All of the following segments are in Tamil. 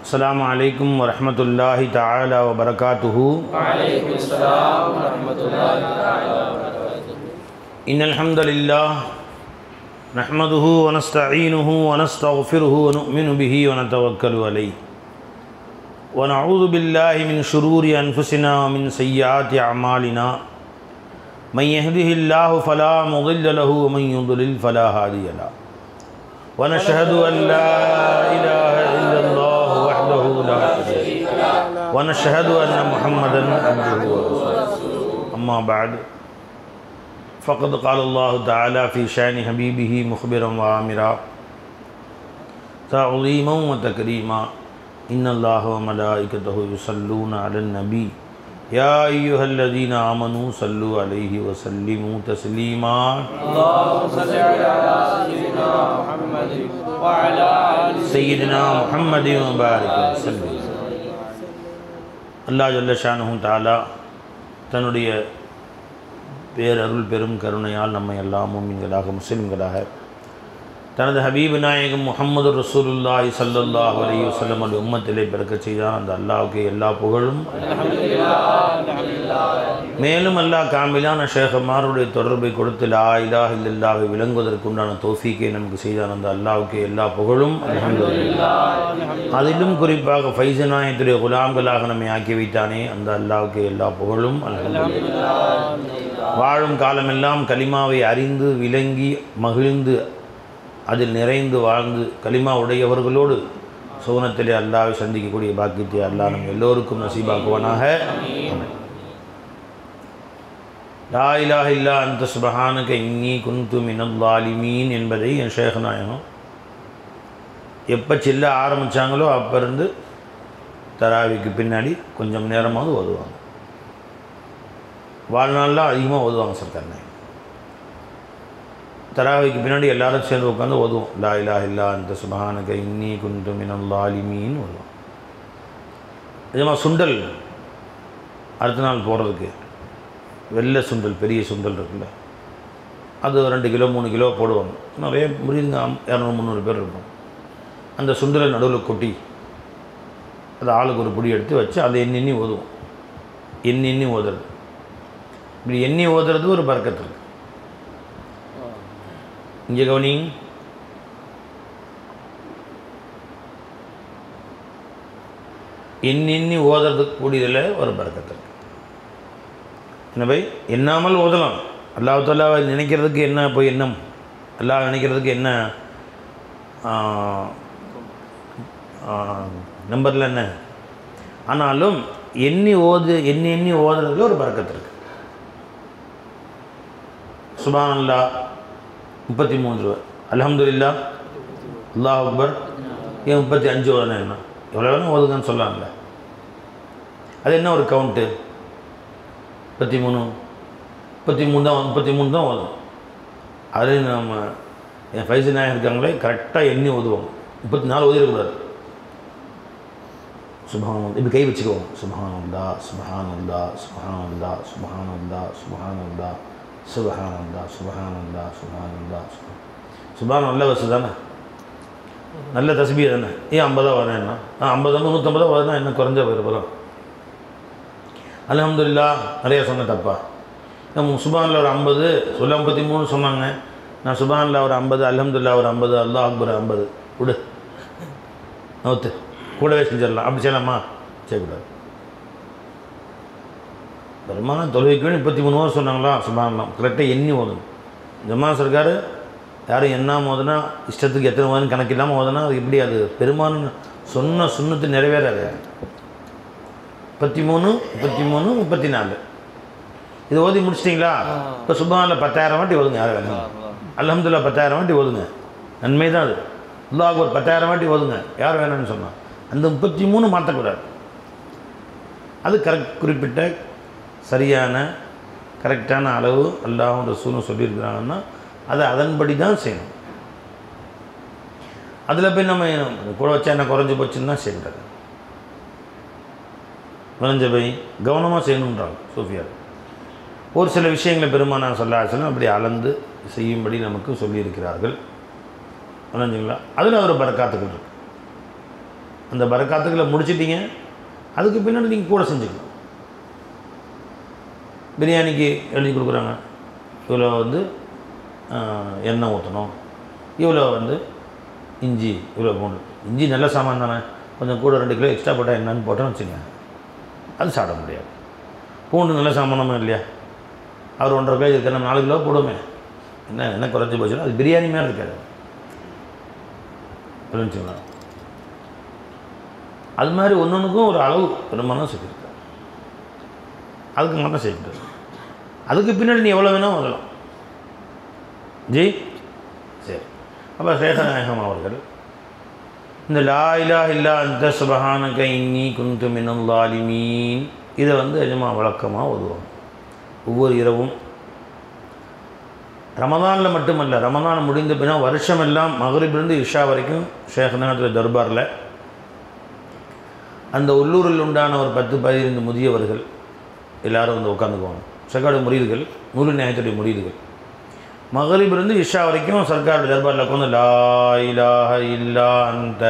السلام عليكم ورحمة الله تعالى وبركاته. وعليكم السلام ورحمة الله تعالى وبركاته. إن الحمد لله نحمده ونستعينه ونستغفره ونؤمن به ونتوكل عليه ونعوذ بالله من شرور أنفسنا ومن سيئات أعمالنا من يهده الله فلا مضل له ومن يضلل فلا هادي له ونشهد أن لا إله إلا الله وحده لا شريك له ونشهد أن محمدا عبده ورسوله أما بعد فقد قال الله تعالى في شأن حبيبه مخبرا وآمرا تعظيما وتكريما إن الله وملائكته يصلون على النبي يا أيها الذين آمنوا صلوا عليه وسلموا تسليما. اللهم صل على سيدنا محمد وعلى آل سيدنا محمد وبارك وسلم. அல்லாஹ் ஜல்ல ஷானுஹு தஆலா தன்னுடைய பேரருள் பெரும் கருணையால் நம்மை எல்லாம் முஃமின்களாக முஸ்லிம்களாக தனது ஹபீபு நாயகம் முஹம்மது ரசூலுல்லாஹி ஸல்லல்லாஹு அலைஹி வஸல்லம் உடைய உம்மத்திலே பிறக்கச் செய்தான். அந்த அல்லாஹ்வுக்கு எல்லா புகழும். மேலும் அல்லாஹ் காமிலான ஷேഖமாருடைய தொடர்பை கொடுத்து லா இலாஹ இல்லல்லாஹை விளங்குவதற்குண்டான தௌஃபீக்கை நமக்கு செய்தான். அந்த அல்லாஹ்வுக்கு எல்லா புகழும். அல்ஹம்துலில்லாஹ். அதிலும் குறிப்பாக ஃபைஸ் நாயகத்துடைய குலாம்களாக நம்மை ஆக்கி வைத்தானே அந்த அல்லாஹ்வுக்கு எல்லா புகழும். அல்ஹம்துலில்லாஹ். வாழும் காலமெல்லாம் கலிமாவை அறிந்து விளங்கி மகிழ்ந்து அதில் நிறைந்து வாழ்ந்து கலிமா உடையவர்களோடு சுவனத்திலே அல்லாஹ்வை சந்திக்கக்கூடிய பாக்கியத்தை அல்லாஹ் நம் எல்லோருக்கும் நசீபாக்குவானாக. லா இலாஹ இல்லா அன்த சுப்ஹானக இன்னி குன்து மினல் ஸாலிமீன் என்பதை என் ஷேக் நாயகம் எப்போ செல்ல ஆரம்பித்தாங்களோ அப்போ இருந்து தராவிக்கு பின்னாடி கொஞ்சம் நேரமாவது ஓதுவாங்க. வாழ்நாளில் அதிகமாக ஓதுவாங்க சர்க்கார் நாயகம். தராவிக்கு பின்னாடி எல்லாரும் சேர்ந்து உட்காந்து ஓதுவோம். லா இலாஹ இல்லா அன்த சுப்ஹானக இன்னி குன்து மினல் ஸாலிமீன் ஓதுவோம். நிஜமாக சுண்டல் அடுத்த நாள் போடுறதுக்கு வெள்ளை சுண்டல் பெரிய சுண்டல் இருக்குல்ல, அது 2 கிலோ 3 கிலோ போடுவாங்க. நிறைய முறிங்க 200-300 பேர் இருப்போம். அந்த சுண்டலை நடுவில் கொட்டி அது ஆளுக்கு ஒரு பிடி எடுத்து வச்சு அதை எண்ணி ஓதுவோம். எண்ணி ஓதுறது, இப்படி எண்ணி ஓதுறது ஒரு பரக்கத்து இருக்குது. இங்கே கவனிங்க, எண்ணி ஓதுறதுக்கு கூடியதில் ஒரு பரக்கத்து இருக்குது. என்ன பை எண்ணாமல் ஓதலாம். அல்லாஹ் தஆலா நினைக்கிறதுக்கு என்ன போய் எண்ணம், அல்லாஹ் நினைக்கிறதுக்கு என்ன நம்பரில் என்ன, ஆனாலும் எண்ணி ஓதுறதுல ஒரு பரக்கத்து இருக்குது. சுப்ஹானல்லாஹ் 33 ரூபா, அல்ஹம்துலில்லாஹ், அல்லாஹ் அக்பர். ஏன் 35 ஓதுனா என்ன, எவ்வளோ வேணும் ஓதுங்கன்னு சொல்லலாம்ல. அது என்ன ஒரு கவுண்ட்டு, 33 தான் ஓதும். அது நம்ம என் ஃபைஸ் நாயகம் இருக்காங்களே கரெக்டாக எண்ணி ஓதுவாங்க. 34 ஓதிடக்கூடாது. சுப்ஹானல்லாஹ் இப்படி கை வச்சுக்குவோம். சுப்ஹானல்லாஹ் சுப்ஹானல்லாஹ் சுப்ஹானல்லாஹ் சுப்ஹானல்லாஹ் சுப்ஹானல்லாஹ் சுப்ஹானல்லாஹ் சுப்ஹானல்லாஹ் சுப்ஹானல்லாஹ் சுப்ஹானல்லாஹ் வசு தானே, நல்ல தஸ்பீஹ் தானே. ஏன் 50 வரேன் என்ன, 50 150 வருதுன்னா என்ன குறைஞ்ச போயிடும். அல்ஹம்துலில்லாஹ் நிறைய சொன்ன தப்பா. நம்ம சுப்ஹானல்லாஹ் ஒரு 50 சொல்ல 33 சொன்னாங்க. நான் சுப்ஹானல்லாஹ் ஒரு 50, அல்ஹம்துலில்லாஹ் ஒரு 50, அல்லாஹ் அக்பர் 50 விடு, நோத்து கூடவே செஞ்சிடலாம். அப்படி செய்யலாமா? செய்யக்கூடாது. பெருமான தொழுகைக்கு 33 வருஷம் சொன்னாங்களா, சுப்ஹானல்லாஹ் கரெக்டாக எண்ணி ஓதணும். ஜமா சர்க்கார் யாரும் எண்ணாமல் ஓதுனா, இஷ்டத்துக்கு எத்தனை ஓதுன்னு கணக்கு இல்லாமல் ஓதுனா அது எப்படி, அது பெருமானு சொன்ன சுன்னத்து நிறைவேறாது. 33 34 இது ஓதி முடிச்சிட்டிங்களா? இப்போ சுப்ஹானல்லாஹ் 10,000 வாட்டி ஓதுங்க. யார் வேணும், அல்ஹம்துலில்லாஹ் 10,000 வாட்டி ஓதுங்க, நன்மை தான் அது. அல்லாஹ் அக்பர் 10,000 வாட்டி ஓதுங்க, யார் வேணும்னு சொன்னால் அந்த 33 மாற்றக்கூடாது. அது குறிப்பிட்ட சரியான கரெக்டான அளவு அல்லாஹ்வும் ரசூலும் சொல்லியிருக்கிறாங்கன்னா அதை அதன்படி தான் செய்யணும். அதில் போய் நம்ம கூட வச்சா என்ன குறைஞ்சி போச்சுன்னா செய்யக்கூடாது. விளைஞ்ச போய் கவனமாக செய்யணுன்றாங்க சூஃபியார். ஒரு சில விஷயங்களை பெருமானார் ஸல்லல்லாஹு அலைஹி வஸல்லம் அப்படி அளந்து செய்யும்படி நமக்கு சொல்லியிருக்கிறார்கள். விளைஞ்சுங்களா, அதில் ஒரு பரக்காத்துக்கள் இருக்குது. அந்த பரக்காத்துக்களை முடிச்சிட்டிங்க, அதுக்கு பின்னாடி நீங்கள் கூட செஞ்சுக்கலாம். பிரியாணிக்கு எழுதி கொடுக்குறாங்க, இவ்வளோ வந்து எண்ணெய் ஊற்றணும், இவ்வளோ வந்து இஞ்சி, இவ்வளோ பூண்டு. இஞ்சி நல்ல சாமான் தானே, கொஞ்சம் கூட 2 கிலோ எக்ஸ்ட்ரா போட்டால் என்னன்னு போட்டோன்னு வச்சுங்க, அது சாப்பிட முடியாது. பூண்டு நல்ல சாமானமா இல்லையா, அவர் 1.5 கிலோ இருக்கிற 4 கிலோ போடுமே, என்ன குறைச்சி போச்சுன்னா அது பிரியாணி மாதிரி இருக்காது. புரிஞ்சுங்களா? அது மாதிரி ஒன்றுக்கும் ஒரு அளவு பெருமானம் சொல்லியிருக்காரு, அதுக்கு மட்டும் செய்யக்கூடாது. அதுக்கு பின்னாடி நீ எவ்வளோ வேணால் வரலாம். ஜி சரி. அப்போ சேகநாயகம் அவர்கள் இந்த லா இலாஹ இல்லா அன்த சுப்ஹானக இன்னி குன்து மினல் ஸாலிமீன் இதை வந்து எஜமா வழக்கமாக ஓதுவாங்க. ஒவ்வொரு இரவும் ரமதானில் மட்டுமல்ல, ரமதான் முடிந்த பின்னால் வருஷமெல்லாம் மகரிபிலிருந்து இஷா வரைக்கும் ஷேக்நாத் தர்பாரில் அந்த உள்ளூரில் உண்டான ஒரு 10-15 முதியவர்கள் எல்லோரும் வந்து உட்காந்துக்குவாங்க. சர்க்காருடைய முரீதுகள், நூறு நியாயத்துடைய முரீதுகள் மகரிபிலிருந்து இஷா வரைக்கும் சர்க்காருடைய தர்பாரில் உட்காந்து லா இலாஹ இல்லா அன்த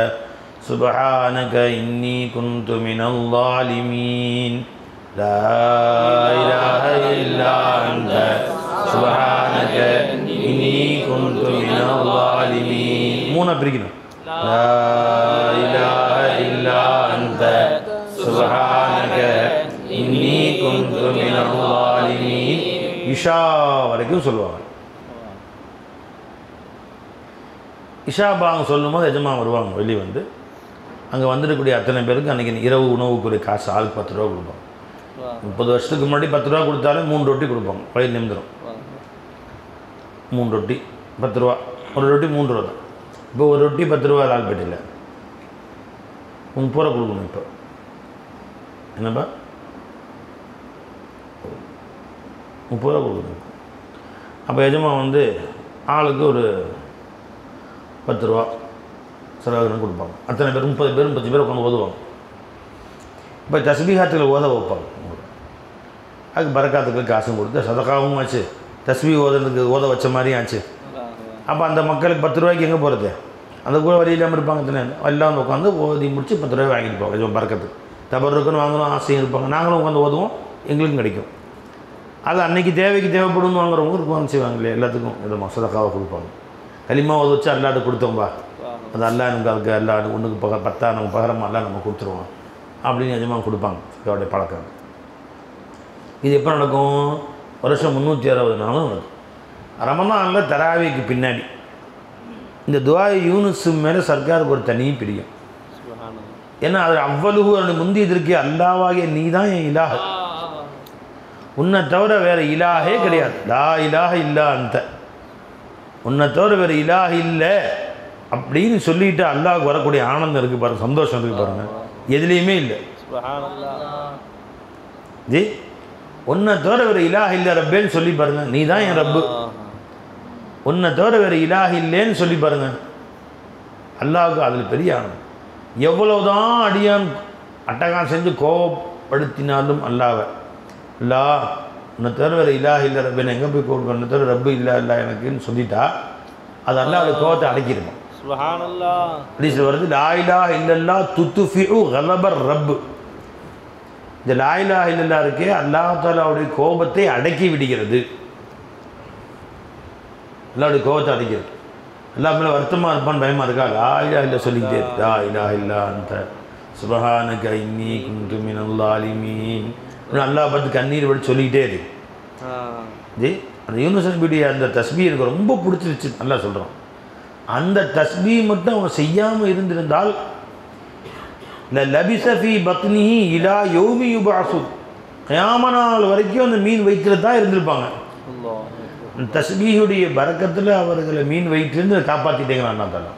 சுப்ஹானக இன்னி குன்து மினல் ஸாலிமீன், லா இலாஹ இல்லா அன்த சுப்ஹானக இன்னி குன்து மினல் ஸாலிமீன். 3 பிரிக்கணும். லா இலாஹ இல்லா அன்த சுப்ஹானக இன்னி குன்து மினல் ஸாலிமீன் இஷா வரைக்கும் சொல்லுவாங்க. இஷா பாங்க சொல்லும்போது எஜமா வருவாங்க, வெளியே வந்து அங்கே வந்துடக்கூடிய அத்தனை பேருக்கு அன்றைக்கி இரவு உணவுக்குரிய காசு ஆளுக்கு 10 ரூபா கொடுப்பாங்க. 30 வருஷத்துக்கு முன்னாடி 10 ரூபா கொடுத்தாலே 3 ரொட்டி கொடுப்பாங்க, வயிறு நிமிந்துடும். 3 ரொட்டி 10 ரூபா, ஒரு ரொட்டி 3 ரூபா தான். இப்போ ஒரு ரொட்டி 10 ரூபா லால்பேட்டையில் 30 ரூபா கொடுக்கணும். இப்போ என்னப்பா 30 ரூபா கொடுக்கணும். அப்போ எஜமா வந்து ஆளுக்கு ஒரு 10 ரூபா செலவுன்னு கொடுப்பாங்க. அத்தனை பேர் 30 பேர் 35 பேர் உட்காந்து ஓதுவாங்க. இப்போ தஸ்பீஹாத்துக்களை ஓத வைப்பாங்க. அதுக்கு பரக்காத்துக்கு காசும் கொடுத்து சதகாவும் ஆச்சு, தஸ்பீ ஓத வச்ச மாதிரியும் ஆச்சு. அப்போ அந்த மக்களுக்கு 10 ரூபாய்க்கு எங்கே போகிறது, அந்த கூட வழி இல்லாமல் இருப்பாங்க. எல்லாம் வந்து உட்காந்து ஓதி முடிச்சு 10 ரூபாய் வாங்கிட்டு போவாங்க. கொஞ்சம் பரக்கத்துக்கு தபருக்குன்னு வாங்கணும் ஆசையும் இருப்பாங்க. நாங்களும் உட்காந்து ஓதுவோம், எங்களுக்கும் கிடைக்கும். அது அன்றைக்கி தேவைக்கு தேவைப்படும்னு வாங்குறவங்க இருப்பாங்க, செய்வாங்க இல்லையா, எல்லாத்துக்கும் இந்த சதகாவை கொடுப்பாங்க. களிமா ஓத வச்சு அல்லாட்டு கொடுத்தோம்பா, அது அல்லா நமக்கு அதுக்கு அல்லா ஒன்றுக்கு 10 நம்ம பகரமாக அல்லா நம்ம கொடுத்துருவோம் அப்படின்னு நிஜமாக கொடுப்பாங்க. இதோடைய பழக்கம். இது எப்போ நடக்கும்? வருஷம் 360 நாளும் நடக்கும். ரமதானில் தராவிக்கு பின்னாடி இந்த துஆ யூனுஸ் மேலே சர்க்காருக்கு ஒரு தனி பிரியம். ஏன்னா அது அவ்வளவு முந்தியதற்கு அல்லாவாகிய நீ தான் என் இலாஹ, உன்னை தவிர வேறு இலாஹே கிடையாது. லா இலாஹ இல்லா அந்த, உன்னை தவிர வேறு இலாஹ இல்லை அப்படின்னு சொல்லிட்டு அல்லாஹ்வுக்கு வரக்கூடிய ஆனந்தம் இருக்குது பாருங்கள், சந்தோஷம் இருக்குது பாருங்கள், எதுலேயுமே இல்லை. ஜி உன்னை தவிர வேறு இலாஹ இல்லை ரப்பேன்னு சொல்லி பாருங்கள், நீ தான் என் ரப்பு, உன்னை தவிர வேறு இலாஹ இல்லைன்னு சொல்லி பாருங்கள், அல்லாஹ்வுக்கு அதில் பெரிய ஆனந்தம். எவ்வளவுதான் அடியான் அட்டகான் செஞ்சு கோபப்படுத்தினாலும் அல்லாஹ்வை, அல்லா உன்னை தவிர வேறு இலாஹ இல்லை ரப்பேன்னு எங்கே போய் கோபம், உன்னை தவிர ரப்பு இல்லை இல்லை எனக்குன்னு சொல்லிட்டா அது அல்லாஹ்வுடைய கோபத்தை அடக்கிடுமா. சுப்ஹானல்லாஹ் ஹதீஸ்ல வருது, லா இலாஹ இல்லல்லாஹ் துத்ஃபிஉ கலபர் ரப். இந்த லா இலாஹ இல்லல்லாஹ் இருக்கே அல்லாஹ் தஆலாவுடைய கோபத்தை அடக்கி விடுகிறது. அல்லாஹ்வுடைய கோபத்தை அடக்கிறது. அல்லாஹ் மேலே வருத்தமாக இருப்பான்னு பயமாக இருக்கா, லா இலாஹ இல்ல சொல்லிக்கிட்டே இருக்கு. லா இலாஹ இல்லா அன்த சுப்ஹானக இன்னி குன்து மினல் ஸாலிமீன். அல்லாஹ் பார்த்து கண்ணீர் வடி சொல்லிக்கிட்டே இருக்கு. ஜி அந்த யூனுஸ் நபியுடைய அந்த தஸ்பீ எனக்கு ரொம்ப பிடிச்சிருச்சு. நல்லா சொல்கிறோம், அந்த தஸ்பீ மட்டும் அவன் செய்யாமல் இருந்திருந்தால் லபிஸ ஃபீ பத்னிஹி இலா யௌமி யுபஅஸு, கியாம நாள் வரைக்கும் அந்த மீன் வயிற்றில் தான் இருந்திருப்பாங்க. அந்த தஸ்பீஹுடைய பரக்கத்தில் அவர்களை மீன் வயிற்றிலிருந்து காப்பாற்றிட்டேங்கிறான் அல்லாஹ் தஆலா.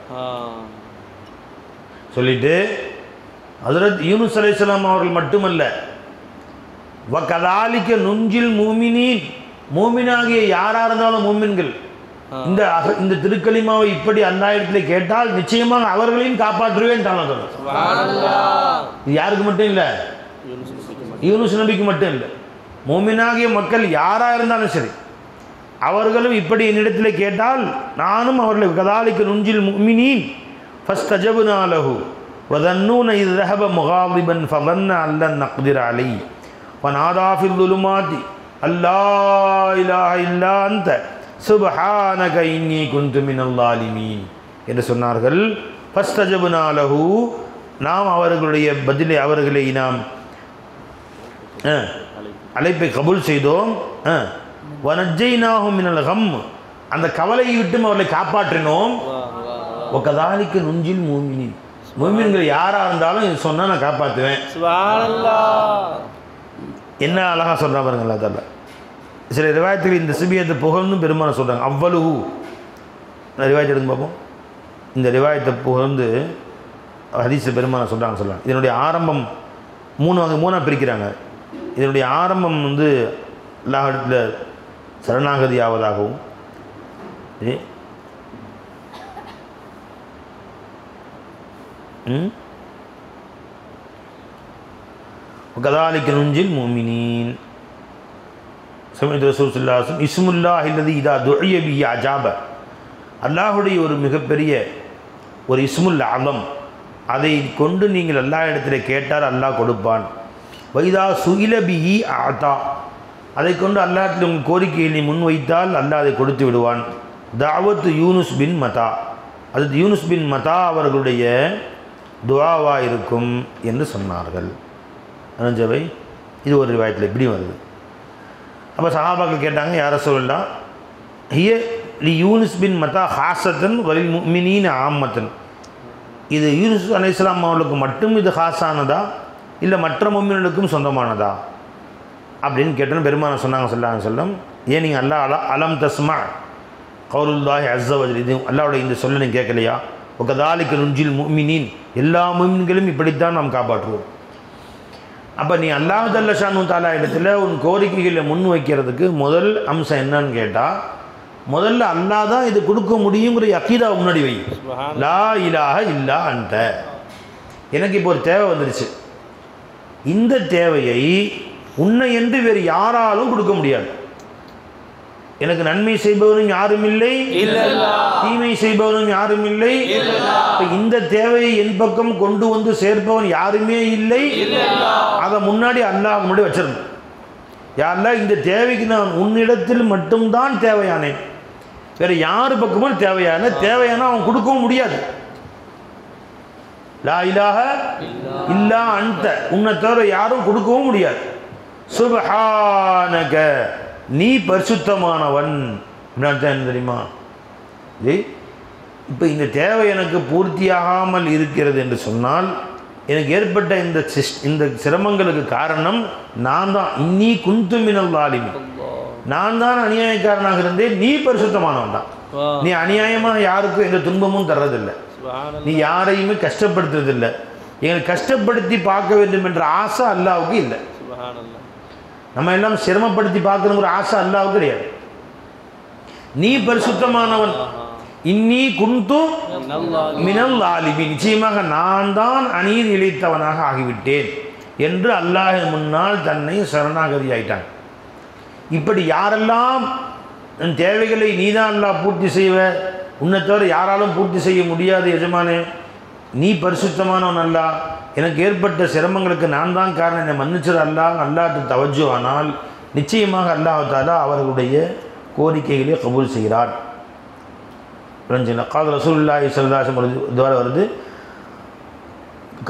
சொல்லிட்டு ஹஜ்ரத் யூனுஸ் அலைஹிஸ்ஸலாம் அவர்கள் மட்டுமல்ல, வகதாலிக நுஞ்சில் மூமினீன், மூமினாகிய யாராக இருந்தாலும் மூமின்கள் இந்த திருக்கலிமாவை இப்படி அல்லாஹ்விடத்திலே கேட்டால் நிச்சயமாக அவர்களையும் காப்பாற்றுவேன். இது யாருக்கு மட்டும் இல்லை, யூனுஸ் நபிக்கு மட்டும் இல்லை, மூமினாகிய மக்கள் யாராக இருந்தாலும் சரி அவர்களும் இப்படி என்னிடத்தில் கேட்டால் நானும் அவர்களை கதாலிக்க நுஞ்சில் முஃமினீன் ஃபஸ்தஜப்னா லஹு, وَظَنُّونَ إِذْ ذَهَبَ مُغَاضِبًا فَظَنَّ أَن لَّن نَّقْدِرَ عَلَيْهِ وَنَادَىٰ فِي الظُّلُمَاتِ أَن لَّا إِلَٰهَ إِلَّا أَنتَ سُبْحَانَكَ إِنِّي كُنتُ مِنَ الظَّالِمِينَ என்று சொன்னார்கள். ஃபஸ்தஜப்னா லஹு, நாம் அவர்களுடைய பதிலை அவர்களை நாம் அழைப்பை கபூல் செய்தோம். வனஜ்ஜைனாஹு மினல் கம், அந்த கவலையை விட்டும் அவர்களை காப்பாற்றினோம். வகதாலிக நுஞ்சில் மூமினீன், மூமின்கள் யாராக இருந்தாலும் இது சொன்னால் நான் காப்பாற்றுவேன். என்ன அழகாக சொல்கிறா பாருங்க அல்லா தஆலா. சில ரிவாயத்துக்கு இந்த சிபியத்தை புகழ்ந்து பெருமான சொல்கிறாங்க. அவ்வளவு ரிவாயத்து எடுங்க பார்ப்போம். இந்த ரிவாயத்தை புகழ்ந்து ஹதீஸ் பெருமான சொல்கிறாங்க. இதனுடைய ஆரம்பம் மூணாக பிரிக்கிறாங்க. இதனுடைய ஆரம்பம் வந்து அல்லாஹ்விடத்தில் சரணாகதி ஆவதாகவும், கதாலிக்க நுஞ்சில் மூமினீன் சமீத் ரசூல் ஸல்லல்லாஹு அலைஹி வஸல்லம் இஸ்முல்லாஹி அல்லதி இதா துஇய பிஹி அஜாப, அல்லாஹுடைய ஒரு மிகப்பெரிய ஒரு இஸ்முல் அலம், அதை கொண்டு நீங்கள் அல்லாஹ் இடத்துல கேட்டால் அல்லாஹ் கொடுப்பான். வைதா சுயில பிஹி ஆதா, அதை கொண்டு அல்லாஹ்விடத்தில் உங்கள் கோரிக்கையை நீ முன்வைத்தால் அல்லாஹ் அதை கொடுத்து விடுவான். தாவத்து யூனுஸ் பின் மதா, அது யூனுஸ் பின் மதா அவர்களுடைய துஆவாக இருக்கும் என்று சொன்னார்கள். அனஞ்சவை இது ஒரு ரிவாயத்தில் இப்படி வருது. அப்போ சஹாபாக்கள் கேட்டாங்க, யார் ரசூலுல்லாஹ், ஹிய லி யூனுஸ் பின் மதா ஹாசத்தன் வலில் முஃமினீன ஆம்மத்தன், இது யூனுஸ் அலைஹிஸ்ஸலாம் அவர்களுக்கு மட்டும் இது ஹாஸானதா இல்லை மற்ற முஃமின்களுக்கும் சொந்தமானதா அப்படின்னு கேட்டோன்னு பெருமானார் சொன்னாங்க ஸல்லல்லாஹு அலைஹி வஸல்லம், ஏன் நீங்கள் அல்லாஹ் அலம் தஸ்மா கௌலுல்லாஹி அஸ்ஸ வஜல், இது அல்லாஹ்வுடைய இந்த சொல்ல நீங்கள் கேட்கலையா? வகதாலிக நுஞ்சில் முஃமினீன், எல்லா முஃமின்களையும் இப்படித்தான் நாம் காப்பாற்றுவோம். அப்போ நீ அல்லாஹ் ஜல்ல ஷானு தஆலா இடத்துல உன் கோரிக்கைகளை முன் வைக்கிறதுக்கு முதல் அம்சம் என்னன்னு கேட்டால், முதல்ல அல்லாஹ் தான் இது கொடுக்க முடியுங்கிற அக்கீதா முன்னாடி வை. லா இலாஹ இல்லா அன்த, எனக்கு இப்போ ஒரு தேவை வந்துருச்சு, இந்த தேவையை உன்னை என்று வேறு யாராலும் கொடுக்க முடியாது. எனக்கு நன்மை செய்பவனும் யாரும் இல்லை, தீமை செய்பவனும் யாரும் இல்லை. இந்த தேவையை என் பக்கம் கொண்டு வந்து சேர்ப்பவன் யாருமே இல்லை. அதை முன்னாடி அல்லாஹ் முன்னாடி வச்சிருந்தோம். யாரெல்லாம் இந்த தேவைக்கு நான் உன்னிடத்தில் மட்டும்தான் தேவையானேன், வேற யாரு பக்கமும் தேவையான அவன் கொடுக்கவும் முடியாது. லா இலாஹ இல்லா அன்த, உன்னை தவிர யாரும் கொடுக்கவும் முடியாது. சுப்ஹானக, நீ பரிசுத்தமானவன். என்ன தெரியுமா? இப்போ இந்த தேவை எனக்கு பூர்த்தியாகாமல் இருக்கிறது என்று சொன்னால், எனக்கு ஏற்பட்ட இந்த சிரமங்களுக்கு காரணம் நான் தான். இன்னி குந்து மினல் ஸாலிமீன், நான் தான் அநியாயக்காரனாக இருந்தேன், நீ பரிசுத்தமானவன் தான். நீ அநியாயமாக யாருக்கும் எந்த துன்பமும் தர்றதில்லை, நீ யாரையுமே கஷ்டப்படுத்துறதில்லை. எங்களை கஷ்டப்படுத்தி பார்க்க வேண்டும் என்ற ஆசை அல்லாஹ்வுக்கு இல்லை. நம்ம எல்லாம் சிரமப்படுத்தி பார்க்கணுங்கிற ஆசை அல்லாஹ்வுக்கு கிடையாது. நீ பரிசுத்தமானவன். இன்னி குந்து மினல் ஸாலிமீன், நிச்சயமாக நான் தான் அநீதி இழைத்தவனாக ஆகிவிட்டேன் என்று அல்லாஹ் முன்னால் தன்னை சரணாகதி ஆயிட்டான். இப்படி யாரெல்லாம் தேவைகளை நீதான் அல்லாஹ் பூர்த்தி செய்வ, உன்னை தவிர யாராலும் பூர்த்தி செய்ய முடியாது எஜமானே, நீ பரிசுத்தமானவன் அல்லாஹ், எனக்கு ஏற்பட்ட சிரமங்களுக்கு நான் தான் காரணம், என்னை மன்னிச்சது அல்லாஹ்ட்டு தவஜ்ஜு ஆனால் நிச்சயமாக அல்லாஹ் தஆலா அவர்களுடைய கோரிக்கைகளை கபூல் செய்கிறார். கால ரசூலுல்லாஹி ஸல்லல்லாஹு அலைஹி வஸல்லம் துஆ வருது,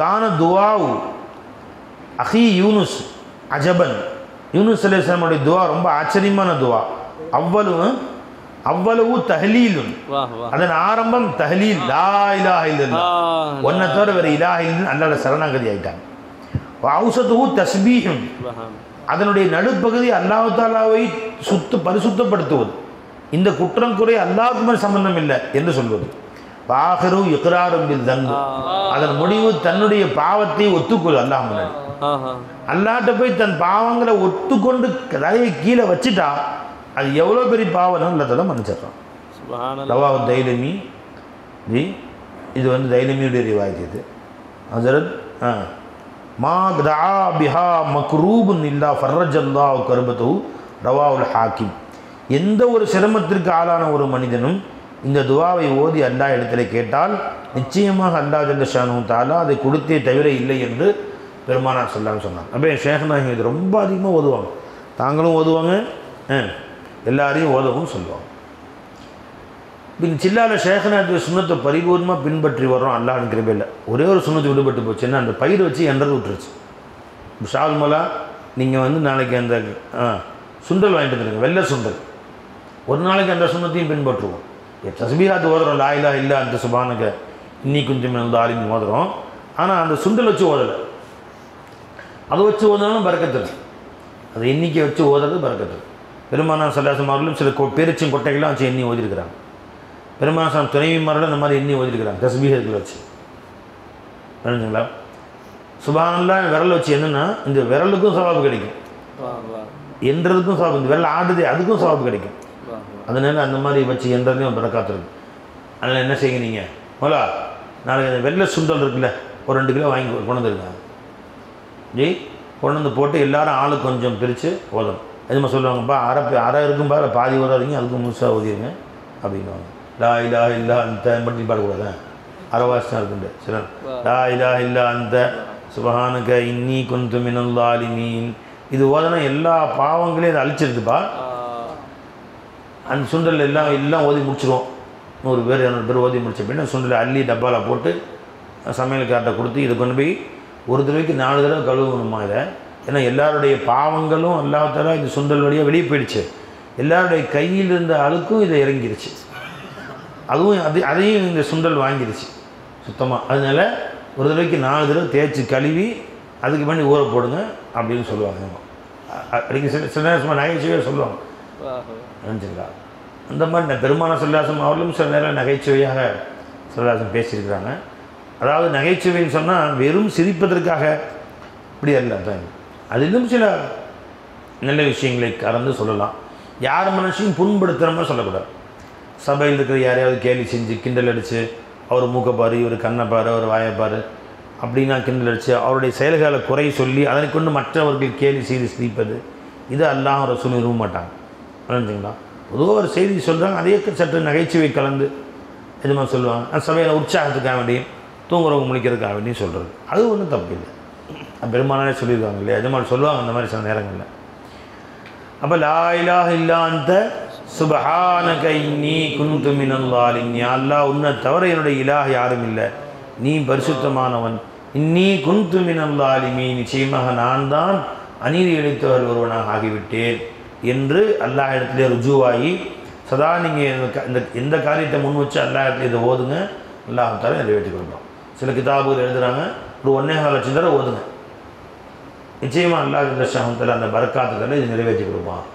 கான துஆஉ அஹி யூனுஸ் அஜபன், யூனுஸ் அலைஹிஸ்ஸலாம் உடைய துஆ ரொம்ப ஆச்சரியமான துஆ. அவ்வளவு தஹ்லீலுன், அதன் ஆரம்பம் தஹ்லீல், லா இலாஹ இல்லல்லாஹ், ஒன்னை தவிர வேறு இலாஹ இல்லன்னு அல்லாஹ்வுடைய சரணாகதி ஆயிட்டாங்க. அவுஸதுஹு தஸ்பீஹுன், அதனுடைய நடுப்பகுதி அல்லாஹ் தஆலாவை பரிசுத்தப்படுத்துவது, இந்த குற்றம் குறை அல்லாஹ்வுக்கு சம்பந்தம் இல்லை என்று சொல்வது. ஆகிரு இக்ராரும் பில் தன்ப், அதன் முடிவு தன்னுடைய பாவத்தை ஒத்துக்கொள். அல்லாஹ் முன்னாடி அல்லாஹ்ட்ட போய் தன் பாவங்களை ஒத்துக்கொண்டு தலையை கீழே வச்சுட்டா அது எவ்வளோ பெரிய பாவம் அல்லாஹ் மன்னிச்சிடறான். ரவாஹு தைலமி, இது வந்து தைலமியுடைய ரிவாயத். இது ஹஸரத் மா தஆ பிஹா மக்ரூபுன் இல்லா ஃபர்ரஜல்லாஹு கர்பதஹு, ரவாஹுல் ஹாக்கிம். எந்த ஒரு சிரமத்திற்கு ஆளான ஒரு மனிதனும் இந்த துவாவை ஓதி அல்லாஹ் இடத்துல கேட்டால் நிச்சயமாக அல்லாஹ் ஜல்ல ஷானஹு தஆலா அதை கொடுத்தே தவிர இல்லை என்று பெருமானார் ஸல்லல்லாஹு சொன்னாங்க. அப்போ ஷேக் நாயகம் இது ரொம்ப அதிகமாக ஓதுவாங்க, தாங்களும் ஓதுவாங்க, எல்லாரையும் ஓதவும் சொல்லுவாங்க. இப்போ சில்லால ஷேகநாயகத்துடைய சுண்ணத்தை பரிபூர்ணமாக பின்பற்றி வர்றோம் அல்லாஹ்வின் கிருபையில். ஒரே ஒரு சுண்ணத்து விடுபட்டு போச்சுன்னா அந்த பயிர் வச்சு என்றது விட்டுருச்சு. ஷால்மலா நீங்கள் வந்து நாளைக்கு அந்த சுண்டல் வாங்கிட்டு வந்துருங்க, வெள்ளை சுண்டல். ஒரு நாளைக்கு அந்த சுண்ணத்தையும் பின்பற்றுவோம். தஸ்பீஹாத் ஓதுறோம், லா இலாஹ இல்லா அன்த சுப்ஹானக இன்னி குன்து மினல் ஸாலிமீன் ஓதுறோம். ஆனால் அந்த சுண்டல் வச்சு ஓதலை, அதை வச்சு ஓதுனாலும் பரக்கத்து, அதை எண்ணிக்கை வச்சு ஓதுறது பரக்கத்து. பெருமானார் ஸல்லல்லாஹு அலைஹி வஸல்லம் சில பெருச்சும் கொட்டைகள்லாம் வச்சு எண்ணி ஓதிருக்கிறாங்க. பெருமானார் துணைவிமாரோட இந்த மாதிரி எண்ணி ஓதிருக்கிறாங்க தஸ்பீஹத்தில் வச்சு. புரிஞ்சுங்களா? சுப்ஹானல்லாஹ் விரல் வச்சு என்னன்னா இந்த விரலுக்கும் சவாபு கிடைக்கும், என்றதுக்கும் சவாபு, இந்த விரல் ஆடுது அதுக்கும் சவாபு கிடைக்கும். அதனால அந்த மாதிரி வச்சு என்றதையும் பரக்காத்து இருக்கு. அதனால் என்ன செய்யுங்க, நீங்கள் மோலா நாளைக்கு அந்த வெள்ளை சுண்டல் இருக்குல்ல ஒரு 2 கிலோ வாங்கி கொண்டு வந்துருங்க, கொண்டு வந்து போட்டு எல்லாரும் ஆளுக்கு கொஞ்சம் பிரித்து ஓதணும். எதுமா சொல்லுவாங்கப்பா, அரை இருக்கும்பா பாதி ஓதாதீங்க, அதுக்கு முழுசாக ஓதிடுங்க அப்படின்வாங்க. லா இலாஹ இல்லா அன்த மட்டும் பாடக்கூடாது, அரைவாசி தான் இருக்குண்டு சிலர். லா இலாஹ இல்லா அன்த சுப்ஹானக இன்னி குன்து மினல் ஸாலிமீன், இது ஓதனா எல்லா பாவங்களையும் அதை அழிச்சிருக்குப்பா. அந்த சுண்டல் எல்லாம் ஓதி முடிச்சிடுவோம். 100 பேர் 200 பேர் ஓதி முடிச்ச அப்படின்னா சுண்டலை அள்ளி டப்பாவில் போட்டு சமையல்கார்ட்ட கொடுத்து இதை கொண்டு போய் ஒரு தடவைக்கு 4 தடவை கழுவணுமா இதை. ஏன்னா எல்லாருடைய பாவங்களும் அல்லாஹ் தஆலா இந்த சுண்டல் வழியாக வெளியே போயிடுச்சு, எல்லாருடைய கையில் இருந்த அழுக்கும் இதை இறங்கிடுச்சு, அதுவும் அதையும் இந்த சுண்டல் வாங்கிடுச்சு சுத்தமாக. அதனால் ஒரு தடவைக்கு 4 தடவை தேய்ச்சி கழுவி அதுக்கு பண்ணி ஊற போடுங்க அப்படின்னு சொல்லுவாங்க. அடிக்க சில நேரம் நகைச்சுவையாக சொல்லுவாங்க, நினச்சிங்களா? அந்த மாதிரி பெருமானார் ஸல்லல்லாஹு அலைஹி வஸல்லம் அவர்களும் சில நேரம் நகைச்சுவையாக ஸல்லல்லாஹு பேசியிருக்கிறாங்க. அதாவது நகைச்சுவைன்னு சொன்னால் வெறும் சிரிப்பதற்காக இப்படி அல்ல, தான் அதிலும் சில நல்ல விஷயங்களை கறந்து சொல்லலாம். யார் மனசையும் புண்படுத்துகிற மாதிரி சொல்லக்கூடாது. சபையில் இருக்கிற யாரையாவது கேலி செஞ்சு கிண்டல் அடித்து அவர் மூக்கைப்பாரு, இவர் கண்ணைப்பாரு, அவர் வாயப்பாரு அப்படின்னா கிண்டல் அடித்து அவருடைய செயல்களை குறை சொல்லி அதனை கொண்டு மற்றவர்கள் கேலி செய்து சிரிப்பது, இது அல்லாஹ் ரசூல் விரும்ப மாட்டாங்க. புரிஞ்சுங்களா? பொதுவாக ஒரு செய்தி சொல்கிறாங்க, அதே சற்று நகைச்சுவை கலந்து எதுமா சொல்லுவாங்க. அந்த சபையில் உற்சாகத்துக்காக வேண்டியும் தூங்குறவங்க முழிக்கிறதுக்காக வேண்டியும் சொல்கிறது, அது ஒன்றும் தப்பு இல்லை. பெருமானாரே சொல்லியிருக்காங்க இல்லையா, எஜமான் சொல்லுவாங்க அந்த மாதிரி சில நேரங்களில். அப்போ லா இலாஹ இல்லா அன்த சுப்ஹானக இன்னி குன்து மினல் ஸாலிமீன், அல்லாஹ் உன்னை தவிர என்னுடைய இலாஹ் யாரும் இல்லை, நீ பரிசுத்தமானவன். இன்னி குன்து மினல் ஸாலிமீன், நிச்சயமாக நான் தான் அநீதி இழைத்தவர்கள் ஒருவனாக ஆகிவிட்டேன் என்று அல்லாஹ் இடத்துல ருஜுவாகி சதா நீங்கள் எந்த காரியத்தை முன் வச்சு அல்லாஹ் இடத்துல இதை ஓதுங்க, அல்லாஹ் தஆலா நிறைவேற்றி கொடுப்போம். சில கிதாபுகள் எழுதுகிறாங்க, ஒரு 1.25 லட்சம் தடவை ஓதுங்க, நிச்சயமாக அல்லாஹ் ஸல்லல்லாஹு தஆலா அந்த பரக்காத்துக்களை இது நிறைவேற்றி கொடுப்பான்.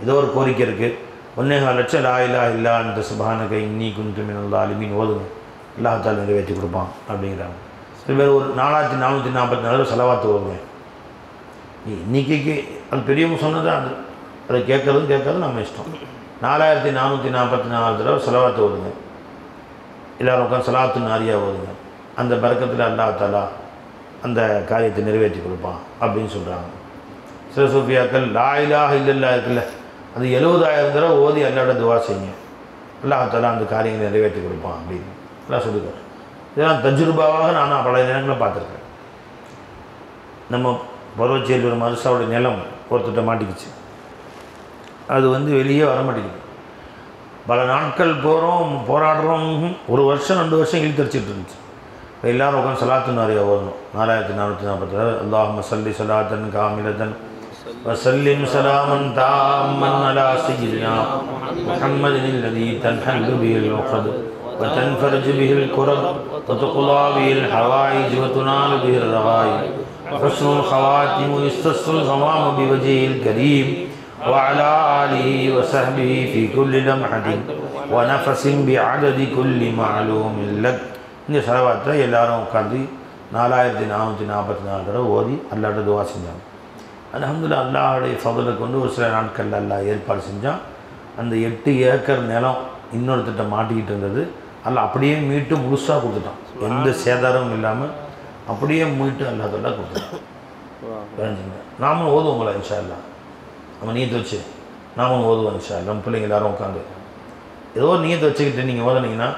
ஏதோ ஒரு கோரிக்கை இருக்குது, 1.25 லட்சம் லா இலாஹ இல்லா அன்த சுப்ஹானக இன்னி குன்து மினல் ஸாலிமீன் ஓதுங்க, அல்லாஹ் தஆலா நிறைவேற்றி கொடுப்பான் அப்படிங்கிறாங்க. சில பேர் ஒரு 4444 ஸலவாத்து ஓதுங்க. இன்றைக்கி அது பெரியவங்க சொன்னது, அதை கேட்கறதும் நம்ம இஷ்டம். 4444 தடவை ஸலவாத்து ஓதுங்க, எல்லோரும் உட்காந்து ஸலாத்து நாரியா ஓதுங்க, அந்த பரக்கத்தில் அல்லாஹ் தஆலா அந்த காரியத்தை நிறைவேற்றி கொடுப்பான் அப்படின்னு சொல்கிறாங்க. சில சூஃபியாக்கள் லா இலாஹ இல்லல்லாஹ் இருக்குல்ல, அது 70,000 தடவை ஓதி அல்லாஹ்வோட துவா செய்யுங்க, அல்லாஹ் தஆலா அந்த காரியங்களை நிறைவேற்றி கொடுப்பான் அப்படின்னு எல்லாம் சொல்லிக்கிறார். இதெல்லாம் தஜ்ருபாவாக நான் பல நேரங்களில் பார்த்துருக்கேன். நம்ம பருவச்சேரியூர் மதுசாவுடைய நிலம் ஒருத்தட்ட மாட்டிக்கிச்சு, அது வெளியே வர மாட்டேங்குது. பல நாட்கள் போராடுறோம், 1 வருஷம் 2 வருஷம் இழுத்தடிச்சிட்டு இருந்துச்சு. இப்போ எல்லோரும் உட்காந்து ஸலாத்து நாரியா ஓதணும். 4440 அல்லாஹும்ம ஸல்லி ஸலாத்தன் காமிலத்தன் வஸல்லிம் ஸலாமன் தாம்மன் அலா சய்யிதினா முஹம்மதின் அல்லதி தன்ஹல்லு பிஹில் உக்து வதன்ஃபரஜு பிஹில் குரப் வதுக்லா பிஹில் ஹவாயிஜ் வதுனாலு பிஹிர் ரகாயிப் வஹுஸ்னுல் ஹவாத்திம் யஸ்தஸ்ஸுல் கமாமு பிவஜ்ஹில் கரீம் وعلى آله وصحبه في كل لمحة ونفس بعدد كل معلوم لك. இந்த ஸலவாத்தை எல்லாரும் உட்காந்து 4444 தடவை ஓதி அல்லாஹ்வோட துவா செஞ்சாங்க. அல்ஹம்துலில்லாஹ், அல்லாஹ்வுடைய ஃபضலை கொண்டு ஒரு சில நாட்களில் அல்லாஹ் ஏற்பாடு செஞ்சான். அந்த 8 ஏக்கர் நிலம் இன்னொருத்திட்ட மாட்டிக்கிட்டு இருந்தது, அல்லாஹ் அப்படியே மீட்டு முழுசாக கொடுத்துட்டான், எந்த சேதாரமும் இல்லாமல் அப்படியே மீட்டு அல்லாஹ் தஆலா கொடுத்துட்டான். நாமளும் ஓதுவோங்களா இன்ஷா அல்லாஹ், நம்ம நீத்து வச்சு நாமளும் ஓதுவோம் இன்ஷா அல்லாஹ். நம்ம பிள்ளைங்க எல்லாரும் உட்காந்து ஏதோ நீயத்தை வச்சுக்கிட்டு நீங்கள் ஓதுனீங்கன்னா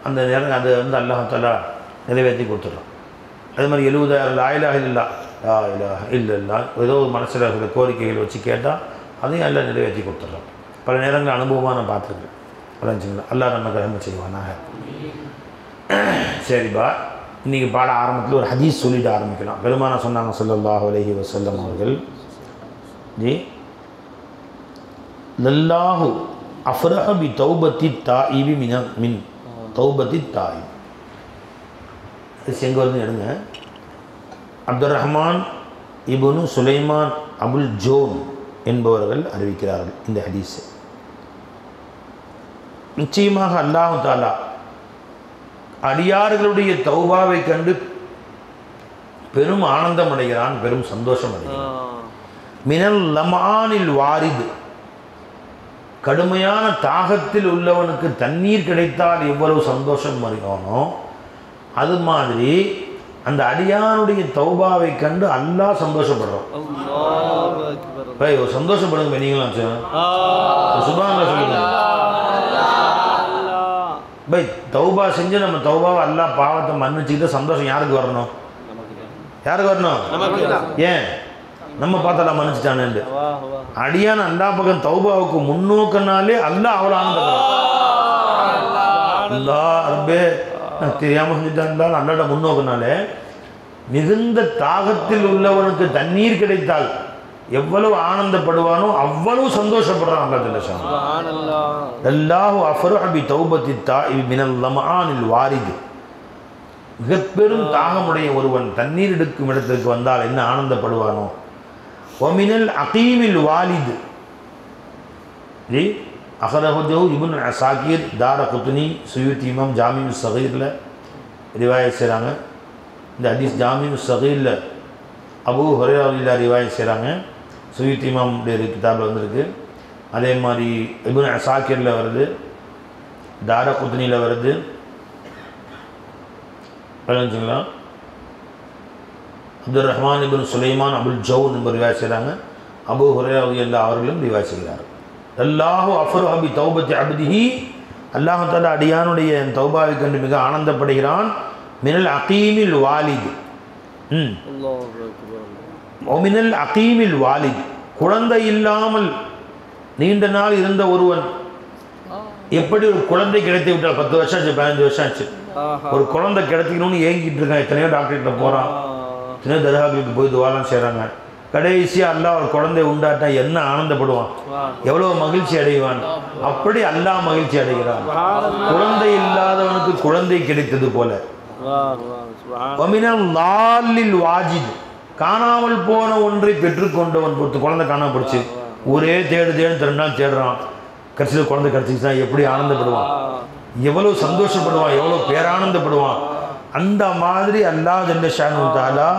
அந்த நேரம் அது வந்து அல்லாஹ் தஆலா நிறைவேற்றி கொடுத்துடலாம். அதே மாதிரி 70,000 லா இலாஹ இல்லல்லாஹ் லா இலாஹ இல்லல்லாஹ் ஏதோ ஒரு மனசில் இருக்கிற கோரிக்கைகள் வச்சு கேட்டால் அதையும் எல்லாம் நிறைவேற்றி கொடுத்துடலாம். பல நேரங்கள் அனுபவமாக நான் பார்த்துருக்கேன். புரிஞ்சுங்களா? அல்லாஹ் நமக்கு ரஹ்மத் செய்வானாக. சரிப்பா, இன்றைக்கி பாட ஆரம்பத்தில் ஒரு ஹதீஸ் சொல்லிட்டு ஆரம்பிக்கலாம். பெருமானா சொன்னாங்க ஸல்லல்லாஹு அலைஹி வஸல்லம் அவர்கள், ஜி லல்லாஹு அஃப்ரஹ பி தௌபத்தி தாயிபி மின் தௌபத்தி தாயிப். அது எங்கே வருதுன்னு எடுங்க. அப்துல் ரஹ்மான் இப்னு சுலைமான் அபுல் ஜோன் என்பவர்கள் அறிவிக்கிறார்கள் இந்த ஹதீஸை. நிச்சயமாக அல்லாஹ் தஆலா அடியார்களுடைய தௌபாவை கண்டு பெரும் ஆனந்தம் அடைகிறான், பெரும் சந்தோஷம் அடைகிறான். மினல் லமானில் வாரிது, கடுமையான தாகத்தில் உள்ளவனுக்கு தண்ணீர் கிடைத்தால் எவ்வளவு சந்தோஷம் வருவானோ அது மாதிரி அந்த அடியானுடைய தௌபாவை கண்டு அல்லாஹ் சந்தோஷப்படுறோம். ஒரு சந்தோஷப்படுங்க நீங்களும் சுபான் சொல்லுங்க. பை தௌபா செஞ்சு நம்ம தௌபாவை அல்லாஹ் பாவத்தை மன்னிச்சுக்கிட்டு சந்தோஷம் யாருக்கு வரணும்? யாருக்கு வரணும்? ஏன் நம்ம பார்த்தாலாம் மன்னிச்சுட்டானு. அடியான அல்லாஹ் பக்கம் தௌபாவுக்கு முன்னோக்கினாலே அல்லாஹ் அவ்வளோ ஆனந்தப்படுறான். அல்லாஹ் ரப்பே நான் தெரியாமல் செஞ்சுட்டான் அல்லாட முன்னோக்கினாலே மிகுந்த தாகத்தில் உள்ளவனுக்கு தண்ணீர் கிடைத்தால் எவ்வளவு ஆனந்தப்படுவானோ அவ்வளவு சந்தோஷப்படுறான் அல்லாஹ் ஜல்லஷான். அல்லாஹு அஃப்ரஹ பி தௌபத்தி தாயிபி மினல் லமானில் வாரிது, மிக பெரும் தாகமுடைய ஒருவன் தண்ணீர் எடுக்கும் இடத்திற்கு வந்தால் என்ன ஆனந்தப்படுவானோ. ஒமினல் அகீமில் வாலிது, ஜி அஹ்ரஹு இப்னு அஸாகிர் தாரகுத்னி சுயூத்தி இமாம் ஜாமிஉ ஸகீரில் ரிவாயத் செய்கிறாங்க. இந்த ஹதீஸ் ஜாமிஉ ஸகீரில் அபூ ஹுரைரா ரலியல்லாஹு ரிவாயத் செய்கிறாங்க. சுயூத்தி இமாமுடைய கிதாபில் வந்திருக்கு. அதே மாதிரி இப்னு அஸாகிரில் வருது, தாரகுத்னியில் வருது. புரிஞ்சுங்களா? அப்துல் ரஹ்மான் இப்னு சுலைமான் அபுல் ஜவுன் என்பவர் ரிவாயத் செய்கிறாங்க. அபூ ஹுரைரா ரலியல்லாஹு அவர்களும் ரிவாயத் செய்கிறார். அல்லாஹு அஃப்ரஹ பி தௌபத்தி அப்திஹி, அல்லாஹ் தஆலா அடியானுடைய தௌபாவை கண்டு மிக ஆனந்தப்படுகிறான். மினல் அகீமில் வாலிது, மினல் அகீமில் வாலிது, குழந்தை இல்லாமல் நீண்ட நாள் இருந்த ஒருவன் எப்படி ஒரு குழந்தை கிடைத்து விட்டால் 10 வருஷம் ஆச்சு 15 வருஷம் ஆச்சு ஒரு குழந்தை கிடைக்கணும்னு ஏங்கிட்டு இருக்கான். எத்தனையோ டாக்டர்கிட்ட போகிறான், எத்தனையோ தர்காக்களுக்கு போய் துவாலாம் செய்கிறாங்க. கடைசியாக அல்லாஹ் ஒரு குழந்தை உண்டாட்டா என்ன ஆனந்தப்படுவான், எவ்வளோ மகிழ்ச்சி அடைவான். அப்படி அல்லாஹ் மகிழ்ச்சி அடைகிறான். குழந்தை இல்லாதவனுக்கு குழந்தை கிடைத்தது போல. வாஜித், காணாமல் போன ஒன்றை பெற்றுக்கொண்டவன் பொறுத்து. குழந்தை காணாம போச்சு, ஒரே தேடு 2 நாள் தேடுறான், கடைசியில் குழந்தை கிடைச்சிச்சுன்னா எப்படி ஆனந்தப்படுவான், எவ்வளோ சந்தோஷப்படுவான், எவ்வளோ பேரானந்தப்படுவான். அந்த மாதிரி அல்லாஹ் ஜல்ல ஷானு தஆலா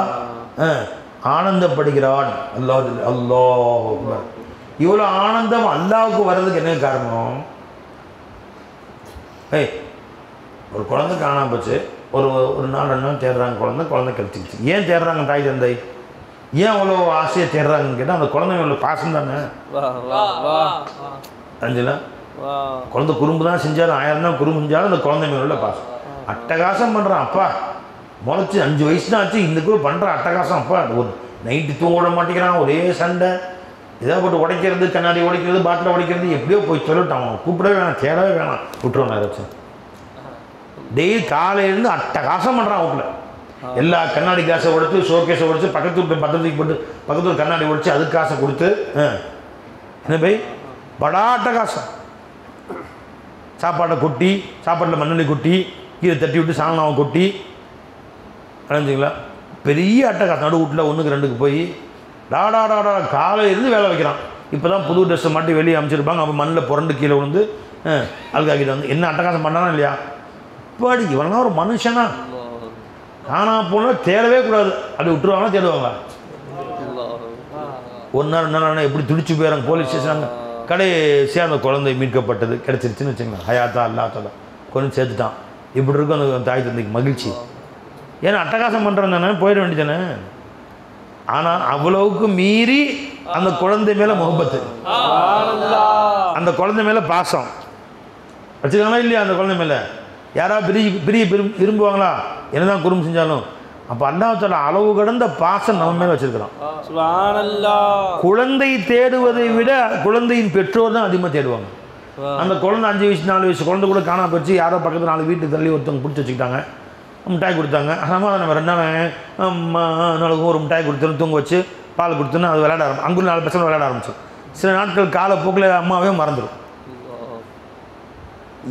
ஆனந்தப்படுகிறான். அல்லாஹ் அக்பர். இவ்வளோ ஆனந்தம் அல்லாஹ்வுக்கு வர்றதுக்கு என்ன காரணம்? ஒரு குழந்தை காணாம போச்சு, ஒரு 4 நாள் தேடுறாங்க, குழந்தை கிடைச்சிச்சு. ஏன் தேடுறாங்க தாய் தந்தை? ஏன் அவ்வளோ ஆசையை தேடுறாங்கன்னு கேட்டால் அந்த குழந்தை இவ்வளோ பாசம் தானே. அஞ்சுல குழந்தை குறும்பு தான் செஞ்சாலும் 1000 தான் குறும்பு செஞ்சாலும் அந்த குழந்தை மேல உள்ள பாசம். அட்டகாசம் பண்ணுறான் அப்பா, முளைச்சி 5 வயசு தான் ஆச்சு, இந்த கூட பண்ணுற அட்டகாசம் அப்பா. ஒரு நைட்டு தூங்க விட மாட்டேங்கிறான், ஒரே சண்டை, ஏதாவது போட்டு உடைக்கிறது, கண்ணாடி உடைக்கிறது, பாட்டில் உடைக்கிறது, எப்படியோ போய் சொல்லிட்டான். கூப்பிடவே வேணாம், தேடவே வேணாம், விட்டுருவான் யாராச்சும். டெய்லி காலையிலேருந்து அட்டகாசம் பண்ணுறான் வீட்டில். எல்லா கண்ணாடி காசை உடைத்து, ஷோகேஸை உடைச்சு, பக்கத்து பத்திரத்துக்கு போட்டு பக்கத்தில் கண்ணாடி உடைச்சு அதுக்கு காசை கொடுத்து என்ன போய் படா அட்டகாசம். சாப்பாட்டை கொட்டி, சாப்பாட்டில் மண்ணெண்ணி கொட்டி, கீழே தட்டி விட்டு சாணாவை கொட்டி, அடைஞ்சிங்களா பெரிய அட்டகாசம். நடு வீட்டில் 1க்கு 2க்கு போய் டாடாடாடா காலையிலேருந்து வேலை வைக்கிறான். இப்போ தான் புது ட்ரெஸ்ஸை மாட்டி வெளியே அமைச்சிருப்பாங்க, அப்போ மண்ணில் புரண்டு கீழே விழுந்து அழுக்காக்கிட்டு வந்து என்ன அட்டகாசம் பண்ணானா இல்லையா? இப்படி இவனா ஒரு மனுஷனா? காணா போனால் தேடவே கூடாது, அப்படி விட்டுருவாங்களா தேடுவாங்க. 1 நாள் 2 நாள் எப்படி துடிச்சு போயிடறாங்க போலீஸ் ஸ்டேஷன். கடைசியாக அந்த குழந்தை மீட்கப்பட்டது, கிடச்சிருச்சுன்னு வச்சுங்களேன். ஹயாத்தா அல்லாத்தால கொஞ்சம் சேர்த்துட்டான். இப்படி இருக்கும் அந்த தாய் தந்தைக்கு மகிழ்ச்சி. ஏன்னா அட்டகாசம் பண்ணுறேன் தானே, போயிட வேண்டியதானே. ஆனால் அவ்வளவுக்கு மீறி அந்த குழந்தை மேலே முகப்பத்து, அந்த குழந்தை மேலே பாசம். வச்சுக்காங்களா இல்லையா அந்த குழந்தை மேலே? யாராவது பிரிய விரும்புவாங்களா என்ன தான் குறும்பு செஞ்சாலும்? அப்போ அல்லாஹ் தஆலா அளவு கடந்த பாசம் நம்ம மேலே வச்சிருக்கிறான். சுப்ஹானல்லாஹ். குழந்தை தேடுவதை விட குழந்தையின் பெற்றோர் தான் அதிகமாக தேடுவாங்க. அந்த குழந்தை 5 வயசு 4 வயசு குழந்தை கூட காணாம போச்சு. யாரோ பக்கத்தில் 4 வீட்டுக்கு தள்ளி ஒருத்தவங்க பிடிச்சி வச்சுக்கிட்டாங்க, மிட்டாய் கொடுத்தாங்க. சமாதானம் 2 நாள் ஒரு மிட்டாய் கொடுத்துன்னு தூங்க வச்சு பால் கொடுத்துன்னு அது விளையாட அங்குள்ள 4 பசங்க விளையாட ஆரம்பிச்சு. சில நாட்கள் காலப்போக்கில் அம்மாவே மறந்துடும்.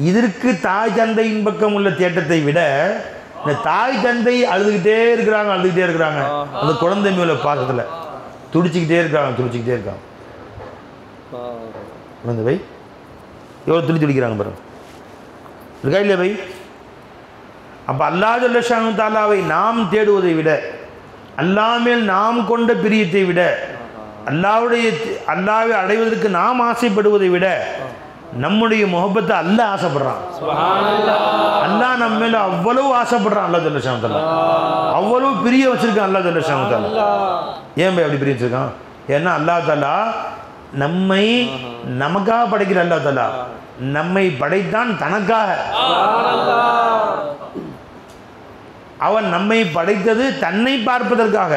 இதற்கு தாய் தந்தையின் பக்கம் உள்ள தேட்டத்தை விட இந்த தாய் தந்தை அழுதுகிட்டே இருக்கிறாங்க அந்த குழந்தை மேல பாசத்தில் துடிச்சிக்கிட்டே இருக்காங்க. குழந்தை பை எவ்வளோ துடிக்கிறாங்க பாருங்க, இருக்கா இல்லையா பை? அப்போ அல்லாஹ் ஜல்ல ஷானு தஆலாவை நாம் தேடுவதை விட, அல்லாஹ் மேல் நாம் கொண்ட பிரியத்தை விட, அல்லாஹ்வை அடைவதற்கு நாம் ஆசைப்படுவதை விட நம்முடைய முஹப்பத்தை அல்லாஹ் ஆசைப்படுறான். அல்லாஹ் நம்ம மேல அவ்வளவு ஆசைப்படுறான். அல்லாஹ் ஜல்ல ஷானு தஆலா அவ்வளவு பிரிய வச்சிருக்கான். அல்லாஹ் ஜல்ல ஷானு தஆலா ஏன் பை அப்படி பிரிய வச்சிருக்கான்? ஏன்னா அல்லாஹ் தஆலா நம்மை நமக்காக படைக்கிற அல்லாஹ் தஆலா நம்மை படைத்தான் தனக்காக. அவன் நம்மை படைத்தது தன்னை பார்ப்பதற்காக.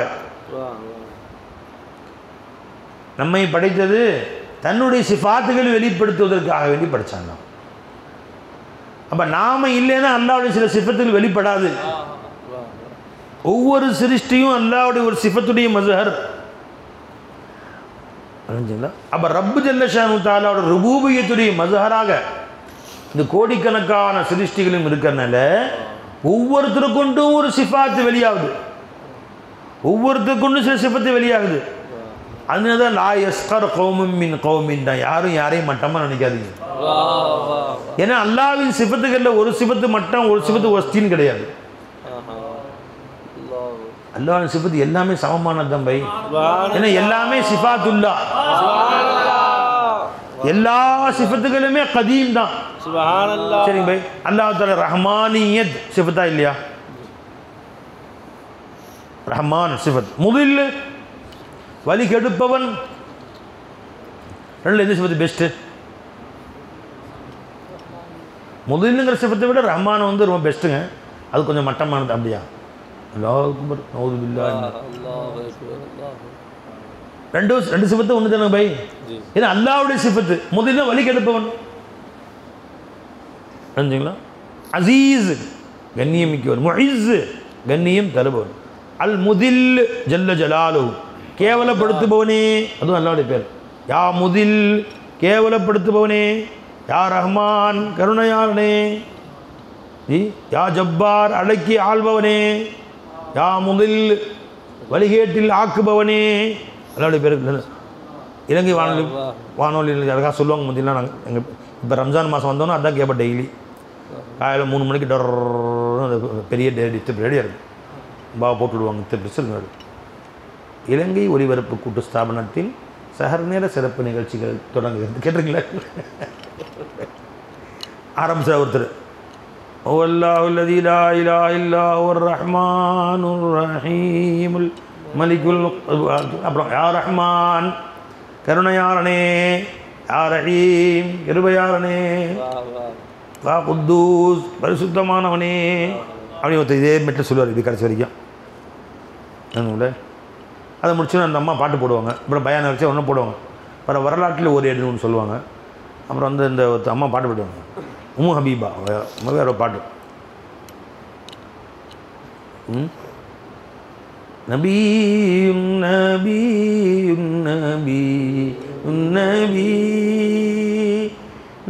நம்மை படைத்தது தன்னுடைய சிஃபாத்துகள் வெளிப்படுத்துவதற்காக வேண்டி படைச்சாங்க. அப்ப நாம இல்லைன்னா அல்லாஹ்வுடைய சில சிஃபத்துகள் வெளிப்படாது. ஒவ்வொரு சிருஷ்டியும் அல்லாஹ்வுடைய ஒரு சிஃபத்துடைய மஸ்ஹர். அப்ப ரப்பு ஜல்ல ஷானு தஆலாவோட ருபூபியத்துடைய மஸ்ஹராக இந்த கோடிக்கணக்கான சிருஷ்டிகளும் இருக்கிறனால ஒவ்வொருத்தருக்கொண்டும் ஒரு சிஃபாத்து வெளியாகுது, ஒவ்வொருத்தருக்கொண்டும் சில சிஃபத்து வெளியாகுது. அதனால தான் லா யஸ்கர் கௌமும் மின் கௌமின் தான், யாரும் யாரையும் மட்டமாக நினைக்காதீங்க. ஏன்னா அல்லாஹ்வின் சிஃபத்துகளில் ஒரு சிஃபத்து மட்டம், ஒரு சிஃபத்து வஸ்தின்னு கிடையாது. அல்லாஹ்வின் சிஃபத்து எல்லாமே சமமானது தான் பை. ஏன்னா எல்லாமே சிஃபாத்துல்லா, எல்லா சிஃபத்துகளுமே கதீம் தான். சரிங்க பை. அல்லாஹ் தஆலா ரஹ்மானியத் சிஃபத்தா இல்லையா? ரஹ்மான் சிஃபத். முதில் வலி கெடுப்பவன், ரெண்டு எந்த சிஃபத்து பெஸ்ட்டு? முதில்ங்கிற சிஃபத்தை விட ரஹ்மான் வந்து ரொம்ப பெஸ்ட்டுங்க. அது கொஞ்சம் மட்டமானது. அப்படியா? அல்லாஹ் அக்பர், நஊது பில்லாஹ். ரெண்டு சிஃபத்து ஒன்று தானே பை? ஏன்னா அல்லாஹ்வுடைய சிஃபத்து முதில்னா வலி கெடுப்பவன். புரிஞ்சுங்களா? அசீஸ் கண்ணியமிக்கவன், முஇஸ் கண்ணியம் தருபவன், அல் முதில் ஜல்ல ஜலாலுஹு கேவலப்படுத்துபவனே, அதுவும் அல்லாஹ்வுடைய பேர். யா முதில் கேவலப்படுத்துபவனே, யா ரஹ்மான் கருணையாளனே, யா ஜப்பார் அடக்கி ஆள்பவனே, யா முதில் வழிகேட்டில் ஆக்குபவனே, அல்லாஹ்வுடைய பேர். இலங்கை வானொலியில் யாருக்காக சொல்லுவாங்க முந்திலாம். நாங்கள் எங்கள் இப்போ ரம்ஜான் மாதம் வந்தோன்னா அதான் கேட்பேன் டெய்லி. காலையில் 3 மணிக்கு அந்த பெரிய டிஸ்டர்ப் ரெடியாக இருக்கும், பாவை போட்டு விடுவாங்க. பிரச்சனை இலங்கை ஒலிபரப்பு கூட்டு ஸ்தாபனத்தின் சஹர் நேர சிறப்பு நிகழ்ச்சிகள் தொடங்குகிறது. கேட்டிருக்கீங்களா? ஆரம்பிச்சா ஒருத்தர், ஓல்லாஹுல்லதீ லா இலாஹ இல்லா ஹுவர் ரஹ்மானுர் ரஹீமுல் மலிகுல், அப்புறம் யா ரஹ்மான் கருணையாளனே, யா ரஹீம் கிருபையாளனே, வா குத்தூஸ் பரிசுத்தமானவனே, அப்படி ஒருத்தர் இதே மெட்டில் சொல்லுவார் இது கடைசி வரைக்கும். அதை முடிச்சுன்னா அந்த அம்மா பாட்டு போடுவாங்க. அப்புறம் பயானை வச்சு ஒன்று போடுவாங்க. அப்புறம் வரலாற்றில் ஒரு எடுன்னு ஒன்று சொல்லுவாங்க. அப்புறம் வந்து இந்த அம்மா பாட்டு போடுவாங்க, உம்மு ஹபீபா வேறு பாட்டு. நபியும் நபியும் நபியும் நபி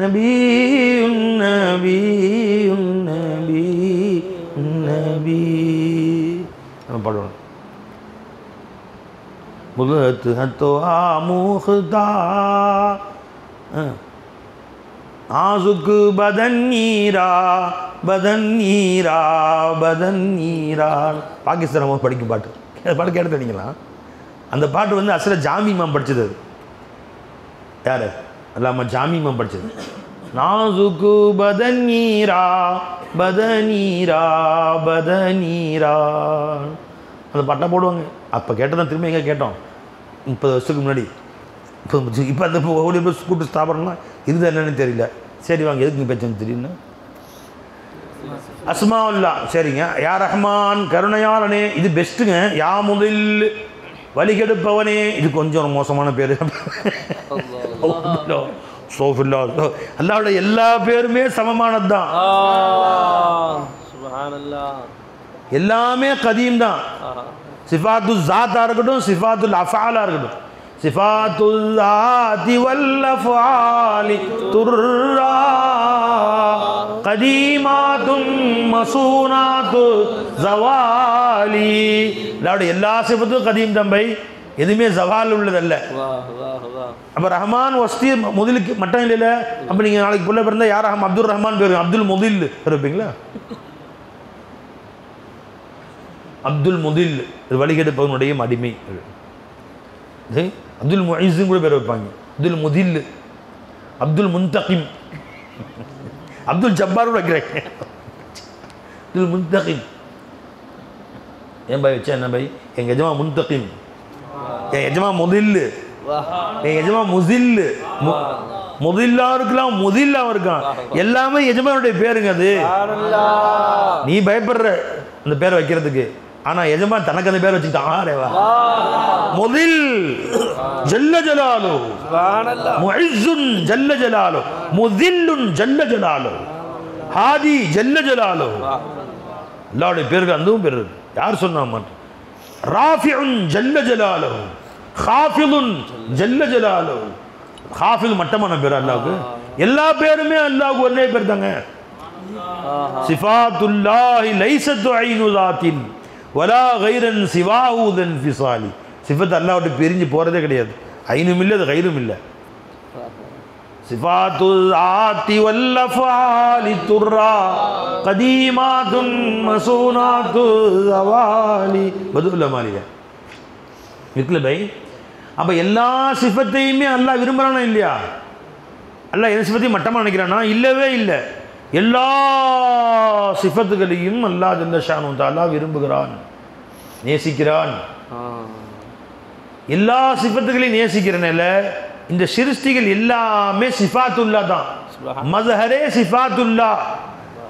நபியும் நபியும் நபியும் நபி நம்ம பாடுவோம். बुलत हतो आमुखता आजुक बदन नीरा बदन नीरा बदन नीरा. பாகிஸ்தான் அம்மா படிக்கும் பாட்டு. பாட்டு கேட்டு தெரியுங்களா? அந்த பாட்டு வந்து அசல ஜாமி இமாம் படித்தது. அது யார்? அல்லாம ஜாமி இமாம் படித்தது. நாசுக்கு பதனீரா பதனீரா பதனீரா அந்த பாட்டை போடுவாங்க. அப்போ கேட்டதான் திரும்ப எங்கே கேட்டோம்? 30 வருஷத்துக்கு முன்னாடி. இப்போ அந்த கூட்டு ஸ்தாபனம்னா இருந்தால் என்னன்னு தெரியல. சரி வாங்க, எதுக்கு பிரச்சனை தெரியும்னா அஸ்மாவுல்லா. சரிங்க, யா ரஹ்மான் கருணையாளனே, இது பெஸ்ட்டுங்க. யா முதில் வழிகெடுப்பவனே, இது கொஞ்சம் மோசமான பேர். சோஃபில்லா. அல்லாவோட எல்லா பேருமே சமமானது தான், எல்லாமே கதீம் தான். சிஃபாத்து ஜாத்தா இருக்கட்டும், சிஃபாத்துல் அஃஆலா இருக்கட்டும். சிஃபாத்துல் ஜாத்தி வல் அஃஆலி துர்ரா கதீமாத்தும் மசூனாத்து ஜவாலி. அல்லாவோட எல்லா சிஃபத்தும் கதீம் தான் பை, எதுவுமே ஜவால் உள்ளதல்ல. அப்போ ரஹ்மான் வஸ்தி முதலுக்கு மட்டும் இல்லை. அப்போ நீங்கள் நாளைக்கு பிள்ளை பிறந்தா யார் அப்துல் ரஹ்மான் பேர், அப்துல் முதில் இருப்பீங்களா? அப்துல் முதில் வழிகெடுப்பவனுடைய அடிமை. அப்துல் முஇஸும் கூட பேர் வைப்பாங்க. அப்துல் முதில், அப்துல் முன்தகிம், அப்துல் ஜப்பார் வைக்கிறாங்க. அப்துல் முன்தகிம் ஏன் பாய் வச்சா என்ன பாய்? எங்கள் எஜமா முன்தகிம், என் எஜமா முதில், என் எஜமா முசில். முதில்லா இருக்கலாம், முதில்லா இருக்கான், எல்லாமே எஜமானுடைய பேருங்க. அது நீ பயப்படுற அந்த பேரை வைக்கிறதுக்கு, ஆனா எஜமான் தனக்கு அந்த பேர் வச்சுக்கிட்டான். முதில் ஜல்ல ஜலாலு, முஇஸ்ஸுன் ஜல்ல ஜலாலு, முதில்லுன் ஜல்ல ஜலாலு, ஹாதி ஜல்ல ஜலாலு. அல்லாஹ்வுடைய பேருக்கு அதுவும் பேர் இருக்கு. யார் சொன்னா மாட்டேன். ராஃபிஉன் ஜல்ல ஜலாலு, ஹாஃபிதுன் ஜல்ல ஜலாலு. ஹாஃபில் மட்டமான பேர் அல்லாஹ்வுக்கு. எல்லா பேருமே அல்லாஹ்வுக்கு ஒரே பேர் தாங்க. சிஃபாத்துல்லாஹி லைஸத்து ஐனு ஸாத்தின் வலா கைரன் சிவாஹு தன்ஃபிஸாலி. சிஃபத் அல்லாஹ்விட்டு பிரிஞ்சு போறதே கிடையாது. ஐனும் இல்லை, அது கைரும் இல்லை. சிஃபாத்துல் ஆத்தி வல் அஃஆலி துர்ரா கதீமாத்துன் மசூனாத்து ஸவாலி. பதுல்ல மாலியா இருக்குல்ல பை. அப்போ எல்லா சிஃபத்தையுமே அல்லாஹ் விரும்புகிறானா இல்லையா? அல்லாஹ் எந்த சிஃபத்தையும் மட்டமாக நினைக்கிறானா? இல்லவே இல்லை. எல்லா சிஃபத்துகளையும் அல்லாஹ் ஜல்ல ஷானு தஆலா விரும்புகிறான், நேசிக்கிறான். எல்லா சிஃபத்துகளையும் நேசிக்கிறனால இந்த சிருஷ்டிகள் எல்லாமே சிஃபாத்துல்லா தான். மஸ்ஹரே சிஃபாத்துல்லா,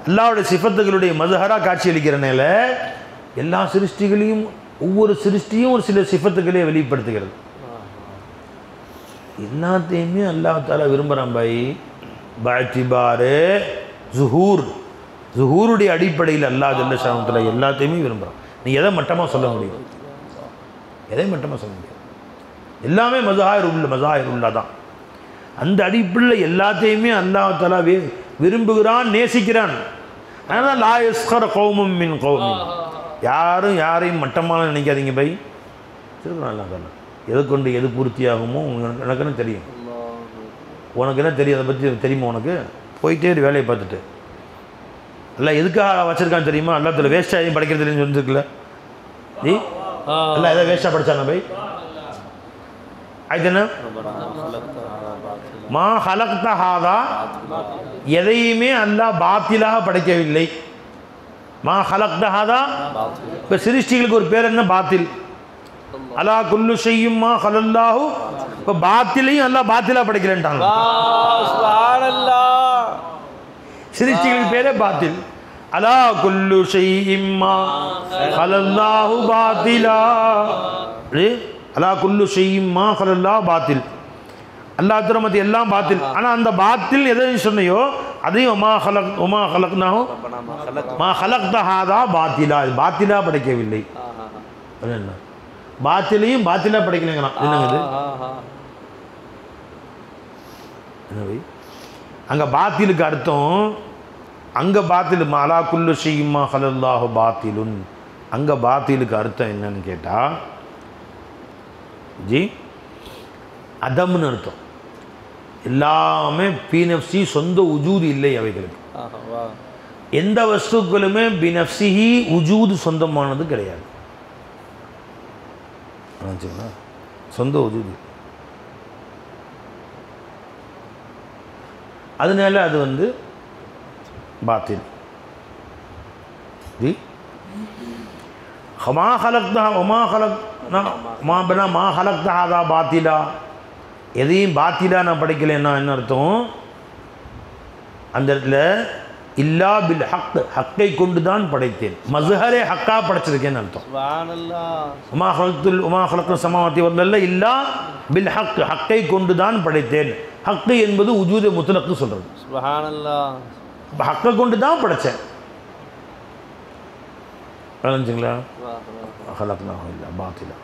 அல்லாஹ்வுடைய சிஃபத்துகளுடைய மஸ்ஹரா காட்சி அளிக்கிறனால எல்லா சிருஷ்டிகளையும், ஒவ்வொரு சிருஷ்டியும் ஒரு சில சிஃபத்துக்களே வெளிப்படுத்துகிறது. எல்லாத்தையுமே அல்லாஹ் தஆலா விரும்புகிறான் பாய். பாத்திபாரு ஜுஹூருடைய அடிப்படையில் அல்லாஹ் ஜல்ல ஷானு தஆலா எல்லாத்தையுமே விரும்புகிறான். நீ எதை மட்டமாக சொல்ல முடியும்? எதை மட்டமாக சொல்ல முடியும்? எல்லாமே மஸாஹிர் உள்ளா தான். அந்த அடிப்படையில் எல்லாத்தையுமே அல்லாஹ் தஆலா விரும்புகிறான், நேசிக்கிறான். அதனால் லா யஸ்கர் கௌமும் மின் கௌமின், யாரும் யாரையும் மட்டமாக நினைக்காதீங்க பை. திருக்குறள் அல்லாஹ் தஆலா எது கொண்டு எது பூர்த்தியாகுமோ எனக்குன்னு தெரியும். உனக்கு என்ன தெரியும்? அதை பற்றி தெரியுமா? உனக்கு போயிட்டே வேலையை பார்த்துட்டு எல்லாம் எதுக்காக வச்சிருக்கான்னு தெரியுமா? அல்லாஹ் வேஸ்ட்டாக எதையும் படைக்கிறது தெரியும்னு சொல்லிருக்குல்ல. நீ எல்லாம் எதாவது வேஸ்ட்டாக படித்தானா பை? ஆயிடுச்சுன்னா மா ஹலக்த ஹாதா, எதையுமே அல்லாஹ் பாத்திலாக படைக்கவில்லை. மா ஹலக்த ஹாதா. இப்போ சிருஷ்டிகளுக்கு ஒரு பேர் என்ன? பாத்தில். அலா குல்லு ஷையும் மா ஹலல்லாஹு. இப்போ பாத்திலையும் அல்லாஹ் பாத்திலாக படைக்கலன்ட்டாங்க. சிருஷ்டிகளுக்கு பேரே பாத்தில். அலா குல்லு ஷையும் மா ஹலல்லாஹு பாத்திலா. அலா குல்லு ஷையும் மா ஹலல்லாஹு பாத்தில். அல்லாஹ் திறமதி எல்லாம் பாத்தில். ஆனால் அந்த பாத்தில் எதை சொன்னையோ அதையும் ஒமா ஹலக்னாஹு மா ஹலக்த ஹாதா பாத்திலா, பாத்திலா படைக்கவில்லை. என்ன பாத்திலையும் பாத்திலா படைக்கலைங்கிறான். என்னங்க இது? அங்கே பாத்திலுக்கு அர்த்தம், அங்கே பாத்தில் அலா குல்லு ஷையும் மா ஹலல்லாஹு பாத்திலுன், அங்கே பாத்திலுக்கு அர்த்தம் என்னன்னு கேட்டால் ஜி அதம்னு அர்த்தம். எல்லாமே பீனப்சி, சொந்த உஜூது இல்லை அவைகளுக்கு. எந்த வஸ்துக்களுமே பினப்சிஹி உஜூது சொந்தமானது கிடையாது. சொந்த உஜூது. அதனால அது வந்து பாத்தில். மா ஹலக்தா ஒமா ஹலக்னா மா பனா மா ஹலக்தா ஹாதா பாத்திலா, எதையும் பாத்திலா நான் படைக்கலைன்னா என்ன அர்த்தம்? அந்த இடத்துல இல்லா பில் ஹக், ஹக்கை கொண்டு தான் படைத்தேன். மஸ்ஹரே ஹக்கா படைச்சிருக்கேன்னு அர்த்தம். உமா ஹலக்து சமாவாத்தி வரல இல்லா பில் ஹக், ஹக்கை கொண்டு தான் படைத்தேன். ஹக்கு என்பது உஜூத முத்லக்கு சொல்றது. சுப்ஹானல்லாஹ். அப்போ ஹக்கை கொண்டு தான் படைத்தேன். விளங்குச்சுங்களா? ஹலக்னாஹு இல்லா பாத்திலா,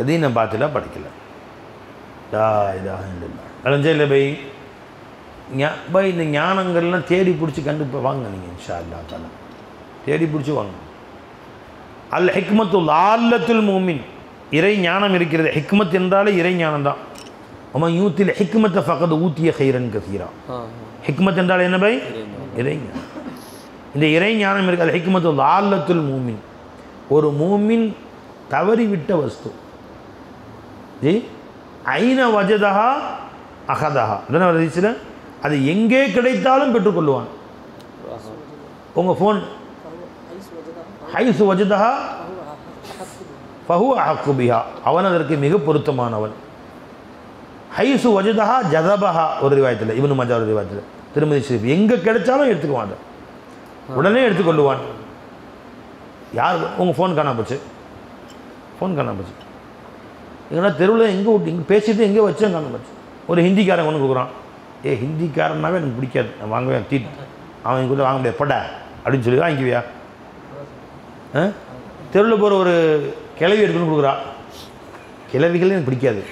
எதையும் நான் பாத்திலா படிக்கல. லா இலாஹ இல்லல்லாஹ். விளஞ்சே இல்லை பை? பை இந்த ஞானங்கள்லாம் தேடி பிடிச்சி கண்டு வாங்க நீங்கள் இன்ஷா அல்லாஹ் தஆலா. தேடி பிடிச்சி வாங்க. அல் ஹிக்மத்துல் ஆல்லத்துல் மூமின், இறை ஞானம் இருக்கிறது. ஹிக்மத் என்றாலே இறை ஞானம் தான். அவன் யூத்தில் ஹிக்மத்தை ஃபகத் ஊத்திய ஹைரன் கசீரா. ஹிக்மத் என்றால் என்ன பை? இறை ஞானம். இந்த இறை ஞானம் இருக்கு. அல் ஹிக்மத்துல் ஆல்லத்துல் மூமின், ஒரு மூமின் தவறிவிட்ட வஸ்து. ஜி ஐன வஜதஹா அகதஹா, இதெல்லாம் வருதுச்சுல, அது எங்கே கிடைத்தாலும் பெற்றுக்கொள்ளுவான். உங்கள் ஃபோன் ஹைசு வஜதஹா ஃபஹுவ அஹக்கு பிஹா, அவன் அதற்கு மிக பொருத்தமானவன். ஹைசு வஜதஹா ஜதபஹா ஒரு ரிவாயத்தில், இப்னு மஜா ஒரு ரிவாயத்தில், திருமதி ஷரீஃப், எங்கே கிடைச்சாலும் எடுத்துக்குவான், உடனே எடுத்துக்கொள்ளுவான். யார் உங்கள் ஃபோன் காணாம போச்சு, ஃபோன் காணாம போச்சு, எங்கன்னா தெருவில் எங்கே விட்டு இங்கே பேசிட்டு எங்கே வச்சேன் காணாம போச்சு. ஒரு ஹிந்திக்காரன் ஒன்று கொடுக்குறான். ஹிந்திக்காரனாவே எனக்கு பிடிக்காது, நான் வாங்குவேன், அவன் கூட வாங்க முடியாது பட அப்படின்னு சொல்லி வாங்கிக்குவியா? தெருவில் போகிற ஒரு கிளவி எடுத்துன்னு கொடுக்குறா, கிளவிகள் எனக்கு பிடிக்காது,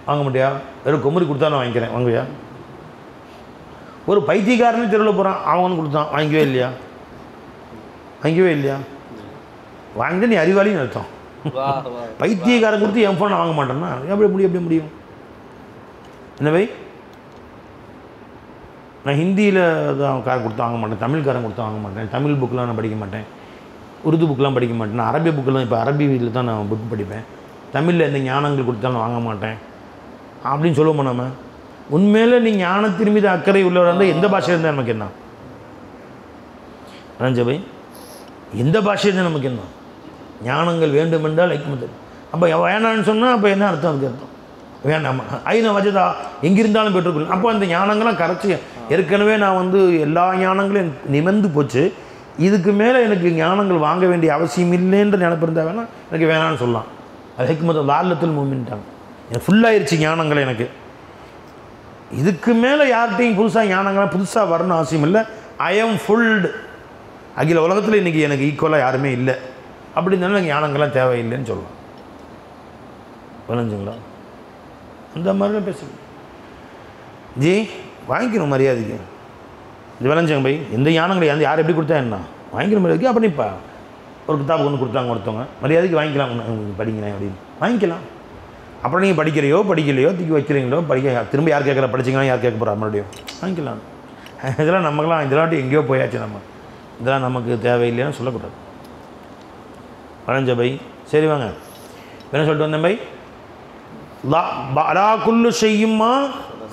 வாங்க முடியா? வெறும் கொம்பரி கொடுத்தா நான் வாங்கிக்கிறேன், வாங்குவியா? ஒரு பைத்தியக்காரனே தெருவில் போகிறான், அவன் வந்து கொடுத்தான், வாங்கிக்கவே இல்லையா? வாங்கிக்கவே இல்லையா? வாங்கிட்டு நீ அறிவாளின்னு அர்த்தம். பைத்தியக்காரன் கொடுத்து என் ஃபோனை வாங்க மாட்டேன்னா எப்படி முடியும்? எப்படி முடியும்? என்னவை நான் ஹிந்தியில் தான் கார் கொடுத்து வாங்க மாட்டேன், தமிழ்காரன் கொடுத்து வாங்க மாட்டேன், தமிழ் புக்கெலாம் நான் படிக்க மாட்டேன், உருது புக்கெலாம் படிக்க மாட்டேன், நான் அரபி புக்கெலாம் இப்போ அரபியில் தான் நான் புக் படிப்பேன், தமிழில் எந்த ஞானங்கள் கொடுத்தாலும் வாங்க மாட்டேன் அப்படின்னு சொல்லுவோம். நம்ம உண்மையில் நீ ஞானத்தின் மீது அக்கறை உள்ளவராக இருந்தால் எந்த பாஷை இருந்தால் நமக்கு என்ன? ரஞ்சபை, எந்த பாஷை இருந்தால் நமக்கு என்ன? ஞானங்கள் வேண்டுமென்றால் ஹிக்மத். அப்போ வேணான்னு சொன்னால் அப்போ என்ன அர்த்தம்? அதுக்கு அர்த்தம் வேண்டாமா? ஐநா வஜதா, எங்கிருந்தாலும் பெற்றுக்கொள்ளும். அப்போ அந்த ஞானங்கள்லாம் கரைச்சி, ஏற்கனவே நான் வந்து எல்லா ஞானங்களும் நிமிர்ந்து போச்சு, இதுக்கு மேலே எனக்கு ஞானங்கள் வாங்க வேண்டிய அவசியம் இல்லைன்ற நினைப்பு இருந்தால் வேணால் எனக்கு வேணான்னு சொல்லலாம். அது ஹிக்மத் லால்லத்துல் மூமின்ட்டாங்க. எனக்கு ஃபுல்லாகிருச்சு ஞானங்களை, எனக்கு இதுக்கு மேலே யார்கிட்டையும் புதுசாக ஞானங்களாம் புதுசாக வரணும்னு அவசியம் இல்லை. ஐ எம் ஃபுல்டு, அகில உலகத்தில் இன்றைக்கி எனக்கு ஈக்குவலாக யாருமே இல்லை அப்படின்னாலும் எனக்கு ஞானங்கள்லாம் தேவையில்லைன்னு சொல்லலாம். விளைஞ்சுங்களா? அந்த மாதிரிலாம் பேசுங்க ஜி, வாங்கிக்கணும் மரியாதைக்கு. இது விளைஞ்சங்க பை, எந்த ஞானங்களை வந்து யார் எப்படி கொடுத்தா என்ன வாங்கிக்கணும் மரியாதைக்கு. அப்போ இப்போ ஒரு கிதாப் ஒன்று கொடுத்தாங்க ஒருத்தவங்க, மரியாதைக்கு வாங்கிக்கலாம், படிக்கிறேன் அப்படின்னு வாங்கிக்கலாம். அப்புறம் நீங்கள் படிக்கிறையோ படிக்கலையோ தூக்கி வைக்கிறீங்களோ படிக்க, திரும்ப யார் கேட்குற படிச்சிங்கன்னா யார் கேட்க போகிறா மறுபடியும் வாங்கிக்கலாம். இதெல்லாம் நமக்கெல்லாம் இதெல்லாம் எங்கேயோ போயாச்சு, நம்ம இதெல்லாம் நமக்கு தேவையில்லைன்னு சொல்லக்கூடாது. வளைஞ்ச பை, சரி வாங்க என்ன சொல்லிட்டு வந்தேன் பை? லா குல்லு ஷையும்மா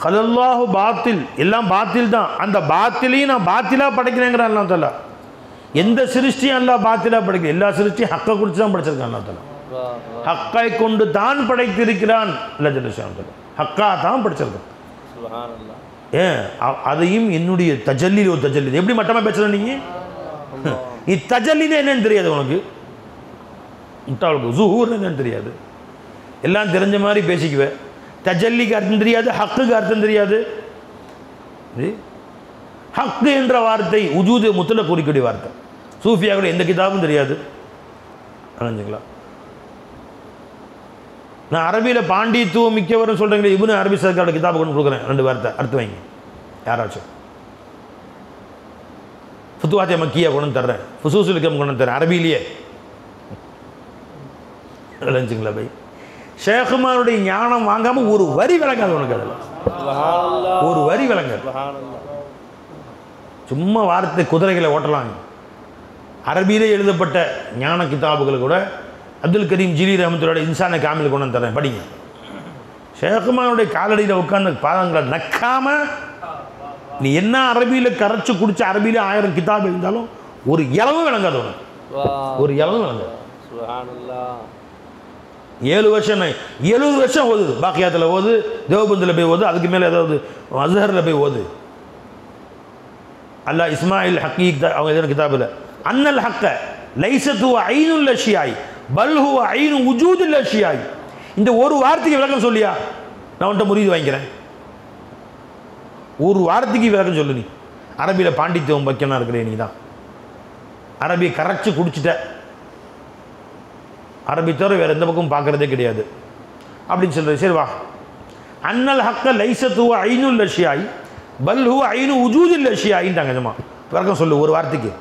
ஹலல்லாஹு பாத்தில், எல்லாம் பாத்தில் தான். அந்த பாத்திலையும் நான் பாத்திலாக படைக்கிறேங்கிறான் அல்லாஹ் தஆலா. எந்த சிருஷ்டியும் அல்லாஹ் பாத்திலாக படைக்கல, எல்லா சிருஷ்டியும் ஹக்கை குறித்து தான் படைச்சிருக்கான் அல்லாஹ் தஆலா. ஹக்கை கொண்டு தான் படைத்திருக்கிறான். ஹக்கா தான் படைச்சிருக்கான். ஏன் அதையும் என்னுடைய தஜல்லி, ஒரு தஜல்லி எப்படி மட்டமாக பேசுற நீங்கள்? நீ தஜல்லின்னு என்னன்னு தெரியாது உனக்கு, முட்டாளுக்கு ஜுஹூர்னு என்னன்னு தெரியாது, எல்லாம் தெரிஞ்ச மாதிரி பேசிக்குவேன். தஜல்லிக்கு அர்த்தம் தெரியாது, ஹக்குக்கு அர்த்தம் தெரியாது. ஹக்கு என்ற வார்த்தை உஜூது முத்துல குறிக்கக்கூடிய வார்த்தை. சூஃபியாவோட எந்த கிதாபும் தெரியாது. அணைஞ்சுங்களா? நான் அரபியில் பாண்டித்துவம் மிக்கவர்னு சொல்கிறீங்களே, இப்னு அரபி சர்க்காரோட கிதாபு கொண்டு கொடுக்குறேன், 2 வார்த்தை அர்த்தம் வைங்க யாராச்சும். ஃபுத்துவாத்தே மக்கியா கொண்டு தர்றேன், ஃபுசூசுல் ஹிகம் கொண்டு தர்றேன் அரபியிலேயே. அணைஞ்சுங்களா பை? ஷேகுமாருடைய ஞானம் வாங்காமல் ஒரு வரி விளங்காது உனக்கு, அதில் ஒரு வரி விளங்காது. சும்மா வார்த்தை குதிரைகளை ஓட்டலாம். அரபியிலே எழுதப்பட்ட ஞான கிதாபுகள் கூட அப்துல் கரீம் ஜிலி ரஹமத்துல்லாஹி இன்சான காமில் கொண்டு வந்து தரேன், படிங்க. ஷேகுமாருடைய காலடியில் உட்கார்ந்து பாதங்களை நக்காம நீ என்ன அரபியில் கரைச்சி குடிச்ச அரபியிலே 1000 கிதாப் இருந்தாலும் ஒரு இளவும் விளங்காது உனக்கு, ஒரு இளவும் விளங்காது. 7 வருஷம் 70 வருஷம் ஓதுது, பாக்கியாத்தில் ஓது, தேவபந்தில் போய் ஓது, அதுக்கு மேலே ஏதாவது அஸ்ஹரில் போய் ஓது. அல்லா இஸ்மாயில் ஹக்கீக் அவங்க எதுவும் கிதாபில் அன்னல் ஹக்க லைசத்து ஐனுல் அஷியாய் பல்ஹு ஐனு உஜூதுல் அஷியாய். இந்த ஒரு வார்த்தைக்கு விளக்கம் சொல்லியா, நான் உன்ட்ட முறிது வாங்கிக்கிறேன். ஒரு வார்த்தைக்கு விளக்கம் சொல்லு. நீ அரபியில் பாண்டித்யம் வைக்கணும் இருக்கிறே, நீ தான் அரபியை கரைச்சி குடிச்சிட்ட, அரபி தவிர வேறு எந்த பக்கம் பார்க்குறதே கிடையாது அப்படின்னு சொல்கிறது. சரி வா, அன்னல் ஹக்க லைசத்து ஐனுல் அஷியாய் பல்ஹு ஐனு உஜூதுல் அஷியாயின்ட்டாங்க. நிஜமா விளக்கம் சொல்லு ஒரு வார்த்தைக்கு.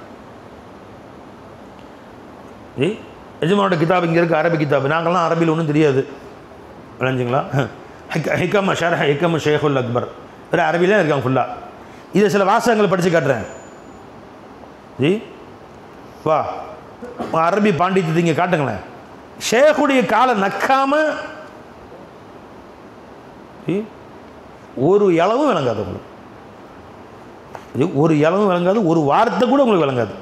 எஜமானோட கிதாப் இங்கே இருக்குது, அரபி கிதாப். நாங்கள்லாம் அரபியில் ஒன்றும் தெரியாது, விளைஞ்சிங்களா? ஹிகம் ஷரஹ் ஹிகம் ஷேகுல் அக்பர் வேறு அரபியிலே இருக்காங்க ஃபுல்லாக. இதை சில வாசகங்களை படித்து காட்டுறேன். வா, அரபி பாண்டித்யத்தை இங்கே காட்டுங்களேன். ஷேகுடைய காலை நக்காம ஒரு இளவும் விளங்காது உங்களுக்கு, ஒரு இளவும் விளங்காது, ஒரு வார்த்தை கூட உங்களுக்கு விளங்காது.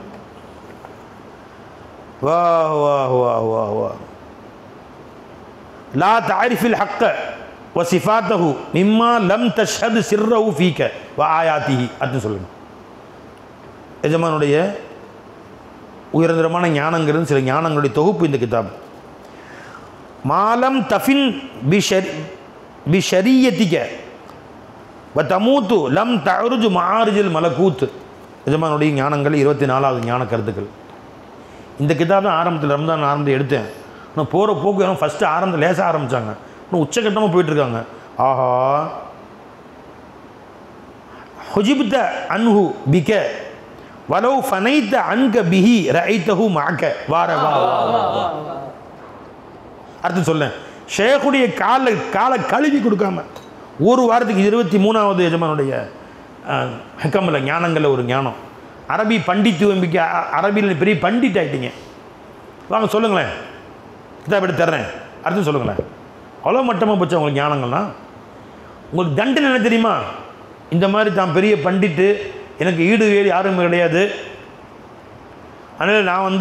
வா வா வா வா வா லா தாரிஃபில் ஹக்க வ சிஃபாத்தஹு மிம்மா லம் தஷ்ஹத் சிர்ரஹு ஃபீக வ ஆயாத்திஹி. அது சொல்லுங்க. எஜமானுடைய உயர்ந்தரமான ஞானங்கிறது சில ஞானங்களுடைய தொகுப்பு இந்த கிதாப். மாலம் தஃபின் பிஷரியத்திக வ தமூத்து லம் தஅருஜு மஆரிஜில் மலக்கூத். எஜமானுடைய ஞானங்கள் 24வது ஞான கருத்துக்கள். இந்த கிதாப் தான் ஆரம்பத்தில் ரம்ஜான் ஆரம்பத்தில் எடுத்தேன். ஆனால் போகிற போக்கு ஃபஸ்ட்டு ஆரம்பத்தில் லேசாக ஆரம்பித்தாங்க, இன்னும் உச்சகட்டமாக போயிட்டுருக்காங்க. ஆஹா, ஹுஜிப்த அன்ஹு பிக வலோ ஃபனைத்த அன்க பிஹி ரஐத்தஹு மஅக. வார வா அர்த்தம் சொல்லேன். ஷேகுடைய காலை கழுவி கொடுக்காம ஒரு வாரத்துக்கு 23வது எஜமானுடைய ஹக்கமில் ஞானங்களில் ஒரு ஞானம். அரபி பண்டித்துவம், அரபியில் பெரிய பண்டிட் ஆகிட்டீங்க. வாங்க சொல்லுங்களேன், கிதாப் எடுத்து தர்றேன், அர்த்தம் சொல்லுங்களேன். அவ்வளோ மட்டமாக போச்சு உங்களுக்கு ஞானங்கள்லாம். உங்களுக்கு தண்டனை என்ன தெரியுமா? இந்த மாதிரி தான் பெரிய பண்டிட்டு, எனக்கு ஈடு வேறு யாரும் கிடையாது, அதனால் நான்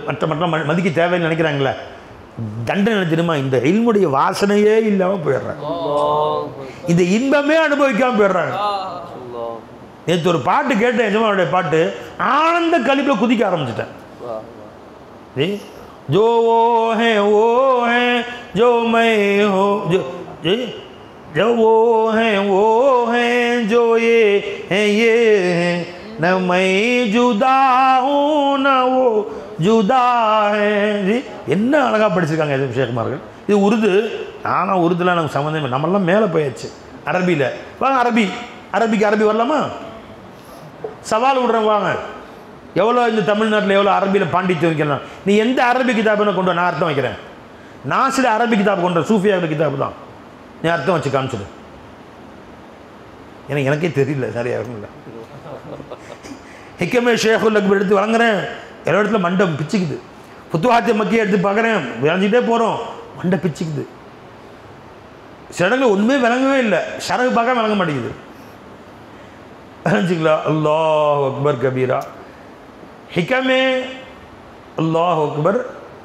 மற்ற மதிக்க தேவைன்னு நினைக்கிறாங்களே, தண்டனை என்ன தெரியுமா? இந்த இல்முடைய வாசனையே இல்லாமல் போயிடுறாங்க, இந்த இன்பமே அனுபவிக்காமல் போயிடுறாங்க. நேற்று ஒரு பாட்டு கேட்டேன், எஜமானுடைய பாட்டு, ஆனந்த கழிப்பில் குதிக்க ஆரம்பிச்சிட்டேன். ஜோ ஓ ஹே ஜோ மை ஹோ ஜோ ஓ ஹே ஜோ ये न मैं जुदा हूँ न वो जुदा है. என்ன அழகாக படிச்சிருக்காங்க ஷேகுமார்கள். இது உருது, ஆனால் உருதுலாம் நமக்கு சம்மந்தமே, நம்மளாம் மேலே போயாச்சு அரபியில். வாங்க அரபிக்கு அரபி வரலாமா? சவால் விடுறேன், வாங்க. எவ்வளோ இந்த தமிழ்நாட்டில் எவ்வளோ அரபியில் பாண்டித்யம் வைக்கலாம். நீ எந்த அரபி கிதாபுன்னு கொண்டு நான் அர்த்தம் வைக்கிறேன். நான் சில அரபி கிதாப் கொண்டு சூஃபியா கிதாபு தான், நீ அர்த்தம் வச்சு காமிச்சிடு. எனக்கே தெரியல, சரியாக இல்லை. ஹிக்கமே ஷேகுல் அக்பர் எடுத்து வழங்குறேன், எல்லா இடத்துல மண்டை பிச்சுக்குது. ஃபுத்துஹாத் மக்கியை எடுத்து பார்க்குறேன், விளைஞ்சிட்டே போகிறோம், மண்டை பிச்சுக்குது. சில இடங்கள் ஒன்றுமே விளங்கவே இல்லை, ஷரகு பார்க்க விளங்க மாட்டேங்குது. விளைஞ்சிங்களா? அல்லாஹ் அக்பர் கபீரா. ஹிக்கமே அல்லாஹ் அக்பர்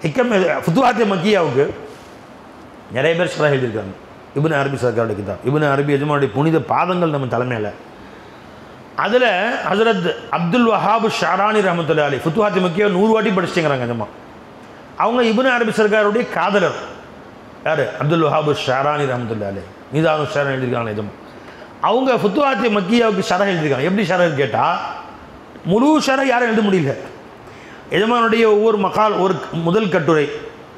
ஹிக்கமே ஃபுத்துஹாத் மக்கியாவுக்கு நிறைய பேர் ஷரஹ் எழுதியிருக்காங்க. இப்னு அரபி சர்க்காருடைய கிதாப், இப்னு அரபி எஜமானுடைய புனித பாதங்கள் நம்ம தலைமையில். அதில் ஹஜரத் அப்துல் வஹாப் ஷாரானி ரஹமத்துல்லாஹி அலைஹி ஃபுத்துஹாத் மக்கியா 100 வாட்டி படிச்சுங்கிறாங்க எஜமா. அவங்க இப்னு அரபி சர்க்காருடைய காதலர். யார்? அப்துல் வஹாப் ஷாரானி ரஹமத்துல்லாஹி அலைஹி. மீதானு ஷரஹ் எழுதியிருக்காங்க எஜமா. அவங்க ஃபுத்துஹாத் மக்கியாவுக்கு ஷரஹ் எழுதியிருக்காங்க. எப்படி ஷரஹ் கேட்டால், முழு ஷரஹ் யாரும் எழுத முடியல. எஜமானுடைய ஒவ்வொரு மகால், ஒரு முதல் கட்டுரை,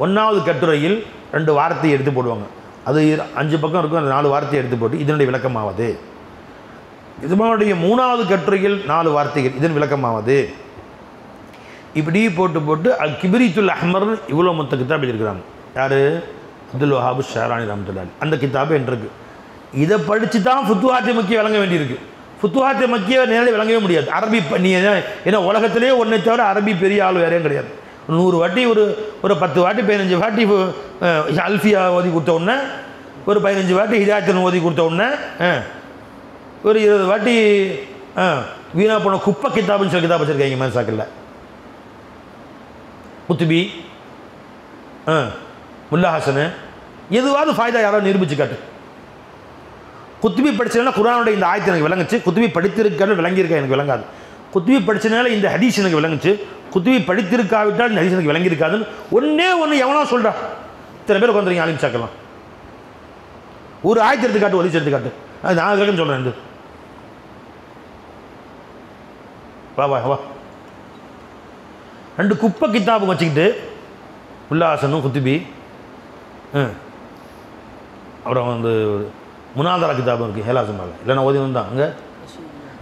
1வது கட்டுரையில் 2 வார்த்தையை எடுத்து போடுவாங்க. அது 5 பக்கம் இருக்கும், அந்த 4 வார்த்தையை எடுத்து போட்டு இதனுடைய விளக்கமாவது. எஜமானுடைய 3வது கட்டுரையில் 4 வார்த்தைகள், இதன் விளக்கமாவது. இப்படி போட்டு அல் கிபிரித்துல் அஹ்மர் இவ்வளோ மொத்த கிதாப் எழுதியிருக்கிறாங்க. யார்? அப்துல் வஹாப் ஷாரானி ரஹ்மத்துல்லாஹி. அந்த கிதாபு என்று இருக்கு. இதை படித்து தான் ஃபுத்துஹாத் மக்கியை விளங்க வேண்டியிருக்கு. ஃபுத்துஹாத் மக்கியை நேரடி விளங்கவே முடியாது. அரபி நீ ஏன்னா உலகத்திலே ஒன்றை தவிர அரபி பெரிய ஆள் வேறையும் கிடையாது. 100 வாட்டி ஒரு 10 வாட்டி 15 வாட்டி அல்ஃபியா ஓதி கொடுத்த உடனே, ஒரு 15 வாட்டி ஹிதாயத்தன் ஓதி கொடுத்த உடனே, ஒரு 20 வாட்டி வீணா போன குப்பை கிதாபுன்னு சில கிதாப் வச்சுருக்காங்க மேசாக்கில். குத்துபி, முல்லா ஹசனு, எதுவாவது ஃபாய்தா யாராவது நிரூபிச்சு காட்டு. குத்துபி படிச்சதுனால குர்ஆனுடைய இந்த ஆயத்து எனக்கு விளங்குச்சு, குத்துபி படித்திருக்காரு விளங்கியிருக்கா எனக்கு விளங்காது, குத்துபி படிச்சதுனால இந்த ஹதீஸ் எனக்கு விளங்குச்சு, குத்துபி படித்திருக்காவிட்டால் இந்த ஹதீஸ் எனக்கு விளங்கியிருக்காதுன்னு ஒன்று எவனோ சொல்கிறா. இத்தனை பேர் உட்காந்துருங்க ஆலிம் சாக்கலாம். ஒரு ஆயத்து எடுத்துக்காட்டு, ஒரு ஹதீஸ் எடுத்துக்காட்டு. அது நான் அதுக்காக சொல்கிறேன். வா வா வா. 2 குப்பை கித்தாபும் வச்சுக்கிட்டு உல்லாசனும் குத்துபி, அப்புறம் வந்து முனாதரா கிதாபும் இருக்குது ஹேலாசமாவில், இல்லைன்னா ஓதி வந்தான் அங்கே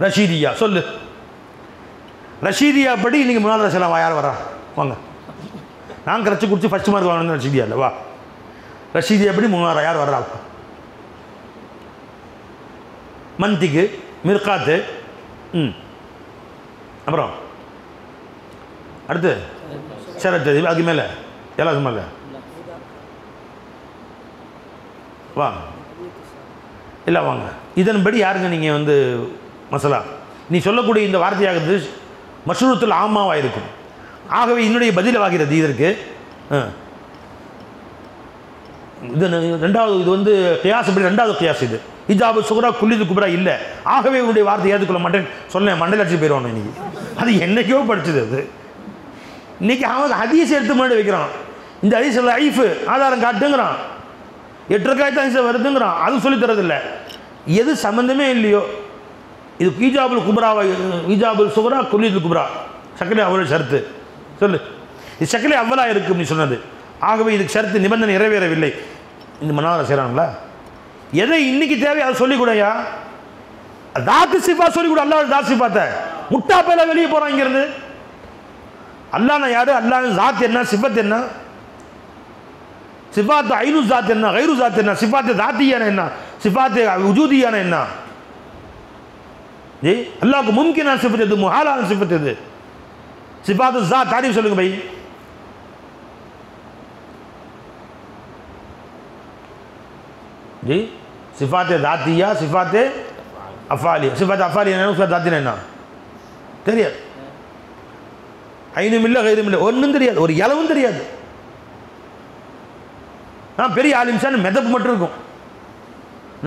ரஷீதியா. சொல்லு, ரஷீதியா படி இன்றைக்கி முனாதரா செய்யலாம். யார் வரா? வாங்க. நான் கரைச்சி குடிச்சு ஃபஸ்ட் மார்க் வாங்கினது ரஷீதியா இல்லை. வா, ரஷீதியா படி முனாதரா யார் வர்றா? மந்திக்கு, மிர்காத்து, அப்புறம் அடுத்து ஷரத், அதுக்கு மேலே ஹேலாசமாவில் வா. இல்லை வாங்க. இதன்படி யாருங்க நீங்கள் வந்து மசலா நீ சொல்லக்கூடிய இந்த வார்த்தையாகிறது மஷ்ரூத்துல் ஆமாவாக இருக்கும். ஆகவே என்னுடைய பதிலாகிறது இதற்கு இது ரெண்டாவது, இது வந்து கியாசப்படி ரெண்டாவது கியாஸ். இது இஜாபு சுகுரா குல்லிது குப்ரா இல்லை. ஆகவே உன்னுடைய வார்த்தை ஏற்றுக்கொள்ள மாட்டேன் சொன்னேன். மண்டல அடிச்சு போயிடுவானு இன்னைக்கு. அது என்னைக்கோ படிச்சது. அது இன்னைக்கு அவன் ஹதீஸ் எடுத்து முன்னாடி வைக்கிறான். இந்த ஹதீஸ் ஐஃபு ஆதாரம் காட்டுங்கிறான், 8 ரக்காயத்து ஹதீஸ் வருதுங்கிறான். அது சொல்லி தரதில்லை. எது சம்மந்தமே இல்லையோ இது ஈஜாபுல் குப்ராவா, ஈஜாபுல் சுகுரா குல்லிது குப்ரா சக்கலே அவ்வளோ ஷர்த்து சொல்லு. இது சக்கலே அவ்வளா இருக்கும் நீ சொன்னது. ஆகவே இதுக்கு ஷர்த்து நிபந்தனை நிறைவேறவில்லை. இந்த மனார செய்கிறாங்களா? எதை இன்னைக்கு தேவை அதை சொல்லிக்கூடயா. தாத்து சிஃபா சொல்லிக்கூட. அல்லாஹ் தாத்து சிஃபாத்தை முட்டா பேல வெளியே போகிறான் இங்கேருந்து. அல்லாஹ்னா யாரு? அல்லாஹ் ஜாத் என்ன, சிஃபத் என்ன? சிஃபாத்து ஐனு ஜாத் என்ன, கைரு ஜாத் என்ன? சிஃபாத்து தாத்தியான என்ன, சிஃபாத்து உஜூதியான என்ன? ஜி அல்லாஹ்க்கு மும்கினான சிஃபத் எது, முஹாலான சிஃபத் எது? சிஃபாத்து ஜாத் தாரீஃப் சொல்லுங்க பை. जी सिफात दातिया सिफात अफ़ालिया. सिफात अफ़ालिया என்ன, சிஃபாத் தாத்தினா என்ன தெரியாது. ஐனும் இல்லை கைரும் இல்லை, ஒன்றும் தெரியாது, ஒரு இலவும் தெரியாது. நான் பெரிய ஆலிம் சார் மெதப்பு மட்டும் இருக்கும்.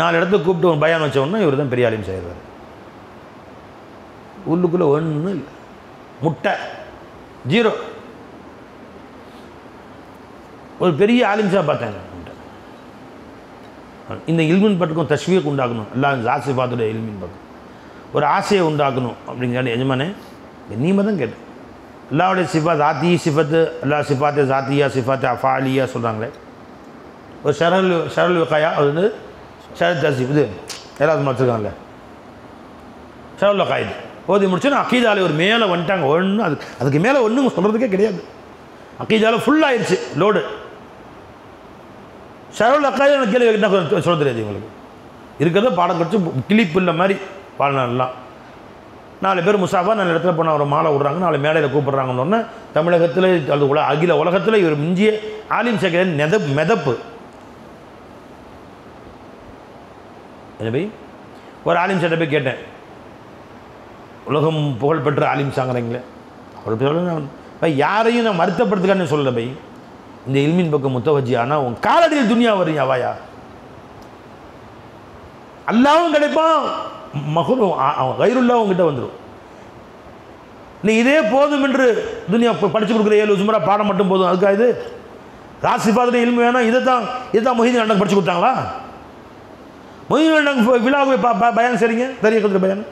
4 இடத்துக்கு கூப்பிட்டு ஒரு பயான் வச்ச உடனே இவர் தான் பெரிய ஆலிம் சார். உள்ளுக்குள்ளே ஒன்றும் இல்லை, முட்டை ஜீரோ. ஒரு பெரிய ஆலிம் சார் பார்த்தாங்க. இந்த இல்மின் பட்டுக்கும் தஷ்வீக் உண்டாக்கணும். அல்லாஹ் ஜாத் சிஃபாத்துடைய இல்மின் பக்கம் ஒரு ஆசையை உண்டாக்கணும் அப்படிங்கிற எஜமானே நீமா தான் கேட்டேன். அல்லாவுடைய சிஃபாத் ஆத்தி சிஃபத்து, அல்லாஹ் சிஃபாத்து ஜாத்தியா சிஃபாத்து அஃபாலியா சொல்கிறாங்களே. ஒரு ஷரல் வக்காயா, அது வந்து ஷரத் தசீப், இது எல்லாரும் வச்சுருக்காங்கல்ல ஷரல் வக்காயுது. ஓதி முடிச்சோன்னா அக்கீதாவில் ஒரு மேலே வந்துட்டாங்க. ஒன்றும் அதுக்கு மேலே ஒன்றும் சொல்கிறதுக்கே கிடையாது. அக்கீதாவில் ஃபுல்லாகிடுச்சு லோடு. ஷரல் வக்காயா எனக்கு கேள்வி என்ன சொல்ல தெரியாது. இவங்களுக்கு இருக்கிறத பாடம் கழிச்சு கிளிப்பு இல்லை மாதிரி பாடலாம். 4 பேர் முசாஃபா 4 இடத்துல போனால் ஒரு மாலை விட்றாங்க, 4 மேடையில் கூப்பிட்றாங்கன்னு தமிழகத்தில் அது அகில உலகத்தில் இவர் மிஞ்சிய ஆலிம் சேகர் மெதப்பு. எனவே ஒரு ஆலிம் சேட்டை போய் கேட்டேன், உலகம் புகழ்பெற்ற ஆலிம் சாங்கிறீங்களே, அவர் யாரையும் நான் வருத்தப்படுத்துக்கான்னு சொல்லலை பை. இந்த இல்மின் பக்கம் முத்தவஜி, ஆனால் உன் காலடியில் துனியா வர்றீங்க அவாயா. அல்லாவும் கிடைப்பான், மகனும் அவன் கைருல்லா உங்ககிட்ட வந்துடும். நீ இதே போதும் என்று துனியா படிச்சு கொடுக்குற 7 சுமரா பாடம் மட்டும் போதும். அதுக்காக இது ராசிபாதில் இல்மு வேணாம். இதைத்தான் மொஹிதீன் அண்ணன் படிச்சு கொடுத்தாங்களா? மொஹிதீன் அண்ணன் விழாவை பயான் சரிங்க தெரிய கொடுத்துரு பயான்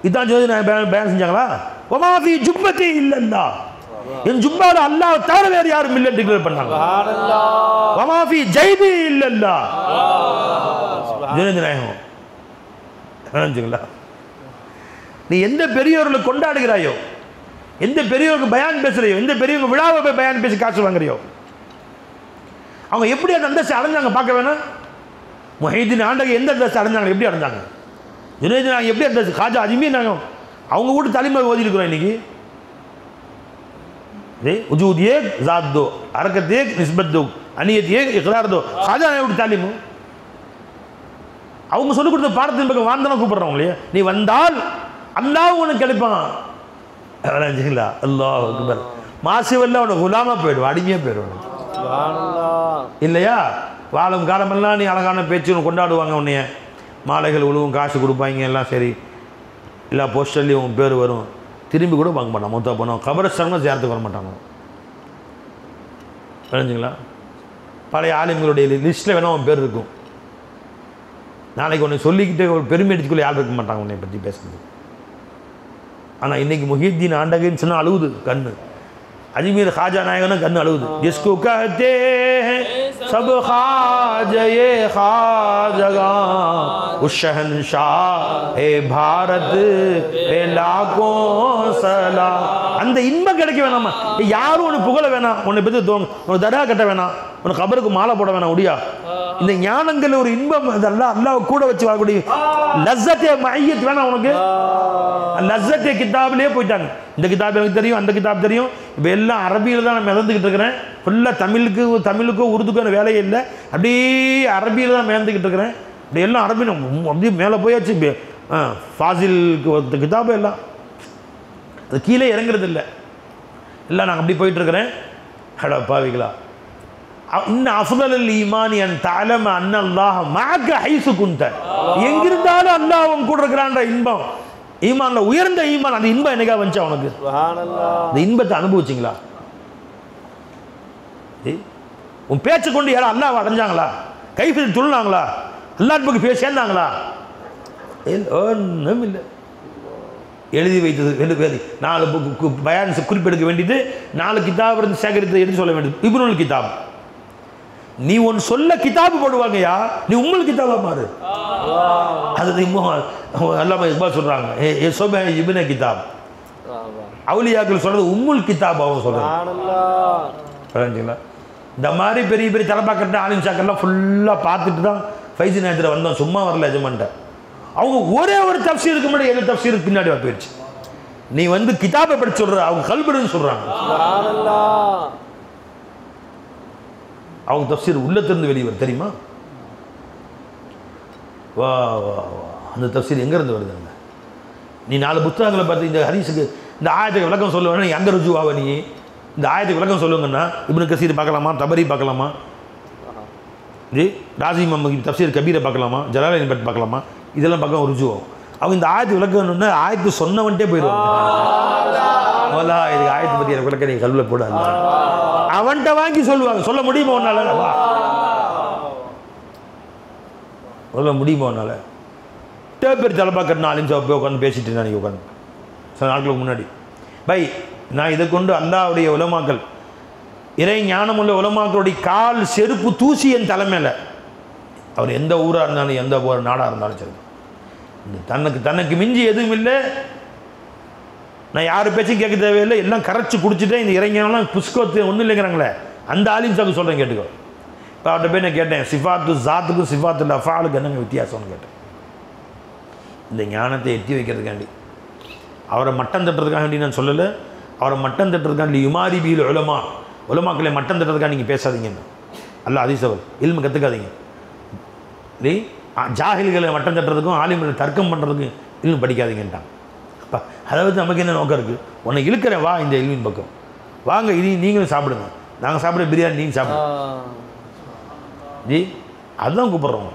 இதான் சொல்லி நான் பயான் செஞ்சாங்களா? ஒமாஃபி ஜுப்பத்தி இல்லைன்னா என் ஜுப்பால அல்லாஹ் தவிர வேறு யாரும் இல்லை டிக்ளேர் பண்ணாங்க. வமாஃபி ஜைதி இல்லல்லா ஜெயந்திநாயகம். நீ எந்த பெரியவர்களை கொண்டாடுகிறாயோ, எந்த பெரியவருக்கு பயான் பேசுறையோ, எந்த பெரியவங்க விழாவை போய் பயான் பேசி காசு வாங்குறியோ, அவங்க எப்படி அந்த அந்தஸ்து அடைஞ்சாங்க பார்க்க வேணாம். முஹைதீன் ஆண்டக எந்த அந்தஸ்து அடைஞ்சாங்க, எப்படி அடைஞ்சாங்க? ஜுனைத் நாங்கள் எப்படி அந்தஸ்து? காஜா அஜ்மீர் நாங்கள் அவங்க கூட தலைமை ஓதி இருக்கிறோம். இன்னைக்கு वजूद एक ज़ात दो, हरकत एक, निस्बत दो, अनियत एक, इकरार दो. खाजा எப்படி தாலிமு? அவங்க சொல்லிக் கொடுத்த பாடத்தின் பக்கம் வாழ்ந்தானே கூப்பிட்றவங்களே. நீ வந்தால் அல்லாஹ் உனக்கு கிடைப்பான். சரிங்களா? அல்லாஹ் அக்பர். மாசிவல்ல உனக்கு குலாமா போயிடுவான், அடிமையாக போயிடுவான் இல்லையா? வாழும் காலமெல்லாம் நீ அழகான பேச்சு கொண்டாடுவாங்க. உன்னைய மாலைகள் விழுவும், காசு கொடுப்பாங்க, எல்லாம் சரி, எல்லா போஸ்டர்லேயும் உன் பேர் வரும், திரும்பி கூட பார்க்க மாட்டான். மொத்தம் போனோம் கபரஸ்தானம் சேர்த்துக்கு வர மாட்டாங்க. புரிஞ்சுங்களா? பழைய ஆலிம்களுடைய லிஸ்ட்டில் வேணால் அவன் பேர் இருக்கும். நாளைக்கு உன்னை சொல்லிக்கிட்டு ஒரு பெருமை எடுத்துக்குள்ளே யாரும் இருக்க மாட்டாங்க உன்னை பற்றி பேசுறது. ஆனால் இன்றைக்கி முஹியுத்தீன் ஆண்டகன்னு சொன்னால் அழுவுது கண்ணு. அஜ்மீர் ஹாஜா நாயகனா கண்ணு அழுவுது. ஜிஸ்கு கஹ்தே ஹை சப் ஹாஜயே ஹாஜகா உஸ் ஷஹன்ஷாஹ் ஏ பாரத் பே லாக்கோ சலாம். அந்த இன்பம் கிடைக்க வேணாமா? யாரும் உனக்கு புகழ வேணாம், உன்னை பற்றி உனக்கு தர்கா கட்ட வேணாம், உனக்கு கபருக்கு மாலை போட வேணாம். முடியா இந்த ஞானங்கள் ஒரு இன்பம், அதெல்லாம் அல்லாஹ் கூட வச்சு வாழக்கூடிய லஸ்ஸத்தே மய்யத் வேணாம் உனக்கு. லஸ்ஸத்தே கிதாபிலே போயிட்டாங்க. இந்த கிதாப் எனக்கு தெரியும், அந்த கிதாப் தெரியும். இப்போ எல்லாம் அரபியில் தான் நான் மிதந்துக்கிட்டு இருக்கிறேன். ஃபுல்லாக தமிழுக்கோ உருதுக்கான வேலையே இல்லை. அப்படியே அரபியில் தான் மிதந்துக்கிட்டு இருக்கிறேன். இப்படி எல்லாம் அரபியில் அப்படியே மேலே போயாச்சு. ஃபாசிலுக்கு கிதாபு எல்லாம் அது கீழே இறங்குறது இல்லை. எல்லாம் நாங்கள் அப்படி போயிட்டுருக்கிறேன். ஹலோ பாவிகளா, இன்னும் அஃதலுல் ஈமான் அன் தஅலம அன்ன அல்லாஹ் மஅக ஹைசு குன்த. எங்கிருந்தாலும் அல்லாஹ் அவன் கூட இருக்கிறான்ற இன்பம், ஈமான்ல உயர்ந்த ஈமான். அந்த இன்பம் என்னைக்கா வந்துச்சா உனக்கு? சுப்ஹானல்லாஹ். இந்த இன்பத்தை அனுபவிச்சிங்களா? உன் பேச்சு கொண்டு யாரும் அல்லாஹ் அடைஞ்சாங்களா? கைஃபில் துள்ளாங்களா? அல்லாஹ் பக்கம் பேச சேர்ந்தாங்களா? ஒன்றும் இல்லை. எழுதி வைத்தது 2 பேர், 4 பயான் குறிப்பெடுக்க வேண்டியது, 4 கிதாப் இருந்து சேகரித்து எடுத்து சொல்ல வேண்டியது. இப்னுல் கிதாப். நீ ஒன்று சொல்ல கிதாபு போடுவாங்கயா, நீ உம்முல் கிதாபா மாறு. அது அல்லாம இக்பால் சொல்றாங்க, இப்னு கிதாப். அவுலியாக்கள் சொல்றது உம்முல் கிதாப். அவங்க சொல்றாங்க. இந்த மாதிரி பெரிய பெரிய தலப்பாக்கட்ட ஆலிம் சாக்கெல்லாம் ஃபுல்லாக பார்த்துட்டு தான் ஃபைசி நேரத்தில் வந்தோம். சும்மா வரல எஜமான்ட்ட. அவங்க ஒரே ஒரு தஃப்சீருக்கு முன்னாடி 7 தஃப்சீருக்கு பின்னாடி போயிடுச்சு. நீ வந்து கிதாபை படிச்சு சொல்ற, அவங்க கல்புன்னு சொல்றாங்க. அவங்க தஃப்சீர் உள்ளத்திலிருந்து வெளியே வரும் தெரியுமா? வா வா வா, அந்த தஃப்சீர் எங்கேருந்து வருதுங்க? நீ 4 புத்தகங்களை பார்த்து இந்த ஹதீஸுக்கு இந்த ஆயத்துக்கு விளக்கம் சொல்லுவேன்னா நீ அங்கே ருஜுவாக நீ இந்த ஆயத்துக்கு விளக்கம் சொல்லுங்கன்னா இப்னு கசீர் பார்க்கலாமா, தபரி பார்க்கலாமா, ஜி ராசி தஃப்சீர் கபீரை பார்க்கலாமா, ஜலாலைன் பட் பார்க்கலாமா, இதெல்லாம் பார்க்க ருஜுவாகும். அவங்க இந்த ஆயத்து விளக்கணுன்னா ஆயத்து சொன்னவன்ட்டே போயிடுவாங்க. இதுக்கு ஆயத்தை பற்றி எனக்கு விளக்க நீ கல்வியில் போடாது, அவன்கிட்ட வாங்கி சொல்லுவாங்க. சொல்ல முடியுமா உன்னால? சொல்ல முடியுமா உன்னால? பேர் தலைப்பாக்கட்டு 4 நிமிஷம் போய் உட்காந்து பேசிட்டு நான் உட்காந்து சில நாட்களுக்கு முன்னாடி பை நான் இதை கொண்டு அல்லாஹ்வுடைய உலமாக்கள், இறை ஞானம் உள்ள உலமாக்களுடைய கால் செருப்பு தூசி என் தலைமையில். அவர் எந்த ஊராக இருந்தாலும் எந்த ஒரு நாடாக இருந்தாலும் சரி, தனக்கு மிஞ்சி எதுவும் இல்லை. நான் யார் பேச்சும் கேட்க தேவையில்லை, எல்லாம் கரைச்சி குடிச்சிட்டேன். இந்த இறைஞானம் புஷ்கத்து ஒன்றும் இல்லைங்கிறாங்களே, அந்த ஆலிம் சாக்கு சொல்கிறேன் கேட்டுக்கோ. இப்போ அவர்கிட்ட போய் நான் கேட்டேன், சிஃபாத்து ஜாத்துக்கும் சிஃபாத்து அஃபாலுக்கு என்னங்க வித்தியாசம்னு கேட்டேன். இந்த ஞானத்தை எட்டி வைக்கிறதுக்காண்டி, அவரை மட்டம் தட்டுறதுக்காக வேண்டி நான் சொல்லலை. அவரை மட்டம் தட்டுறதுக்காண்டி யுமாரி பீல் உலமாக்களை மட்டம் தட்டுறதுக்காக நீங்கள் பேசாதீங்கன்னு அல்ல அதிசவர் இல்மு கற்றுக்காதீங்க. நீ ஜாஹில்களை மட்டம் தட்டுறதுக்கும் ஆலிம்களை தர்க்கம் பண்ணுறதுக்கும் இல்மு படிக்காதீங்கன்ட்டான். அதாவது நமக்கு என்ன நோக்கம் இருக்குது? உன்னை இழுக்கிறேன் வா இந்த இல்மின் பக்கம் வாங்க, இது நீங்களும் சாப்பிடுங்க, நாங்கள் சாப்பிட பிரியாணி நீங்கள் சாப்பிடுங்க ஜி, அதுதான் கூப்பிட்றோம்.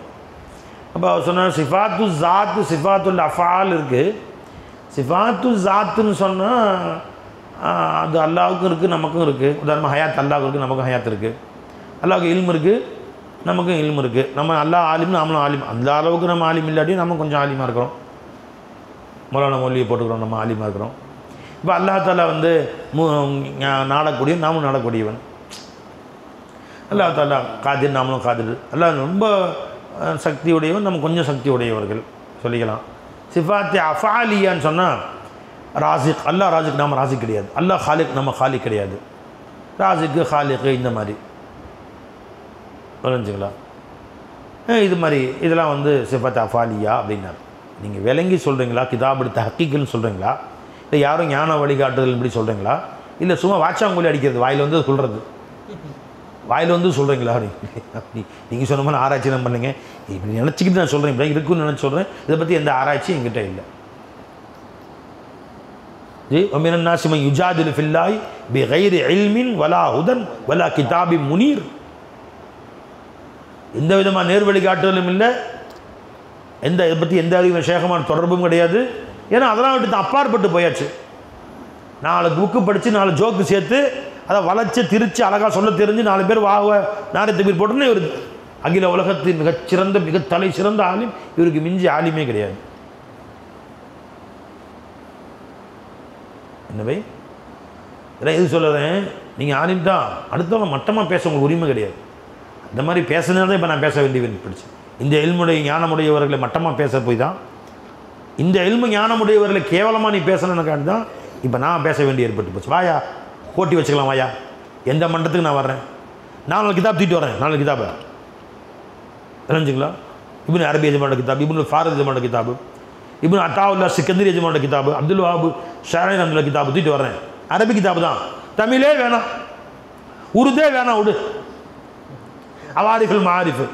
அப்போ அவர் சொன்னார் சிஃபாத்து ஜாத்து சிஃபாத்துல் அஃபால் இருக்குது. சிஃபாத்து ஜாத்துன்னு சொன்னால் அது அல்லாவுக்கும் இருக்குது நமக்கும் இருக்குது. உதாரணமாக ஹயாத் அல்லாவுக்கு இருக்குது நமக்கும் ஹயாத் இருக்குது. அல்லாவுக்கு இல்மு இருக்குது நமக்கும் இல்மு இருக்குது. நம்ம அல்லா ஆலிம் நாமளும் ஆலிம். அந்த அளவுக்கு நம்ம ஆலிம் இல்லாட்டி நம்ம கொஞ்சம் ஆலிமாக இருக்கிறோம். மௌலானா மௌலியை போட்டுக்கிறோம், நம்ம ஆலிமாக இருக்கிறோம். இப்போ அல்லாஹ் தாலா வந்து நாடக்கூடியவன், நாமும் நாடக்கூடியவன். அல்லாஹ் தாலா காதிர், நாமளும் காதிர். அல்லாஹ் ரொம்ப சக்தி உடையவன், நம்ம கொஞ்சம் சக்தி உடையவர்கள் சொல்லிக்கலாம். சிஃபாத்தி அஃபாலியான்னு சொன்னால் ராசிக், அல்லாஹ் ராசிக், நம்ம ராசிக் கிடையாது. அல்லாஹ் ஹாலிக், நம்ம ஹாலிக் கிடையாது. ராசிக்கு ஹாலிக்கு இந்த மாதிரி புரிஞ்சுங்களா? இது மாதிரி இதெல்லாம் வந்து சிஃபாத்தி அஃபாலியா அப்படின்னாரு. நீங்கள் விளங்கி சொல்கிறீங்களா, கிதாப் எடுத்த ஹக்கீக்குன்னு சொல்கிறீங்களா, இல்லை யாரும் ஞான வழிகாட்டுதல் இப்படி சொல்கிறீங்களா, இல்லை சும்மா வாச்சாங்கோலி அடிக்கிறது வாயில் வந்து சொல்கிறது, வாயில் வந்து சொல்கிறீங்களா? நீங்கள் சொன்ன மாதிரி ஆராய்ச்சி தான் பண்ணுங்க. இப்படி நினச்சிக்கிட்டு நான் சொல்கிறேன், இப்படி இருக்குன்னு நினச்சி சொல்கிறேன். இதை பற்றி எந்த ஆராய்ச்சியும் என்கிட்ட இல்லை. ஜி ஒமினன் நாஸி மன் யுஜாதிலு ஃபில்லாஹி பிகைரி இல்மின் வலா ஹுதன் வலா கிதாபின் முனீர். எந்த விதமாக நேர் வழிகாட்டுதலும் இல்லை, இதை பற்றி எந்த அறிவும் ஷேகமான தொடர்பும் கிடையாது. ஏன்னா அதெல்லாம் விட்டு அப்பாற்பட்டு போயாச்சு. 4 புக்கு படித்து 4 ஜோக்கு சேர்த்து அதை வளைச்சி திரிச்சு அழகாக சொல்ல தெரிஞ்சு 4 பேர் நாரத்தை பேர் போட்டோன்னே இவர் அகில உலகத்தின் மிகச்சிறந்த மிக தலை சிறந்த ஆலிம். இவருக்கு மிஞ்சி ஆலிமே கிடையாது. என்னவை இதெல்லாம் எது சொல்லுறேன், நீங்கள் ஆலிம் தான், அடுத்தவங்க மட்டமாக பேச உங்களுக்கு உரிமை கிடையாது. இந்த மாதிரி பேசுனதான் இப்போ நான் பேச வேண்டியது பிடிச்சி. இந்த எல்முடைய ஞானமுடையவர்களை மட்டமாக பேச போய் தான், இந்த எல்மு ஞானமுடையவர்களை கேவலமாக நீ பேசணுன்னு தான் இப்போ நான் பேச வேண்டிய ஏற்பட்டு போச்சு. வாயா போட்டி வச்சுக்கலாம், வாயா எந்த மண்டத்துக்கு நான் வர்றேன், 4 கிதாப் தூக்கிட்டு வரேன். 4 கிதாபை தெரிஞ்சுங்களா? இப்னு அரபி எஜமானோட கிதாப், இப்னு ஃபாரத் எஜமானோட கிதாபு, இப்னு அத்தாவுல்லா சிக்கந்தரி எஜமானோட கிதாபு, அப்துல் வஹாப் ஷாரின் அப்துல்லா கிதாபு தூக்கிட்டு வரேன். அரபி கிதாபு தான், தமிழே வேணாம், உருதே வேணாம், விடு. அவாரிஃபுல் மாரிஃபு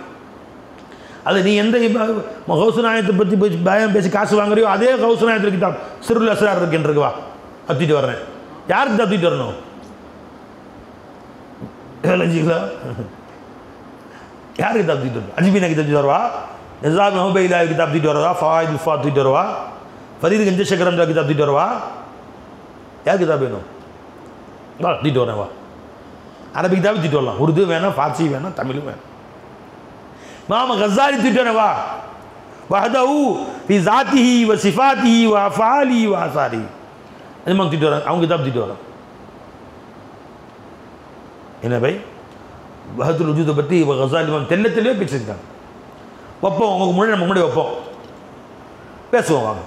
அது நீ எந்த கௌசுநாயத்தை பற்றி பயம் பேசி காசு வாங்குறியோ அதே கௌசுநாயத்தில் கிதாப் சிறுல் அஸ்ரார் இருக்குன்றவா தூக்கிட்டு வர்றேன். யாருக்கு தான் தூக்கிட்டு வரணும்? யாருக்கு கிதாப் தூக்கிட்டு வரணும்? அஜ்மீனா கிதாப் தூக்கிட்டு வருவா, நிசாம் மஹபைலா கிதாப் தூக்கிட்டு வருவா, ஃபவாயித் உஃபா தூக்கிட்டு வருவா, ஃபரீத் கஞ்ச சக்கரம் கிதாப் தூக்கிட்டு வருவா. யார் கிதாப் வேணும்? வா தூக்கிட்டு வரேன், வா. அரபி கிதாப் தூக்கிட்டு வரலாம், உருது வேணாம், ஃபார்சி வேணாம், தமிழும் வேணும். இமாம் கஸாலி தூக்கிட்டு வரேன், வா. வஹதஹு ஃபி ஸாத்திஹி வ ஸிஃபாத்திஹி வ அஃஆலிஹி வ ஆசாரிஹி இமாம் தூக்கிட்டு வரேன், அவங்க கிதாப் தூக்கிட்டு வரேன். என்ன பை வஹதுல் வஜூதை பற்றி கஸாலி இமாம் தெளிவாக பேசியிருக்காங்க. வைப்போம் உங்களுக்கு முன்னாடி, நம்ம முன்னாடி வைப்போம், பேசுவோம் வாங்க.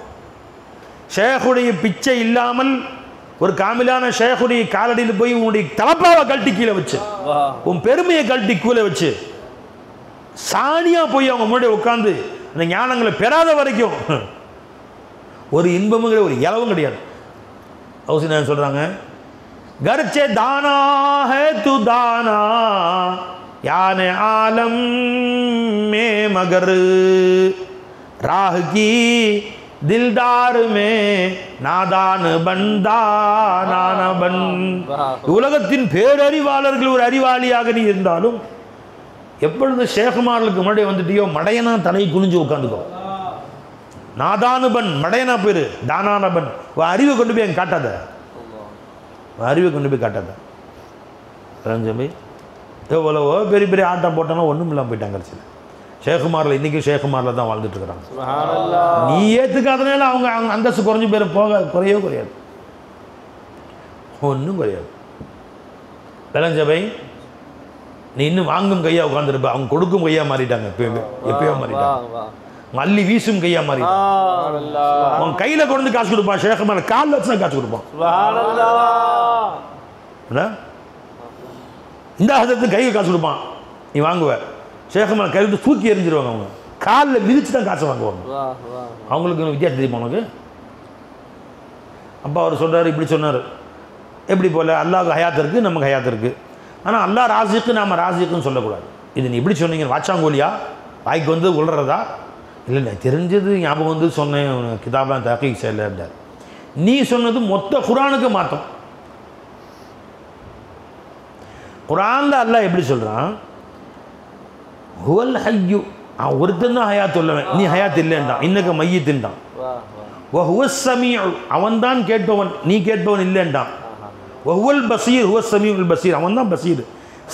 ஷேகுடைய பிச்சை இல்லாமல் ஒரு காமிலான ஷேகுடைய காலடியில் போய் உன்னுடைய தலப்பாவை கழட்டி கீழே வச்சு, உன் பெருமையை கழட்டி கீழே வச்சு, சாணியாக போய் அவங்க முன்னாடி உட்காந்து அந்த ஞானங்களை பெறாத வரைக்கும் ஒரு இன்பமும் கிடையாது, ஒரு இலவும் கிடையாது. அவசியம் சொல்கிறாங்க, கர்ச்சே தானா ஹே து தானா யானே ஆலம் மே மகர் ராஹ் கி தில்தார் மே நாதான் பந்தா நானபன். உலகத்தின் பேரறிவாளர்கள் ஒரு அறிவாளியாக நீ இருந்தாலும் எப்பொழுது ஷேகுமார்களுக்கு முன்னாடி வந்துட்டியோ மடையனா தலை குனிஞ்சு உட்காந்துக்கோ. நாதானுபன் மடையனா போயிரு, தானானபன். அறிவை கொண்டு போய் அங்கே காட்டாத, அறிவை கொண்டு போய் காட்டாத. ரஞ்சமி எவ்வளவோ பெரிய பெரிய ஆட்டம் போட்டோன்னா ஒன்றும் இல்லாமல் போயிட்டாங்க. கடைசியில் ஷேகுமாரில் இன்றைக்கும் ஷேகுமாரில் தான் வாழ்ந்துட்டு இருக்கிறாங்க. நீ ஏற்றுக்காதனால அவங்க அவங்க அந்தஸ்து குறைஞ்சி பேர் குறையவே குறையாது, ஒன்றும் குறையாது. விளஞ்சபை நீ இன்னும் வாங்கும் கையாக உட்காந்துருப்ப, அவங்க கொடுக்கும் கையாக மாறிட்டாங்க. எப்பயோ மாறிட்டாங்க. அள்ளி வீசும் கையா மாறிட்டான். உன் கையில் கொண்டு காசு கொடுப்பான், ஷேகுமார் காலில் வச்சு காசு கொடுப்பான். இந்த ஹதத்துக்கு கையில் காசு கொடுப்பான், நீ வாங்குவ. ஷேகுமார் கை விட்டு தூக்கி எறிஞ்சிருவாங்க, அவங்க காலில் மிதிச்சு தான் காசை வாங்குவாங்க. அவங்களுக்கு வித்தியாசம் தெரியுமா உனக்கு? அப்பா அவர் சொல்கிறார், இப்படி சொன்னார், எப்படி போல் அல்லாஹ்வுக்கு ஹயாத் இருக்குது, நமக்கு ஹயாத் இருக்குது. ஆனால் அல்லாஹ் ராசிக்கு நாம் ராசிக்குன்னு சொல்லக்கூடாது. இது நீ இப்படி சொன்னீங்க வாச்சாங்கோலியா, வாய்க்கு வந்து உள்றதா? இல்லை இல்லை, தெரிஞ்சது ஞாபகம் வந்து சொன்னேன், கிதாபெலாம் தஹ்கீக் செய்யல அப்படின்னார். நீ சொன்னது மொத்த குரானுக்கு மாற்றம். குரானில் அல்லாஹ் எப்படி சொல்கிறான், ஹுவல் ஹய்யு, அவன் ஒருத்தன் தான் ஹயாத் உள்ளவன், நீ ஹயாத் இல்லைன்றான். இன்னக்கு மையத்தின்றான். வஹுவஸ் சமீஉ, அவன் தான் கேட்பவன், நீ கேட்பவன் இல்லைன்றான். வஹுவல் பசீர், ஹுவஸ் சமீஉல் பசீர், அவன் தான் பசீர்.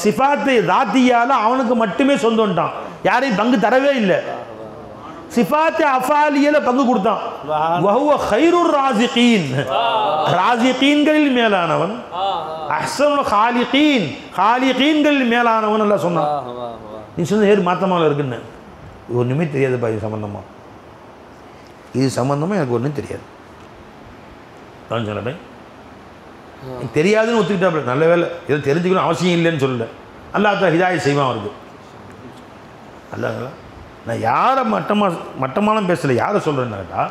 சிஃபாத்தை தாத்தியால் அவனுக்கு மட்டுமே சொந்தம்ட்டான், யாரையும் பங்கு தரவே இல்லை. சிஃபாத்தை அஃபாலியில் பங்கு கொடுத்தான். வஹுவ கைருர் ராசிகீன், ராசிகீன்களில் மேலானவன். அஹ்சனுல் காலிகீன், காலிகீன்களில் மேலானவன் எல்லாம் சொன்னான். நீ சொன்ன ஏறு மாத்தமாக இருக்குன்னு ஒன்றுமே தெரியாதுப்பா. இது சம்மந்தமாக, இது சம்மந்தமாக எனக்கு ஒன்றும் தெரியாது. நான் சொன்னேன் தெரியாதுன்னு ஒத்துக்கிட்டா நல்ல வேலை, இதை தெரிஞ்சுக்கணும் அவசியம் இல்லைன்னு சொல்லல. அல்லாஹ் தான் ஹிதாயத் செய்வான் அவருக்கு. அல்லாஹ் நான் யாரை மட்டமான பேசலை, யாரை சொல்கிறேன்னாக்கா,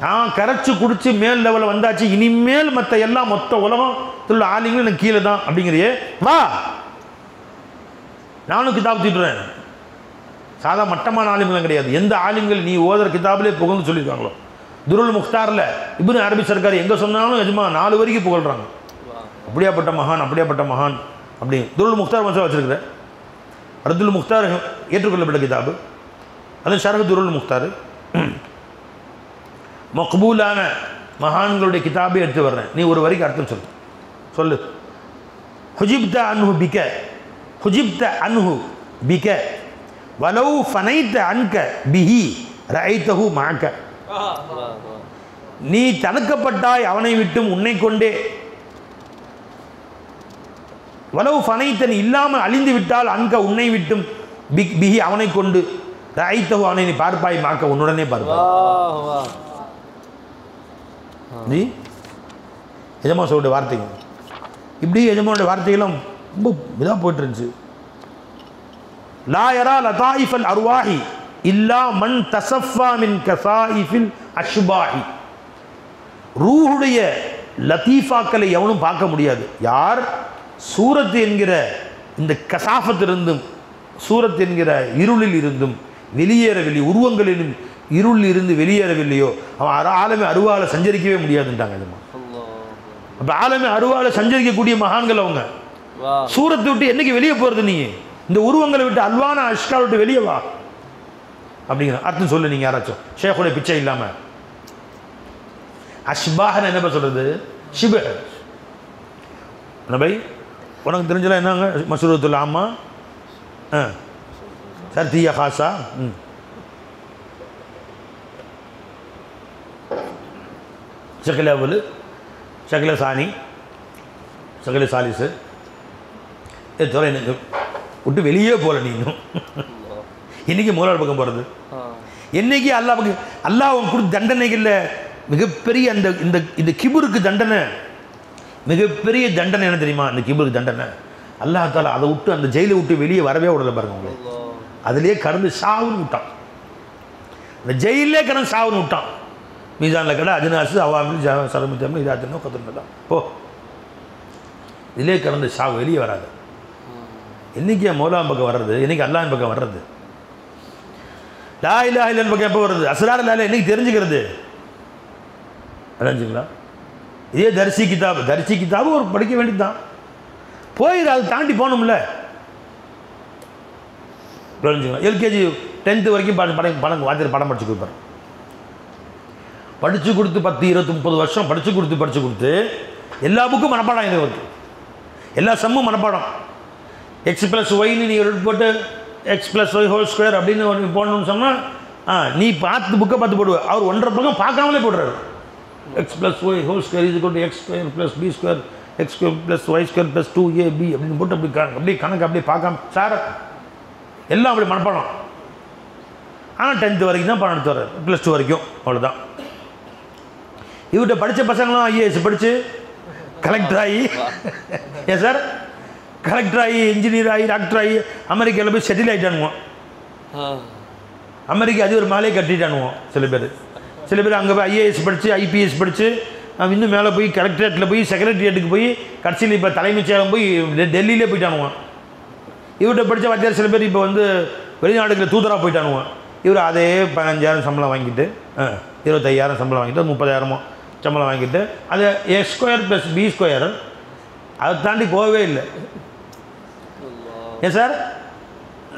நான் கரைச்சி குடிச்சு மேல் லெவலில் வந்தாச்சு, இனிமேல் மற்ற எல்லாம் மொத்த உலகத்தில் ஆலிங்களும் எனக்கு கீழே தான் அப்படிங்கிறியே, வா நானும் கிதாப் தீட்டுறேன். சாதா மட்டமான ஆலிம்களும் கிடையாது. எந்த ஆலிம்கள் நீ ஓதுற கிதாபிலே புகழ்ந்து சொல்லியிருக்காங்களோ, துருல் முக்தாரில் இப்னு அரபி சர்க்கார் எங்கே சொன்னாலும் எஜமா 4 வரைக்கும் புகழ்கிறாங்க. அப்படியாப்பட்ட மகான், அப்படியாப்பட்ட மகான் அப்படி. துருல் முக்தார் மசா வச்சுருக்கிறேன். ரத்துல் முக்தார் ஏற்றுக்கொள்ளப்பட்ட கிதாபு, அது ஷரஹ் துருல் முக்தார். மக்பூலான மகான்களுடைய கிதாபே எடுத்து வர்றேன். நீ ஒரு வரிக்கு அர்த்தம் சொல்லு. ஹுஜிப்த அன்ஹு பிக, ஹுஜிப்த அன்ஹு பிக வலௌ ஃபனைத அன்க பிஹி ரஐதஹு மஅக. நீ தடுக்கப்பட்டாய் அவனை விட்டும் உன்னை கொண்டே. வலவு ஃபனைத்தன் இல்லாமல் அழிந்து விட்டால் அன்க உன்னை விட்டும் பிஹி அவனை கொண்டு ரஐதஹு அவனை நீ பார்ப்பாய் மாக்க உன்னுடனே பார்ப்பாய். நீ எஜமானோட வார்த்தைகள் இப்படி எஜமானோட வார்த்தைகளும் ரொம்ப இதாக போயிட்டு இருந்துச்சு. லா யரா லதாயிஃபல் அர்வாஹி இல்லா மன் தஸஃபா மின் கஸாயிஃபில் அஷ்பாஹி. ரூஹுடைய லத்தீஃபாக்களை எவனும் பார்க்க முடியாது. யார் சூரத் என்கிற இந்த கசாஃபத்திலிருந்தும் சூரத் என்கிற இருளில் இருந்தும் வெளியேறவில்லை, உருவங்களிலும் இருளில் இருந்து வெளியேறவில்லையோ அவன் ஆலமே அருவாலை சஞ்சரிக்கவே முடியாதுன்ட்டாங்க. அப்போ ஆலமே அருவாலை சஞ்சரிக்கக்கூடிய மகான்கள் அவங்க. சூரத்தை விட்டு என்னைக்கு வெளியே போகிறது? நீ இந்த உருவங்களை விட்டு அல்வான அஷ்கால் விட்டு வெளியே வா அப்படிங்கிற அர்த்தம் சொல்லு. நீங்கள் யாராச்சும் ஷேக்குடைய பிச்சை இல்லாமல் அஷ்பாஹன் என்ன சொல்கிறது? ஷிபஹ். பை உனக்கு தெரிஞ்சலாம் என்னங்க மசூரத்துல் ஆமா சர்த்தியா ஹாசா ஷக்கில அவ்வல் ஷக்கில சானி ஷக்கில சாலிஸு இது தவிர எனக்கு விட்டு வெளியே போகல. நீ இன்னும் என்றைக்கு முதலாளி பக்கம் போகிறது? என்றைக்கு அல்லாஹ் பக்கம் அல்லாஹ் அவன் கொடுத்த தண்டனைகளில் மிகப்பெரிய அந்த இந்த இந்த கிபுருக்கு தண்டனை, மிகப்பெரிய தண்டனை என்ன தெரியுமா? அந்த கிபுருக்கு தண்டனை அல்லாஹ் தாலா அதை விட்டு அந்த ஜெயிலை விட்டு வெளியே வரவே விடலை பாருங்க. அவங்களே அதிலே கடந்து சாவுன்னு விட்டான். அந்த ஜெயிலே கடந்து சாவுன்னு விட்டான். மீசானில் கடை அஜினாசு அவாமில் சரமித்தம்னு இதாத்தனும் கத்துன்னு தான் போ. இதிலே கடந்து சாவு வெளியே வராது. என்றைக்கு மௌலான் பக்கம் வர்றது? என்றைக்கு அல்லாஹ் பக்கம் வர்றது? லா இலாஹ இல்லல்லாஹ் பக்கம் எப்போ வருது? அஸ்ரார் லால என்றைக்கு தெரிஞ்சுக்கிறது? அடைஞ்சுங்களா? இதே தரிசி கிதாபு ஒரு படிக்க வேண்டியது தான். போயிடு, அதை தாண்டி போகணும்ல. புரிஞ்சுங்களா? எல்கேஜி 10th வரைக்கும் படம் வாத்தியார் படம் படிச்சு கொடுப்பார். படித்து கொடுத்து 10, 20, 30 வருஷம் படித்து கொடுத்து எல்லா புக்கும் மனப்பாடம் ஆகிடுது. வருது எல்லா சம்மும் மனப்பாடம். எக்ஸ் ப்ளஸ் ஒய்னு நீங்கள் போட்டு x plus y whole square அப்படின்னு போடணும்னு சொன்னால் நீ பார்த்து புக்கை பார்த்து போடுவேன். அவர் 1.5 பக்கம் பார்க்காமலே போடுறாரு. x plus y whole square is equal to x square plus b square x square plus y square plus 2ab அப்படின்னு போட்டு அப்படியே கணக்கு அப்படியே பார்க்காம சார் எல்லாம் அப்படி மனப்பாடம். ஆனால் 10th வரைக்கும் தான் பணம் எடுத்து வர்றாரு, +2 வரைக்கும் அவ்வளோதான். இவர்கிட்ட படித்த பசங்களும் ஐஏஎஸ் படித்து கலெக்டர் ஆகி ஏன் சார் கலெக்டர் ஆகி இன்ஜினியர் ஆகி டாக்டர் ஆகி அமெரிக்காவில் போய் செட்டில் ஆகிட்டானுவோம். அமெரிக்கா அதிபர் மேலே கட்டிட்டானுவோம். சில பேர் அங்கே போய் ஐஏஎஸ் படித்து ஐபிஎஸ் படித்து இன்னும் மேலே போய் கலெக்டரேட்டில் போய் செக்ரட்டரியேட்டுக்கு போய் கடைசியில் இப்போ தலைமைச் செயலம் போய் டெல்லியிலே போயிட்டானுவான். இவர்கிட்ட படித்த வாத்தியார் சில பேர் இப்போ வந்து வெளிநாடுகளில் தூதராக போயிட்டானுவான். இவர் அதே 15,000 சம்பளம் வாங்கிட்டு 25,000 சம்பளம் வாங்கிட்டு 30,000 சம்பளம் வாங்கிட்டு அது x ஸ்கொயர் + b ஸ்கொயர் அதை தாண்டி போகவே இல்லை. ஏன் சார்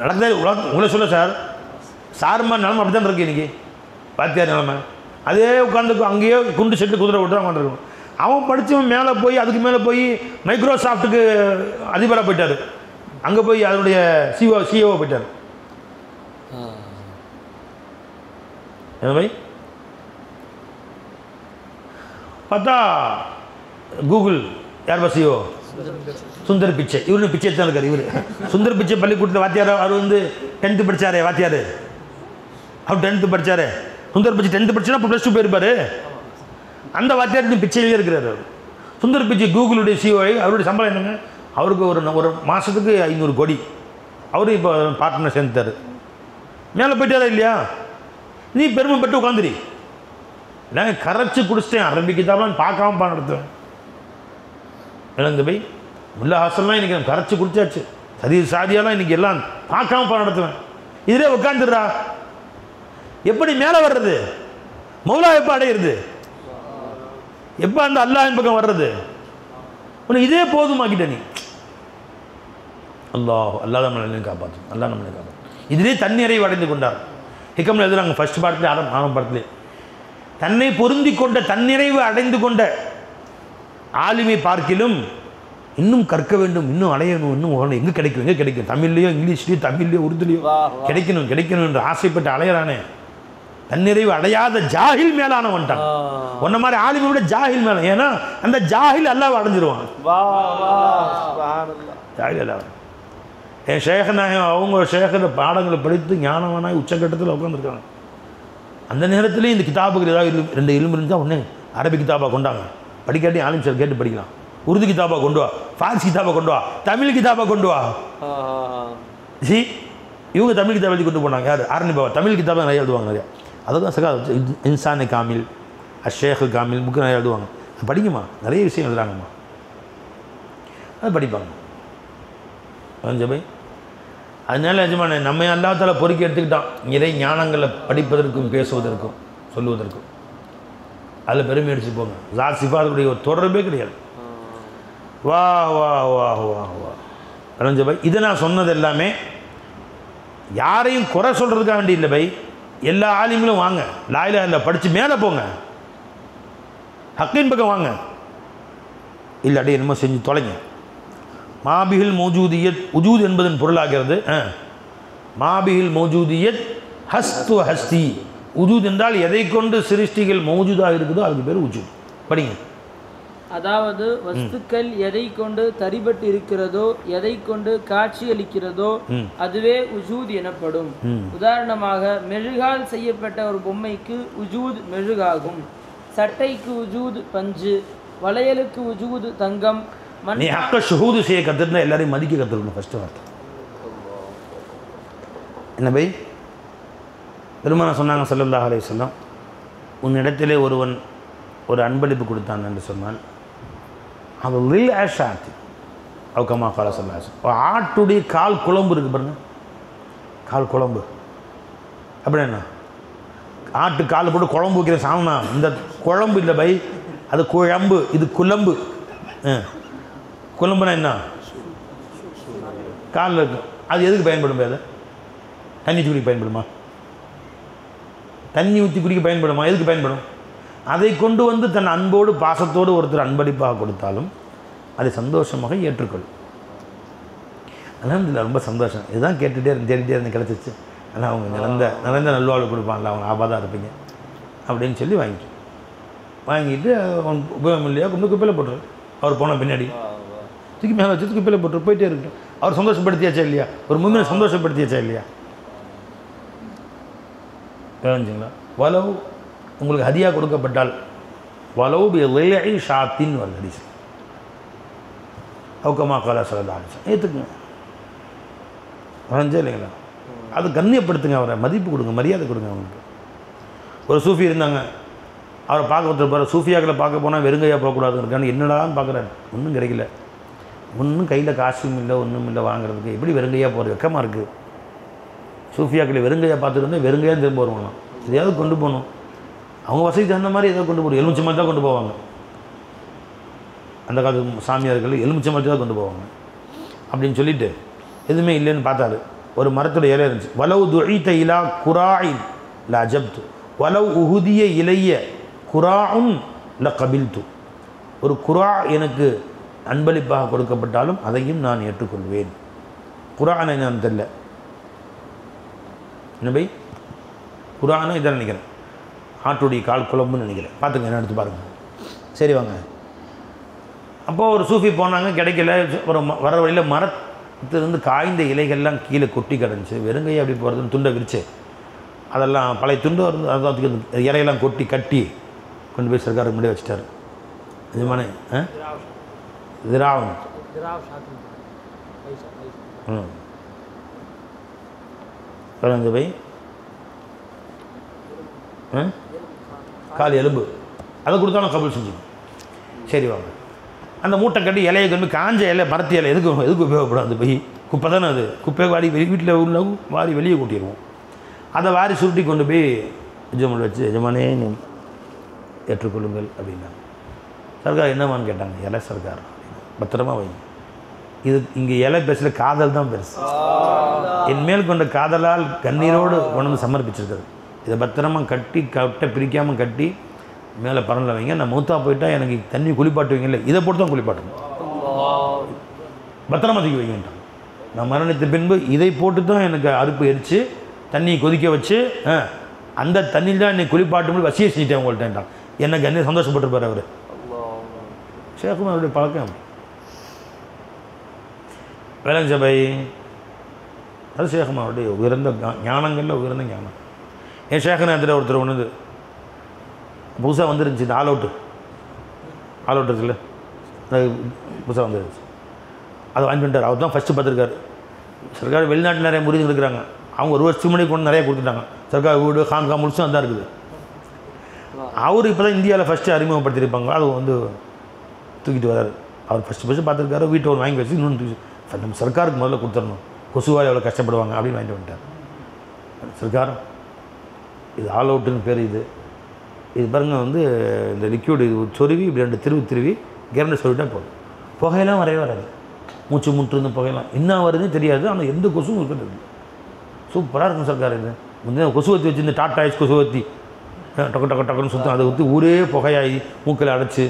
நடக்குது உங்களை சொல்ல சார் சார்மா நிலமை அப்படி தான் இருக்கு. இன்றைக்கி வாத்தியார் நிலமை அதே உட்காந்து அங்கேயே குண்டு செட்டு குதிரை விட்டு உட்காந்துருக்கணும். அவன் படித்தவன் மேலே போய் அதுக்கு மேலே போய் மைக்ரோசாஃப்ட்டுக்கு அதிபராக போயிட்டார். அங்கே போய் அதனுடைய சிஓ போயிட்டார். என்ன பை பார்த்தா கூகுள் யார் பா சிஓ? சுந்தர் பிச்சை. இவரு பிச்சை தான் இருக்கார். இவர் சுந்தர் பிச்சை பள்ளிக்கூடத்தில் வாத்தியார். அவர் வந்து 10th படித்தாரே வாத்தியார். அவர் 10th படித்தார். சுந்தர் பிச்சை 10th படிச்சுன்னா இப்போ +2 போயிருப்பார். அந்த வாத்தியார் பிச்சையிலே இருக்கிறார். அவர் சுந்தர் பிச்சை கூகுளுடைய சிஓ. அவருடைய சம்பளம் என்னங்க? அவருக்கு ஒரு மாதத்துக்கு 500 கோடி. அவரு இப்போ பார்ட்னர் சேர்ந்துட்டார். மேலே போயிட்டாரா இல்லையா? நீ பெருமைப்பட்டு உட்காந்துரி. நாங்கள் கரைச்சி குடிச்சிட்டேன் ஆரம்பிக்கிட்டாலும் பார்க்காம நடத்துவேன். இழந்து போய் முல்லா ஹாசன்லாம் இன்றைக்கி நான் கரைச்சி குடிச்சாச்சு. சாதியாலாம் இன்றைக்கி எல்லாம் பார்க்காம நடத்துவேன். இதிலே உட்காந்துடுறா. எப்படி மேலே வர்றது? மௌலா எப்போ அடையிறது? எப்போ அந்த அல்லாஹின் பக்கம் வர்றது? உனக்கு இதே போதுமாக்கிட்ட நீ. அல்லாஹ் நம்மளை காப்பாற்றும். அல்லாஹ் நம்மளை காப்பாற்றும். இதிலே தண்ணீரை அடைந்து கொண்டார். ஹிக்கம்ல எழுதுறாங்க ஃபர்ஸ்ட் பாடத்துலேயே ஆரம்ப பாடத்துலேயே தன்னை பொருந்தி கொண்ட தன்னிறைவு அடைந்து கொண்ட ஆலிமை பார்க்கிலும் இன்னும் கற்க வேண்டும், இன்னும் அடையணும், இன்னும் எங்கே கிடைக்கும், எங்கே கிடைக்கும், தமிழ்லையோ இங்கிலீஷ்லையோ தமிழ்லையோ உருதுலையோ கிடைக்கணும் என்று ஆசைப்பட்டு அலையிறானே, தன்னிறைவு அடையாத ஜாஹில் மேலான வந்துட்டான். ஒன்ன மாதிரி ஆலிமை விட ஜாஹில் மேல. ஏன்னா அந்த ஜாஹில் அல்லாஹ் அடைஞ்சிருவான். ஜாஹில் அல்லாஹ். என் ஷேகநாயகம் அவங்க ஷேகர பாடங்களை படித்து ஞானவனாய் உச்சக்கட்டத்தில் உட்காந்துருக்காங்க. அந்த நேரத்துலேயும் இந்த கிதாபுகள் ஏதாவது 2 இல்மு இருந்தால் ஒன்று அரபி கிதாபாக கொண்டாங்க, படிக்காட்டி ஆலிம் சார் கேட்டு படிக்கலாம். உருது கிதாபாக கொண்டு வா, ஃபார்சி கிதாபாக கொண்டு வா, தமிழ் கிதாபாக கொண்டு வா. இவங்க தமிழ் கிதாப் எழுதி கொண்டு போனாங்க. யார்? ஆரணி பாபா தமிழ் கிதாபாக நிறைய எழுதுவாங்க. நிறையா அதுதான் சகா இன்சானே காமில், அஷேഖ് காமில் புக்கு நிறைய எழுதுவாங்க. படிக்குமா, நிறைய விஷயம் எழுதுறாங்கம்மா, அது படிப்பாங்க. பை அதனால எஜமானே நம்ம அல்லாஹ்தால பொறுக்கி எடுத்துக்கிட்டான் நிறைய ஞானங்களை படிப்பதற்கும் பேசுவதற்கும் சொல்லுவதற்கும். அதில் பெருமை அடிச்சு போங்க. ஜாத் சிஃபாத்துடைய ஒரு தொடர்பே கிடையாது. வா வா வா வா வா ரஞ்ச பை, இதை நான் சொன்னது எல்லாமே யாரையும் குறை சொல்கிறதுக்காக வேண்டி இல்லை பை. எல்லா ஆலிம்களும் வாங்க, லா இலாஹ இல்லல்லாஹ் படித்து மேலே போங்க, ஹக்கின் பக்கம் வாங்க, இல்லாட்டி என்னமோ செஞ்சு தொலைங்க. மாபிஹில் மௌஜூதியத் உஜூத் என்பதன் பொருளாகிறது. மாபிஹில் மௌஜூதியத் ஹஸ்து ஹஸ்தி. உஜூத் என்றால் எதை கொண்டு சிருஷ்டிகள் மௌஜூதாக இருக்குதோ அதுக்கு பேர் உஜூத். படிங்க. அதாவது வஸ்துக்கள் எதை கொண்டு தரிபட்டு இருக்கிறதோ, எதை கொண்டு காட்சியளிக்கிறதோ அதுவே உஜூத் எனப்படும். உதாரணமாக மெழுகால் செய்யப்பட்ட ஒரு பொம்மைக்கு உஜூத் மெழுகாகும், சட்டைக்கு உஜூத் பஞ்சு, வளையலுக்கு உஜூத் தங்கம். நீ ஹக்க ஷுஹூது செய்ய கற்றுருந்தா எல்லாரையும் மதிக்க கற்றுக்கணும். ஃபஸ்ட்டு வார்த்தை என்ன பை? பெருமானா சொன்னாங்க ஸல்லல்லாஹு அலைஹி வஸல்லம், உன்னிடத்திலே ஒருவன் ஒரு அன்பளிப்பு கொடுத்தான் என்று சொன்னால் அது லில் ஆஷாத்தி அவுக்கமா கால சொல்லாஸ். ஆட்டுடைய கால் குழம்பு இருக்குது பாருங்க, கால் குழம்பு அப்படி என்ன, ஆட்டு கால் போட்டு குழம்பு வைக்கிற சாமனா, இந்த குழம்பு இல்லை பை, அது குழம்பு, இது குழம்பு. குழம்புனா என்ன? காலில் இருக்கும். அது எதுக்கு பயன்படும்? அதை தண்ணி ஊற்றி குடிக்க பயன்படுமா? தண்ணி ஊற்றி குடிக்க பயன்படுமா? எதுக்கு பயன்படும்? அதை கொண்டு வந்து தன் அன்போடு பாசத்தோடு ஒருத்தர் அன்பளிப்பாக கொடுத்தாலும் அதை சந்தோஷமாக ஏற்றுக்கொள். அல்ஹம்துலில்லாஹ், ரொம்ப சந்தோஷம். இதுதான் கேட்டுகிட்டே தேடிட்டே இருந்து கிடச்சிச்சு. ஆனால் அவங்க நிறைந்த நல்வாழ்வு கொடுப்பாங்கல்ல, அவங்க ஆபாதாக இருப்பீங்க அப்படின்னு சொல்லி வாங்கிட்டு உபயோகம் இல்லையா கொண்டு குப்பையில் போட்டுரு. அவர் போன பின்னாடி தூக்கி மேலே வச்சு குப்பையில் போட்டு போயிட்டே இருக்கட்டும். அவர் சந்தோஷப்படுத்தியாச்சா இல்லையா? ஒரு முன்ன சந்தோஷப்படுத்தியாச்சா இல்லையா? புரிஞ்சுங்களா? வலவு உங்களுக்கு ஹதியா கொடுக்கப்பட்டால் வலவு பி ஷாத்தின் ஹதீஸ் அவுக்கமா காலா ஸல்லல்லாஹு அலைஹி வஸல்லம் ஏற்றுக்குங்க. வரைஞ்சே இல்லைங்களா? அது கண்ணியப்படுத்துங்க, அவரை மதிப்பு கொடுங்க, மரியாதை கொடுங்க. அவங்களுக்கு ஒரு சூஃபி இருந்தாங்க, அவரை பார்க்க ஒருத்தர் போகிற சூஃபியாக்களை பார்க்க போனால் வெறுங்கையாக போகக்கூடாதுன்னு என்னடான்னு பார்க்குறாரு. ஒன்றும் கிடைக்கல, ஒன்றும் கையில் காசும் இல்லை, ஒன்றும் இல்லை வாங்குறதுக்கு. எப்படி வெறுங்கையாக போகிறது? வெக்கமாக இருக்குது. சூஃபியாக்களை வெறுங்கையாக பார்த்துட்டு வந்து வெறுங்கையாக திரும்ப வருவாங்களாம். எதையாவது கொண்டு போகணும், அவங்க வசதி தகுந்த மாதிரி ஏதாவது கொண்டு போகணும். எலுமிச்சை மாதிரி தான் கொண்டு போவாங்க. அந்த காலத்து சாமியார்கள் எலுமிச்சை மாதிரி தான் கொண்டு போவாங்க. அப்படின்னு சொல்லிட்டு எதுவுமே இல்லைன்னு பார்த்தாரு. ஒரு மரத்துடைய இலை இருந்துச்சு. வலவு துஈத இலா குராயின் ல அஜப்து வலவு உஹுதிய இலைய குராஉன் ல கபில்து. ஒரு குரா எனக்கு அன்பளிப்பாக கொடுக்கப்பட்டாலும் அதையும் நான் ஏற்றுக்கொள்வேன். குரானை நான் தெரியல என்ன பை, குரானை இதை நினைக்கிறேன், ஆட்டுடைய கால் குழம்புன்னு நினைக்கிறேன். பார்த்துங்க, என்ன எடுத்து பாருங்கள். சரி வாங்க. அப்போது ஒரு சூஃபி போனாங்க, கிடைக்கல. ஒரு வர வழியில் மரத்திலிருந்து காய்ந்த இலைகள்லாம் கீழே கொட்டி கிடந்துச்சு. வெறுங்கையை அப்படி போகிறதுன்னு துண்டை விரிச்சு அதெல்லாம் பழைய துண்டு அதான் இலையெல்லாம் கொட்டி கட்டி கொண்டு போய் சர்க்காருக்கு முன்னாடி வச்சுட்டார். நிஜமானே திராவன் பதினஞ்சு பை கால் எலும்பு அதை கொடுத்தாலும் கபல் செஞ்சுக்கணும். சரி வாங்க. அந்த மூட்டை கட்டி இலையை கொண்டு காஞ்ச இலை, மரத்தி இலை எதுக்கு உபயோகப்படும்? அந்த பை குப்பை தானே, அது குப்பை வாரி வீட்டில் உள்ள வாரி வெளியே கூட்டிடுவோம். அதை வாரி சுருட்டி கொண்டு போய் எஜமான் வச்சு, எஜமானே ஏற்றுக்கொள்ளுங்கள் அப்படின்னா. சர்க்கார் என்னமான்னு கேட்டாங்க. இலை சர்க்கார் பத்திரமா வைங்க. இது இங்கே இலை பேசல, காதல் தான் பெருசு. என் மேல் கொண்ட காதலால் கண்ணீரோடு கொண்டு வந்து சமர்ப்பிச்சிருக்கிறது. இதை பத்திரமா கட்டி கட்டை பிரிக்காமல் கட்டி மேலே பரனில் வைங்க, நான் மூத்தா போயிட்டா எனக்கு தண்ணி குளிப்பாட்டுவீங்கல்ல, இதை போட்டு தான் குளிப்பாட்டணும், பத்திரமா தூக்கி வைங்கன்ட்டான். நான் மரணித்த பின்பு இதை போட்டு தான் எனக்கு அறுப்பு எரித்து தண்ணியை கொதிக்க வச்சு அந்த தண்ணியில் தான் என்னை குளிப்பாட்டும் வசியை செஞ்சுட்டேன் உங்கள்கிட்டேன்ட்டான். எனக்கு என்ன சந்தோஷப்பட்டிருப்பார் அவர். ஷேக்கும் அவருடைய பழக்கம் வேளாண் சபை, அது ஷேகம் அவருடைய உயர்ந்த ஞானங்களில் உயர்ந்த ஞானம். என் ஷேக நேரத்தில் ஒருத்தர் ஒன்று புதுசாக வந்துருந்துச்சு, இந்த ஆல் அவுட் இருக்குல்ல, அது புதுசாக வந்துருந்துச்சு, அதை வாங்கி பண்ணிட்டார். அவர் தான் ஃபஸ்ட்டு பார்த்துருக்காரு. சர்க்கார் வெளிநாட்டில் நிறைய முறிகள் இருக்கிறாங்க, அவங்க ஒரு வருஷத்துக்கு முன்னாடி கொண்டு நிறைய கொடுத்துட்டாங்க. சர்க்கார் வீடு ஹாங்காங் முழுசும் அதான் இருக்குது. அவர் இப்போ தான் இந்தியாவில் ஃபஸ்ட்டு அறிமுகப்படுத்தியிருப்பாங்க, அது வந்து தூக்கிட்டு வராரு. அவர் ஃபஸ்ட்டு பார்த்துருக்காரு, வீட்டை ஒரு வாங்கி வச்சு இன்னொன்று தூக்கி நம்ம சர்க்காருக்கு முதல்ல கொடுத்துடணும், கொசுவால் எவ்வளோ கஷ்டப்படுவாங்க அப்படின்னு வாங்கிட்டு வந்துட்டார். சர்க்கார் இது ஆல் அவுட்டுன்னு பேர். இது பாருங்கள் வந்து இந்த லிக்யூடு சொருவி இப்படி 2 திருவி கிரண்டை சொல்லிட்டால் போதும். புகையெல்லாம் வரவே வராது, மூச்சு முட்டுருந்து புகையெல்லாம் என்ன வருதுன்னு தெரியாது, ஆனால் எந்த கொசுவும் இருக்கிறது சூப்பராக இருக்கும் சர்க்கார். இது முன்னே கொசுவத்தி வச்சுருந்து டாட்டா ஐஸ் கொசுவத்தி டக்குன்னு சுத்தம், அதை ஊற்றி ஊரே புகையாகி மூக்கில் அடைச்சி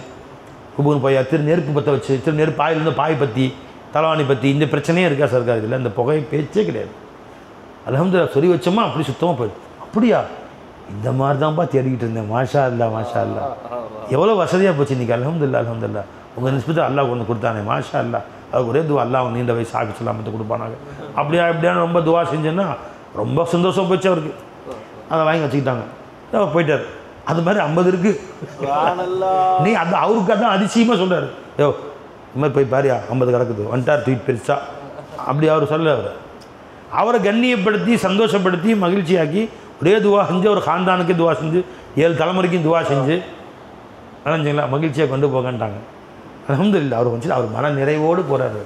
குபுன்னு போய் நெருப்பு பற்ற வச்சு நெருப்பு பாயிலிருந்து பாய் பற்றி தலைவாணி பற்றி இந்த பிரச்சனையே இருக்கா சர்க்கார். இதில் இந்த புகை பேச்சே கிடையாது. அல்ஹம்துலில்லாஹ் சொல்லி வச்சோமா அப்படி சுத்தமாக போயிடுது. அப்படியா, இந்த மாதிரி தான்ப்பா தேடிக்கிட்டு இருந்தேன். மாஷா அல்லா மாஷா அல்லா, எவ்வளோ வசதியாக போச்சு இன்றைக்கி. அல்ஹம்துலில்லாஹ் உங்கள் நிஸ்பத்தை அல்லாஹ் கொண்டு கொடுத்தானே, மாஷா அல்லா. அதுக்கு ஒரே துவா, அல்லாஹ் நீண்ட வயசு ஆஃபீஸ் இல்லாமத்தை கொடுப்பானாங்க. அப்படியா இப்படியான ரொம்ப துவா செஞ்சேன்னா ரொம்ப சந்தோஷம் போச்சு அவருக்கு. அதை வாங்கி வச்சுக்கிட்டாங்க, அவர் போயிட்டார். அது மாதிரி 50 இருக்குது. நீ அந்த அவருக்கு அதான் அதிசயமாக சொல்கிறார், யோ இந்த மாதிரி போய் பாரியா 50 கிடக்குது வந்துட்டார் ட்வீட் பெருசா. அப்படி அவர் சொல்ல, அவரை கண்ணியப்படுத்தி சந்தோஷப்படுத்தி மகிழ்ச்சியாக்கி ஒரே துவா செஞ்சு, அவர் காந்தானுக்கே துவா செஞ்சு 7 தலைமுறைக்கும் துவா செஞ்சு நினைச்சிங்களா மகிழ்ச்சியாக கொண்டு போகன்ட்டாங்க. அல்ஹம்துலில்லாஹ் அவர் வந்து அவர் மன நிறைவோடு போகிறாரு.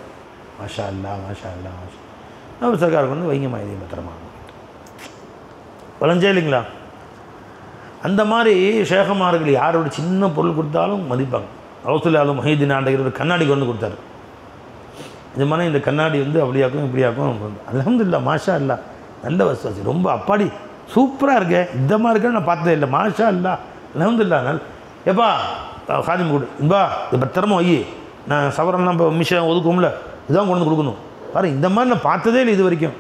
மாஷா அல்லா மாஷா அல்லா மாஷா. அவர் சர்க்காருக்கு வந்து வைங்கம்மா இதையும் பத்திரமா வளைஞ்சே இல்லைங்களா. அந்த மாதிரி ஷேகமார்கள் யாரோட சின்ன பொருள் கொடுத்தாலும் மதிப்பாங்க. ரசூலுல்லாஹி முஹைதீன் ஆண்டவர் ஒரு கண்ணாடி கொண்டு கொடுத்தாரு. இது மாதிரி இந்த கண்ணாடி வந்து அப்படியாக்கும் இப்படியாக்கும். அல்ஹம்துலில்லாஹ் மாஷா அல்லா, நல்ல வசதி, ரொம்ப அப்பாடி சூப்பராக இருக்கேன், இந்த மாதிரி இருக்கேன்னு நான் பார்த்ததே இல்லை. மாஷா அல்லா அல்ஹம்துலில்லாஹ். எப்பா காதிம் கொடு, இன்பா இது பத்திரமா வை, நான் சவரெல்லாம் இப்போ மிஷன் ஒதுக்கும்ல, இதுதான் கொண்டு கொடுக்கணும் பாரு, இந்த மாதிரி நான் பார்த்ததே இல்லை இது வரைக்கும்.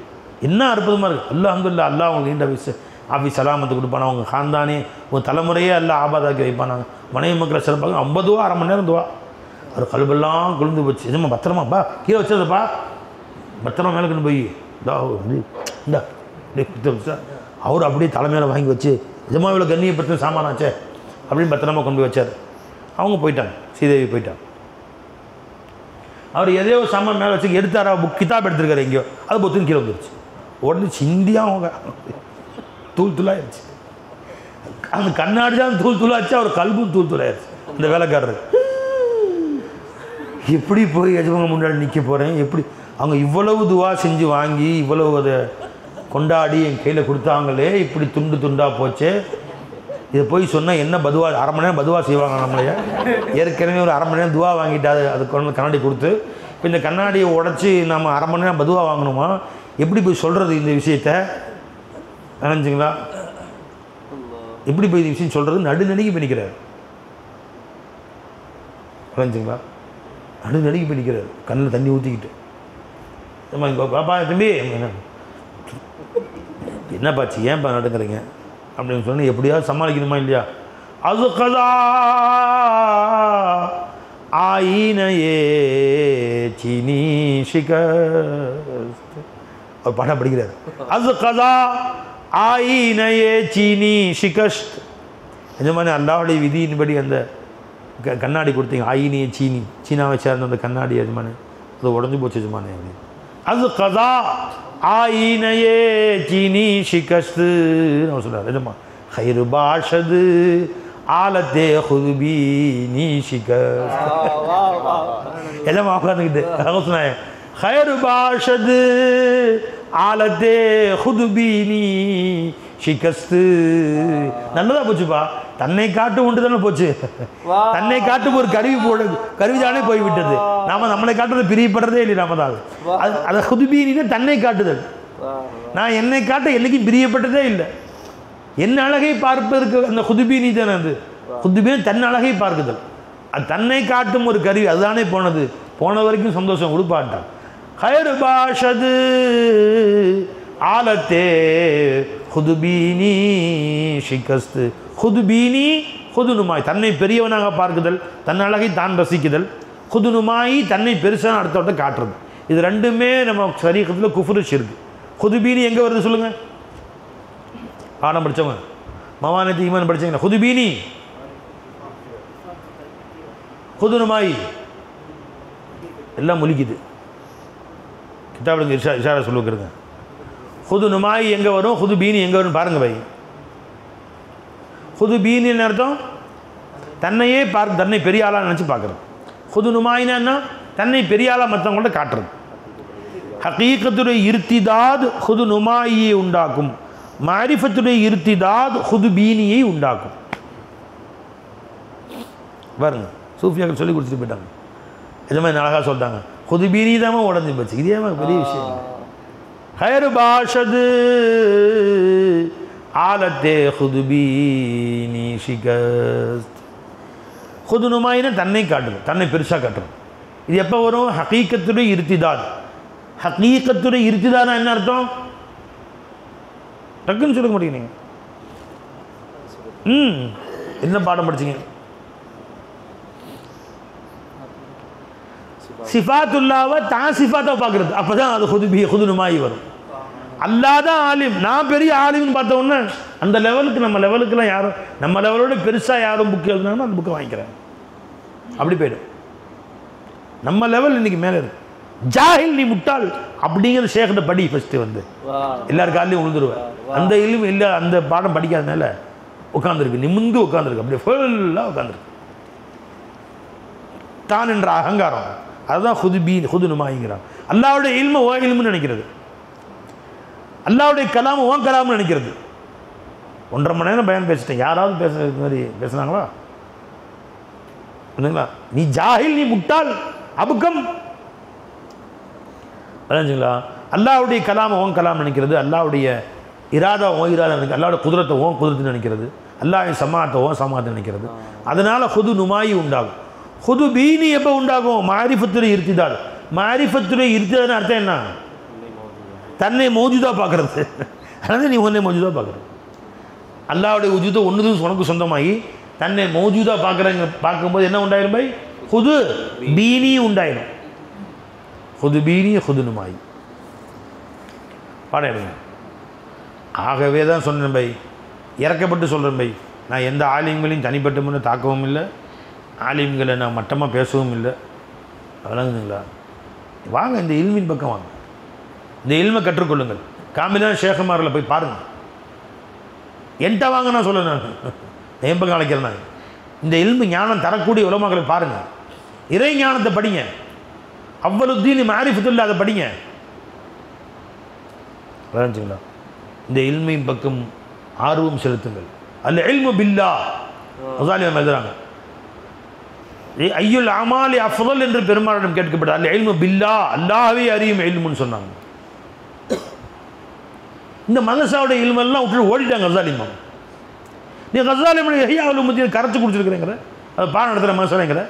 என்ன அற்புதமாக இருக்குது. அல்ஹம்துலில்லாஹ். அல்லாஹ் அவங்க நீண்ட வயசு ஆஃபீஸ் சலாமத்து கொடுப்பானா, அவங்க காந்தானே ஒரு தலைமுறையே எல்லாம் ஆபாதாக்கி வைப்பானாங்க. மனைவி மக்களை சிறப்பாங்க. 50 ரூபா 1/2 மணி நேரம் துவா. அவர் கல்வெல்லாம் குளிர்ந்து போச்சு. எதுமா பத்திரமாப்பா கீழே வச்சதுப்பா, பத்திரமா மேலே கொண்டு போய் இந்தா சார். அவர் அப்படியே தலைமையில் வாங்கி வச்சு எதுமா இவ்வளோ கண்ணியப்படுத்த சாமானாச்சே அப்படின்னு பத்திரமா கொண்டு போய் வச்சார். அவங்க போயிட்டாங்க, ஸ்ரீதேவி போயிட்டாங்க. அவர் எதையோ சாமான் மேலே வச்சு எடுத்தாரா, கிதாப் எடுத்துருக்காரு எங்கேயோ, அது பொத்துன்னு கீழே வந்துருச்சு. உடனே சிந்தியாக அவங்க தூள் தூளாகிடுச்சு. அந்த கண்ணாடி தான் தூள் தூளாச்சு, அவர் கல்பும் தூள் தூளாகிடுச்சு. இந்த வேலைக்காரர் எப்படி போய் எஜமாங்க முன்னாடி நிற்க போகிறேன், எப்படி அவங்க இவ்வளவு துவா செஞ்சு வாங்கி இவ்வளவு அதை கொண்டாடி என் கையில் கொடுத்தாங்களே, இப்படி துண்டு துண்டாக போச்சே, இதை போய் சொன்னால் என்ன பதுவா 1/2 மணி நேரம் பதுவா செய்வாங்க நம்மளையே. ஏற்கனவே ஒரு 1/2 மணி நேரம் துவா வாங்கிட்டு அது கொண்டு கண்ணாடி கொடுத்து இப்போ இந்த கண்ணாடியை உடச்சி நம்ம 1/2 மணி நேரம் பதுவா வாங்கணுமா, எப்படி போய் சொல்கிறது இந்த விஷயத்தை நினைஞ்சிங்களா, எப்படி போய் இந்த விஷயம் சொல்கிறது, நடுநடுங்கி பண்ணிக்கிறார். நினைஞ்சிங்களா, நடுநடுங்கி பண்ணிக்கிறார், கண்ணில் தண்ணி ஊற்றிக்கிட்டு. பாப்பா தம்பி என்னப்பாச்சு ஏன்ப்பா நடுங்கிறீங்க அப்படின்னு சொன்னால் எப்படியாவது சமாளிக்கணுமா இல்லையா. அது கதா ஆயினையே சீனி ஷிகஸ்த், அவர் பாடம் படிக்கிறார். அது கதா ஆயினையே சீனி ஷிகஸ்த். இந்த மாதிரி அல்லாஹ்வுடைய விதியின்படி அந்த கண்ணாடி கொடுத்தீங்க, ஆயினியே சீனாவை சேர்ந்த அந்த கண்ணாடி எஜமானே அது உடஞ்சி போச்சு எஜமானே அப்படின்னு. அது கதா ஆயினையே சீனி ஷிகஸ்து அவர் சொல்கிறார். எஜமா ஹைரு பாஷது ஆலத்தே ஹுதுபி நீ ஷிகஸ்த். எஜமா உட்காந்துக்கிட்டு சொன்னாங்க, ஹைரு பாஷது ஆலத்தே ஹுதுபி நீ ஷிகஸ்து. நல்லதாக போச்சுப்பா, தன்னை காட்டு உண்டு தானே போச்சு. தன்னை காட்டும் ஒரு கருவி தானே போய்விட்டது. நாம நம்மளை காட்டுறது பிரியப்படுறதே இல்லை. நாம தான் அதை ஹுதுபீனின்னு தன்னை காட்டுதல். நான் என்னை காட்ட என்னைக்கும் பிரியப்பட்டதே இல்லை. என்ன அழகை பார்ப்பதற்கு அந்த ஹுதுபீனி தானே அது. குதுபீன் தன் அழகை பார்க்குதல், அது தன்னை காட்டும் ஒரு கருவி, அதுதானே போனது. போன வரைக்கும் சந்தோஷம் உடுப்பாட்டான். ஹைர் பாஷது ஆலத்தே ஹுதுபீனி ஷிகஸ்து. ஹுதுபீனி ஹுதுனுமாய், தன்னை பெரியவனாக பார்க்குதல், தன் அழகை தான் ரசிக்குதல். ஹுதுனுமாயி, தன்னை பெருசான அடுத்தவட்ட காட்டுறது. இது ரெண்டுமே நம்ம சரீகத்தில் குஃப்ரு ஷிர்க். ஹுதுபீனி எங்கே வருது சொல்லுங்கள்? பாடம் படித்தவங்க, மவானத்து ஈமான் படித்தீங்களா? ஹுதுபீனி ஹுதுனுமாயி எல்லாம் முழிக்குது. கிதாபுங்க இஷாரா சொல்லுங்க. ஹுதுனுமாயி எங்கே வரும், ஹுதுபீனி எங்கே வரும் பாருங்க பை. ஹுதுபீனின்னு அர்த்தம் தன்னையே பார்க்க, தன்னை பெரிய ஆளாக நினச்சி பார்க்குறது. ஹுதுனுமாயினா என்ன? தன்னை பெரிய ஆளாக மற்றவங்கள்ட்ட காட்டுறது. ஹகீகத்துடைய இருத்திதாத் ஹுதுனுமாயியை உண்டாக்கும், மாரிஃபத்துடைய இருத்திதாத் ஹுதுபீனியை உண்டாக்கும். பாருங்க, சூஃபியாக்கள் சொல்லி கொடுத்துட்டு போயிட்டாங்க. இது மாதிரி அழகாக சொல்லிட்டாங்க. ஹுதுபீனி தான் உடஞ்சி போச்சு. இதே மாதிரி பெரிய விஷயம். ஹைர் பாஷது ஆலத்தே ஹுதுபீனி ஷிகஸ்த். ஹுதுனுமாயினா தன்னை காட்டுது, தன்னை பெருசாக காட்டுறது. இது எப்போ வரும்? ஹகீகத்துடைய இருத்திதாத். ஹகீகத்துடைய இருத்திதானா என்ன அர்த்தம்? டக்குன்னு சொல்ல மாட்டீங்க நீங்கள். என்ன பாடம் படிச்சிங்க? சிஃபாத்துல்லாவை தான் சிஃபாத்தை பார்க்குறது. அப்போ தான் அது ஹுதுனுமாயி வரும். அல்லா தான் ஆலிம், நான் பெரிய ஆலிம்னு பார்த்த உடனே அந்த லெவலுக்கு, நம்ம லெவலுக்குலாம் யாரும், நம்ம லெவலோட பெருசாக யாரும் புக் எழுதுனாலும் அந்த புக்கை வாங்கிக்கிறேன். அப்படி போய்டும். நம்ம லெவல் இன்னைக்கு மேலே இருக்கு. ஜாஹில் நீ முட்டாள் அப்படிங்கிற ஷேக்கிட்ட படி ஃபஸ்ட்டு வந்து எல்லாரும் காலையும் உழுந்துருவேன். அந்த இல்மு இல்லை, அந்த பாடம் படிக்காதனால உட்காந்துருக்கு, நிமிந்து உட்காந்துருக்கு, அப்படியே ஃபுல்லாக உட்காந்துருக்கு. தான் என்ற அகங்காரம், அதுதான் ஹுதுனுமாயிங்கிறான். அல்லாவுடைய இல்மு ஓ இல்முன்னு நினைக்கிறது, அல்லாவுடைய கலாமு ஓன் கலாம்னு நினைக்கிறது. 1.5 மணி நேரம் பயன் பேசிட்டேன். யாராவது பேசுறது மாதிரி பேசுனாங்களா? நீ ஜாஹில், நீ முட்டாள், அபுக்கம். அதாச்சுங்களா? அல்லாவுடைய கலாம ஓன் கலாம் நினைக்கிறது, அல்லாவுடைய இராதா ஓ இராதா நினைக்கிறது, அல்லாவுடைய குதிரத்தை ஓன் குதிரத்து நினைக்கிறது, அல்லாவுடைய சமாத்தை ஓன் சமாத்தை நினைக்கிறது. அதனால் ஹுதுனுமாயி உண்டாகும். ஹுதுபீனி எப்போ உண்டாகும்? மாரிஃபத்துடைய இருத்திதால். மாரிஃபத்துடைய இருத்திதான்னு அர்த்தம் என்ன? தன்னை மௌஜூதாக பார்க்குறது. அதாவது நீ உன்னை மௌஜூதாக பார்க்குறது. அல்லாவுடைய உஜூதை ஒன்று உனக்கு சொந்தமாகி தன்னை மௌஜூதாக பார்க்கும்போது என்ன உண்டாயிரும் பை? ஹுது பீனி உண்டாயிரும். ஹுது பீனி ஹுதுனுமாயி பாடம். ஆகவே தான் சொன்னேன் பை, இறக்கப்பட்டு சொல்கிறேன் பை, நான் எந்த ஆலிம்களையும் தனிப்பட்ட முன்னே தாக்கவும் இல்லை, ஆலிம்களை நான் மட்டமாக பேசவும் இல்லை. வழங்குதுங்களா? வாங்க இந்த இல்மின் பக்கம் வாங்க, இந்த இல்மை கற்றுக்கொள்ளுங்கள். காமிலான ஷேகுமாரில் போய் பாருங்கள். என்கிட்ட வாங்க நான் சொல்ல, நான் என் பக்கம் அழைக்கிறேன். நான் இந்த இல்மு ஞானம் தரக்கூடிய உலமாக்களை பாருங்கள். இறை ஞானத்தை படிங்க. அவ்வளவுதீன் மாரிஃபத்துல்லாஹ் அதை படிங்க. வரைஞ்சிங்களா? இந்த இல்மின் பக்கம் ஆர்வம் செலுத்துங்கள். அல் இல்மு பில்லாஹ் அஸாலியம் எழுதுறாங்க. ஐயுல் அமாலி அஃதல் என்று பெருமானிடம் கேட்கப்பட்ட அல் இல்மு பில்லாஹ், அல்லாஹ்வை அறியும் இல்முன்னு சொன்னாங்க. இந்த மதரசாவுடைய இல்மெல்லாம் விட்டு ஓடிட்டாங்க கஸாலிமா. நீ கஸாலிமா ஹியா உலுமுத்தீன் கரைச்சி குடிச்சிருக்கிறேங்கிற, அதை பாடம் நடத்துகிற மதரசாங்கிற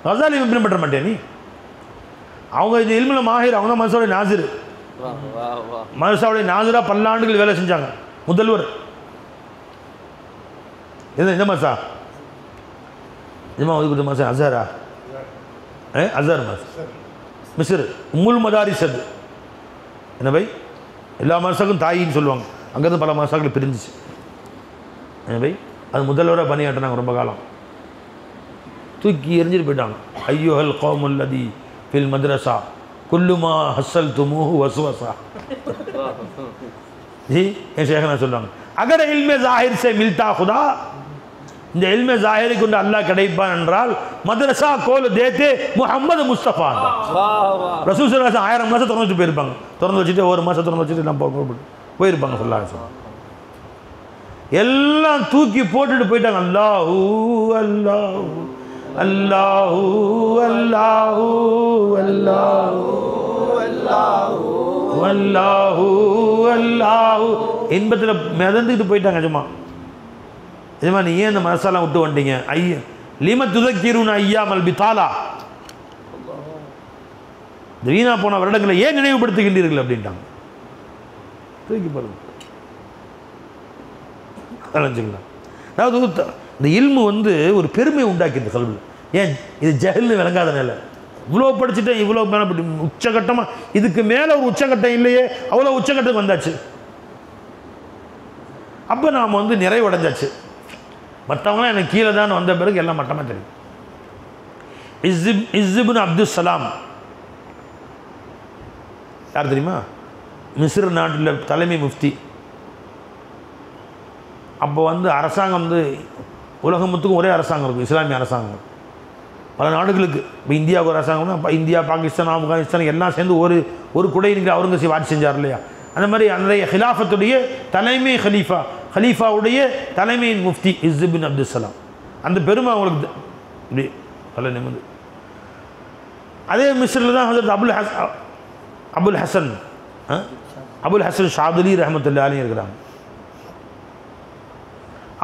கஸாலிமா பின்பற்ற மாட்டேன் நீ. அவங்க இந்த இல்மில் மாஹிர், அவங்க தான் மதரசாவுடைய நாசிர். மதரசாவுடைய நாசிராக பல்லாண்டுகள் வேலை செஞ்சாங்க. முதல்வர் இந்த மதரசா ஒதுக்கி கொடுத்த மதரசா அஸஹரா, அஸஹர் மதரசா மிஸ்ர் உம்முல் மதாரிஸ். அது என்ன பை? எல்லா மதரசாக்கும் தாயின்னு சொல்லுவாங்க. அங்கேருந்து பல மதரசாக்கள் பிரிஞ்சிச்சு. என்ன பை? அது முதல்வராக பணியாற்றினாங்க ரொம்ப காலம். தூக்கி எரிஞ்சிட்டு போயிட்டாங்க. ஐயோஹல் கௌமுல்லதி ஃபில் மദ്രஸா குல்லுமா ஹஸ்ஸல் துமுஹு வஸ்வஸா. ஜி என் ஷேഖனா சொல்றாங்க, அகர் இல்மே ஸாஹிர் சே மில்தா खुदा, இந்த இல்மே ஸாஹிரை கொண்டு அல்லாஹ் கிடைப்பான் என்றால் மദ്രஸா கோல் தேத்தே முஹம்மது முஸ்தபா. ரசூல் ஸல்லல்லாஹு அலைஹி வஸல்லம் 1000 மாசம் திறந்து வச்சுட்டு போயிருப்பாங்க. திறந்து வச்சுட்டு ஒரு மாசம் திறந்து வச்சுட்டு நம்ம போயிருப்பாங்க. ஸல்லல்லாஹு அலைஹி வஸல்லம் எல்லாம் தூக்கி போட்டுட்டு போயிட்டாங்க. அல்லாஹு அல்லாஹு அல்லாஹு அல்லாஹு அல்லாஹு அல்லாஹு அல்லாஹு இன்பத்தில் மிதந்துக்கிட்டு போயிட்டாங்க. சும்மா இது மாதிரி நீ ஏன் இந்த மனசாலாம் விட்டு வந்துட்டீங்க? ஐயா லிம துதக்கிருன ஐயா மல்பி தாலா, வீணா போன வருடங்களை ஏன் நினைவுபடுத்துகின்றீர்கள் அப்படின்ட்டாங்க. தூக்கி பாருங்க. அதாவது இந்த இல்மு வந்து ஒரு பெருமை உண்டாக்கி இந்த கல்வியில். ஏன் இது ஜஹல்னு விளங்காத நிலை. இவ்வளோ படிச்சுட்டேன், இவ்வளோ மேலே உச்சகட்டமாக, இதுக்கு மேலே ஒரு உச்சகட்டம் இல்லையே, அவ்வளோ உச்சகட்டம் வந்தாச்சு. அப்போ நாம் வந்து நிறைவடைஞ்சாச்சு. மற்றவங்களாம் எனக்கு கீழே தான் வந்த பிறகு எல்லாம் மட்டமாக தெரியும். இஸ்ஸிப்னு அப்துல் சலாம் யார் தெரியுமா? மிஸ்ர் நாட்டில் தலைமை முஃப்தி. அப்போ வந்து அரசாங்கம் வந்து உலகம் மொத்தக்கும் ஒரே அரசாங்கம் இருக்கும், இஸ்லாமிய அரசாங்கம். பல நாடுகளுக்கு இப்போ இந்தியாவுக்கு ஒரு அரசாங்கம்னா இப்போ இந்தியா, பாகிஸ்தான், ஆப்கானிஸ்தான் எல்லாம் சேர்ந்து ஒரு குடை நீங்கள் அவுரங்கசீப் ஆட்சி செஞ்சார் இல்லையா? அந்த மாதிரி அன்றைய ஹிலாஃபத்துடைய தலைமை ஹலீஃபாவுடைய தலைமையின் முஃப்தி இஸ்ஸிப்னு அப்துல் சலாம். அந்த பெருமை அவங்களுக்கு இப்படி பல நிமிந்து. அதே மிஸ்ரில் தான் ஹஜரத் அபுல் ஹசன் ஷாதுலி ரஹமத்துல்லாஹி அலைஹி இருக்கிறாங்க.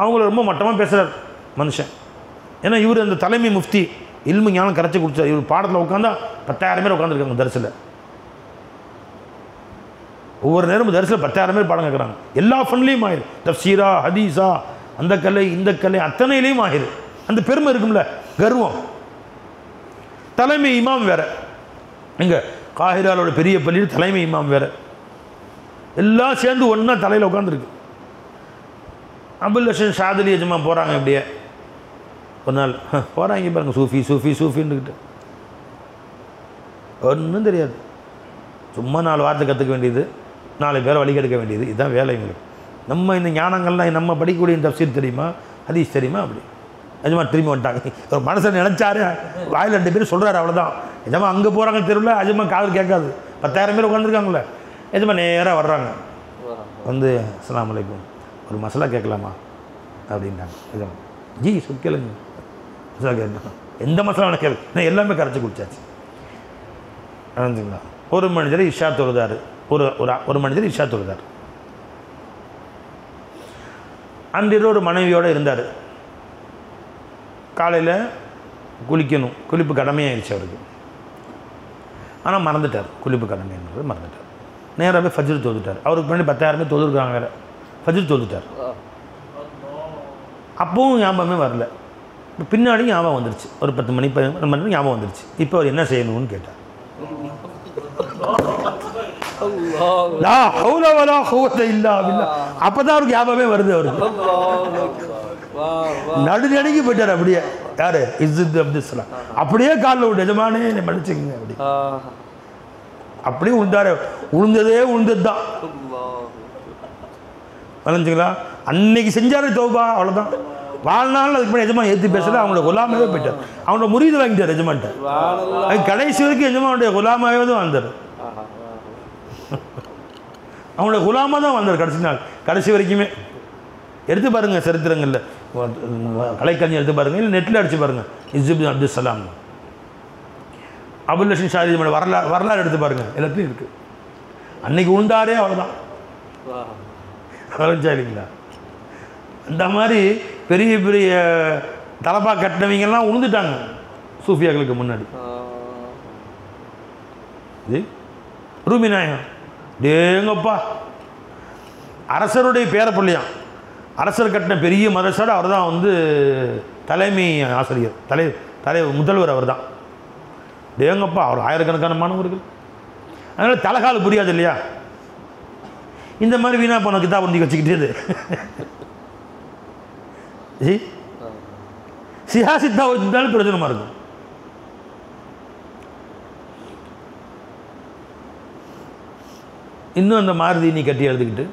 அவங்கள ரொம்ப மட்டமாக பேசுகிறார் மனுஷன். ஏன்னா இவர் அந்த தலைமை முஃப்தி இல்மு ஞானம் கரைச்சி கொடுத்தார். இவர் பாடத்தில் உட்காந்தா 10,000 பேர் உட்காந்துருக்காங்க தரிசில். ஒவ்வொரு நேரமும் தரிசில் 10,000 பேர் பாடம் கேட்குறாங்க. எல்லா ஃபன்லேயும் ஆயிரு, தஃப்சீரா, ஹதீஸா, அந்த கலை இந்த கலை அத்தனையிலையும் ஆயிரு. அந்த பெருமை இருக்கும்ல, கர்வம். தலைமை இமாம் வேற, இங்கே காஹிராவோட பெரிய பள்ளியில் தலைமை இமாம் வேற, எல்லாம் சேர்ந்து ஒன்றா தலையில் உட்காந்துருக்கு. அபுல் ஹசன் ஷாதுலி எஜமா போகிறாங்க. இப்படியே ஒரு நாள் போகிறாங்க பாருங்க, சூஃபி சூஃபி சூஃபின்னுக்கிட்டு ஒன்றும் தெரியாது. சும்மா 4 வார்த்தை கற்றுக்க வேண்டியது, 4 பேரை வழி கெடுக்க வேண்டியது, இதுதான் வேலை எங்களுக்கு. நம்ம இந்த ஞானங்கள்லாம் நம்ம படிக்கக்கூடிய தஃப்சீர் தெரியுமா, ஹதீஸ் தெரியுமா? அப்படி எஜமா திரும்பி வந்துட்டாங்க. ஒரு மனசை நினச்சாரு, வாயில் 2 பேர் சொல்கிறாரு, அவ்வளோதான். எஜமா அங்கே போகிறாங்க தெருவில், அஜமா காது கேட்காது. 10,000 பேர் உட்காந்துருக்காங்களே. எஜமா நேராக வர்றாங்க, வந்து அஸ்ஸலாமு அலைக்கும், ஒரு மசாலா கேட்கலாமா அப்படின்னாங்க. எஜமா ஜி கேளுங்க, மசாலா கேட்கலாம், எந்த மசாலா வேணா கேளு, நான் எல்லாமே கரைச்சி குடிச்சாச்சு. நினைஞ்சுங்களா? ஒரு மனிதர் இஷா தொழுதார், ஒரு மனிதர் இஷா தொழுதார். அன்றிரவு ஒரு மனைவியோடு இருந்தார். காலையில் குளிக்கணும், குளிப்பு கடமையாகிடுச்சு அவருக்கு. ஆனால் மறந்துட்டார், குளிப்பு கடமைன்றது மறந்துட்டார். நேராகவே ஃபஜ்ர் தொழுதுட்டார். அவருக்கு முன்னாடி 10,000 பேர் தொழுதுருக்காங்க வேறு. ஃபஜ்ர் தொழுதுட்டார். அப்பவும் ஞாபகமே வரல. இப்போ பின்னாடி ஞாபகம் வந்துருச்சு. ஒரு 10 மணி 11 மணி ஞாபகம் வந்துருச்சு. இப்போ அவர் என்ன செய்யணும்னு கேட்டார். அப்பதான் அவருக்கு ஞாபகமே வருது. அவருக்கு நடுநடுங்கி போயிட்டார். அப்படியே யாரு? இஸ்ஸிப்னு அப்துல் சலாம். அப்படியே காலில் விட்டு, எஜமானே என்னை மன்னிச்சுங்க அப்படி. அப்படியே உழுந்தாரு. உழுந்ததே உழுந்தது தான். மன்னிச்சுங்களா? அன்னைக்கு செஞ்சாரு தௌபா, அவ்வளோதான். வாழ்நாள் அதுக்கு முன்னாடி எஜமான் ஏற்றி பேசல, அவங்களோட குலாமாவே போயிட்டார். அவனோட முரீது வாங்கிட்டார் எஜமான்ட்ட. அது கடைசி வரைக்கும் எஜமானுடைய குலாமாவே தான் வந்தார். அவங்களோட குலாமா தான் வந்தார் கடைசி நாள், கடைசி வரைக்குமே. எடுத்து பாருங்கள் சரித்திரங்களில், கலைக்கல்வி எடுத்து பாருங்கள், இல்லை நெட்டில் அடித்து பாருங்கள். இஸ்ஸிப்னு அப்துல் சலாம், அபுல் ஹசன் ஷாதுலி வரலாறு எடுத்து பாருங்கள், எல்லாத்தையும் இருக்குது. அன்னைக்கு உண்டாரே அவ்வளோதான். வரைஞ்சா இல்லைங்களா? அந்த மாதிரி பெரிய பெரிய தலப்பா கட்டினவங்கெல்லாம் உழுந்துட்டாங்க சூஃபியாக்களுக்கு முன்னாடி. ரூமி நாயகம் டேங்கப்பா, அரசருடைய பேரப்பிள்ளையாம். அரசர் கட்டின பெரிய மதரசாட அவர் தான் வந்து தலைமை ஆசிரியர், முதல்வர் அவர் தான். டேங்கப்பா, அவர் ஆயிரக்கணக்கான மாணவர்கள். அதனால் தலைகால் புரியாது இல்லையா? இந்த மாதிரி வீணா போன கிதாப் ஒண்டி வச்சுக்கிட்டே சியாசித்தா இருந்தாலும் பிரயோஜனமாக இருக்கும். இன்னும் அந்த மாருதி நீ கட்டி எழுதிக்கிட்டு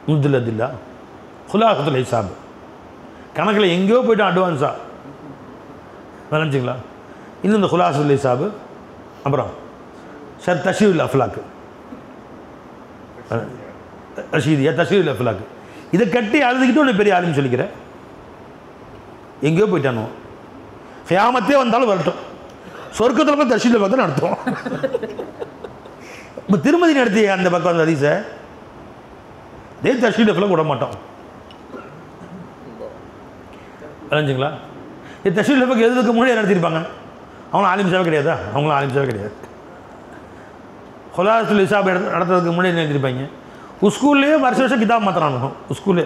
முதுல்லா ஹுலாஹத்துல் ஹிசாப் கணக்கில் எங்கேயோ போய்ட்டு அட்வான்ஸாக நினச்சிங்களா? இன்னும் இந்த ஹுலாஹத்துல் ஹிசாப், அப்புறம் தஷீருல் அஃப்லாக்கு, ரஷீதியா தஷீருல் அஃப்லாக்கு, இதை கட்டி அழுதுகிட்டு ஒன்று பெரிய ஆளுன்னு சொல்லிக்கிறேன். எங்கேயோ போயிட்டானோ, கியாமத்தே வந்தாலும் வரட்டும், சொர்க்கத்தில் போய் தஷீரில் பார்த்து நடத்துவோம். இப்போ திருமதி நடத்திய அந்த பக்கம் அந்த ஹதீஸை இதே தஷ்ரீஃபில் விட மாட்டோம். விளைஞ்சுங்களா? இது தஷ்ரீஃபுக்கு எதுக்கு முன்னாடி நடத்திருப்பாங்க. அவங்களும் ஆலிம் சேவை கிடையாதா? அவங்களும் ஆலிம் சேவை கிடையாது. ஹுலாசத்துல் ஹிசாப் நடத்துறதுக்கு முன்னாடி நடத்திருப்பாங்க. ஸ்கூல்லேயே வருஷம் கிதாப் மாற்றுறானுங்க. ஸ்கூல்லே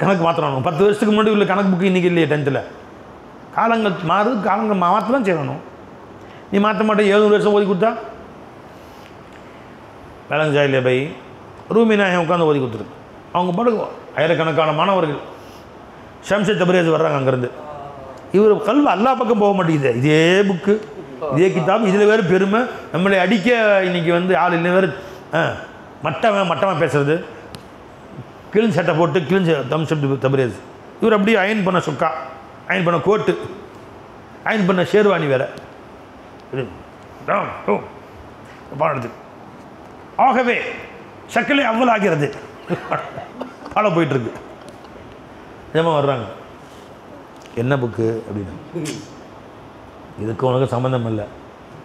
கணக்கு மாற்றுறானுங்க. 10 வருஷத்துக்கு முன்னாடி உள்ள கணக்கு புக்கு இன்றைக்கி இல்லையே 10th. காலங்கள் மாறுது, காலங்கள் மாற்ற தான் செய்யணும். நீ மாற்ற மாட்டேன் 700 வருஷம் ஓதி கொடுத்தா வேளாங்கா இல்லையா பை? ரூமி நாயகம் உட்காந்து ஓதி கொடுத்துருக்கு. அவங்க பாட்டுக்கு ஆயிரக்கணக்கான மாணவர்கள் ஷம்ஷே தபரேஸ் வர்றாங்க அங்கேருந்து. இவர் கல்வி எல்லா பக்கம் போக மாட்டேங்குது. இதே புக்கு, இதே கிதாப், இதில் வேறு பெருமை. நம்மளை அடிக்க இன்றைக்கி ஆள் இல்லை வேறு மட்டமாக பேசுறது. கிழிஞ்ச சட்டை போட்டு கிழிஞ்ச ஷம்ஷே தபரேஸ். இவர் அப்படியே அயன் பண்ண சொக்கா, அயன் பண்ண கோட்டு, அயன் பண்ண ஷேர்வானி வேறு பாடுது. ஆகவே சக்கலை அவ்வளோ ஆகிறது பாடம் போயிட்டுருக்கு. நிஜமாக வர்றாங்க. என்ன புக்கு அப்படின்னு. இதுக்கு உனக்கு சம்மந்தம் இல்லை.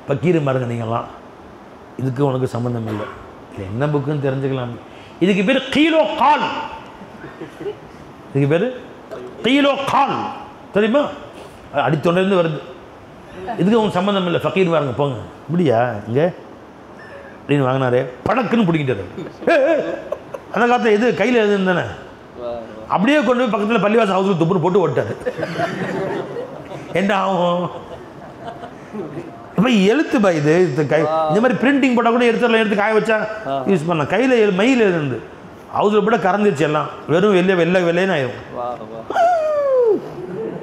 பக்கீரு மாருங்க நீங்கள்லாம். இதுக்கு உனக்கு சம்மந்தம் இல்லை. இது என்ன புக்குன்னு தெரிஞ்சுக்கலாம். இதுக்கு பேர் கீலோ கால். இதுக்கு பேர் கீலோ கால் தெரியுமா? அடித்தொண்டிருந்து வருது. இதுக்கு உனக்கு சம்மந்தம் இல்லை. ஃபக்கீர் வாருங்க போங்க. இப்படியா இங்கே அப்படின்னு வாங்கினாரே படக்குன்னு பிடிக்கிட்டாரு. அந்த காலத்தில் எது கையில் எதுன்னு தானே அப்படியே கொண்டு போய் பக்கத்தில் பள்ளிவாசல் ஹவுஸில் துப்புன்னு போட்டு ஓட்டாரு. என்ன ஆகும்? இப்போ எழுத்து பா இது கை இந்த மாதிரி பிரிண்டிங் போட்டால் கூட எடுத்து காய வச்சா யூஸ் பண்ணலாம். கையில் மயில் இருந்து ஹவுஸில் போட கறந்துச்சு எல்லாம். வெறும் வெள்ளைன்னு ஆயிடும்.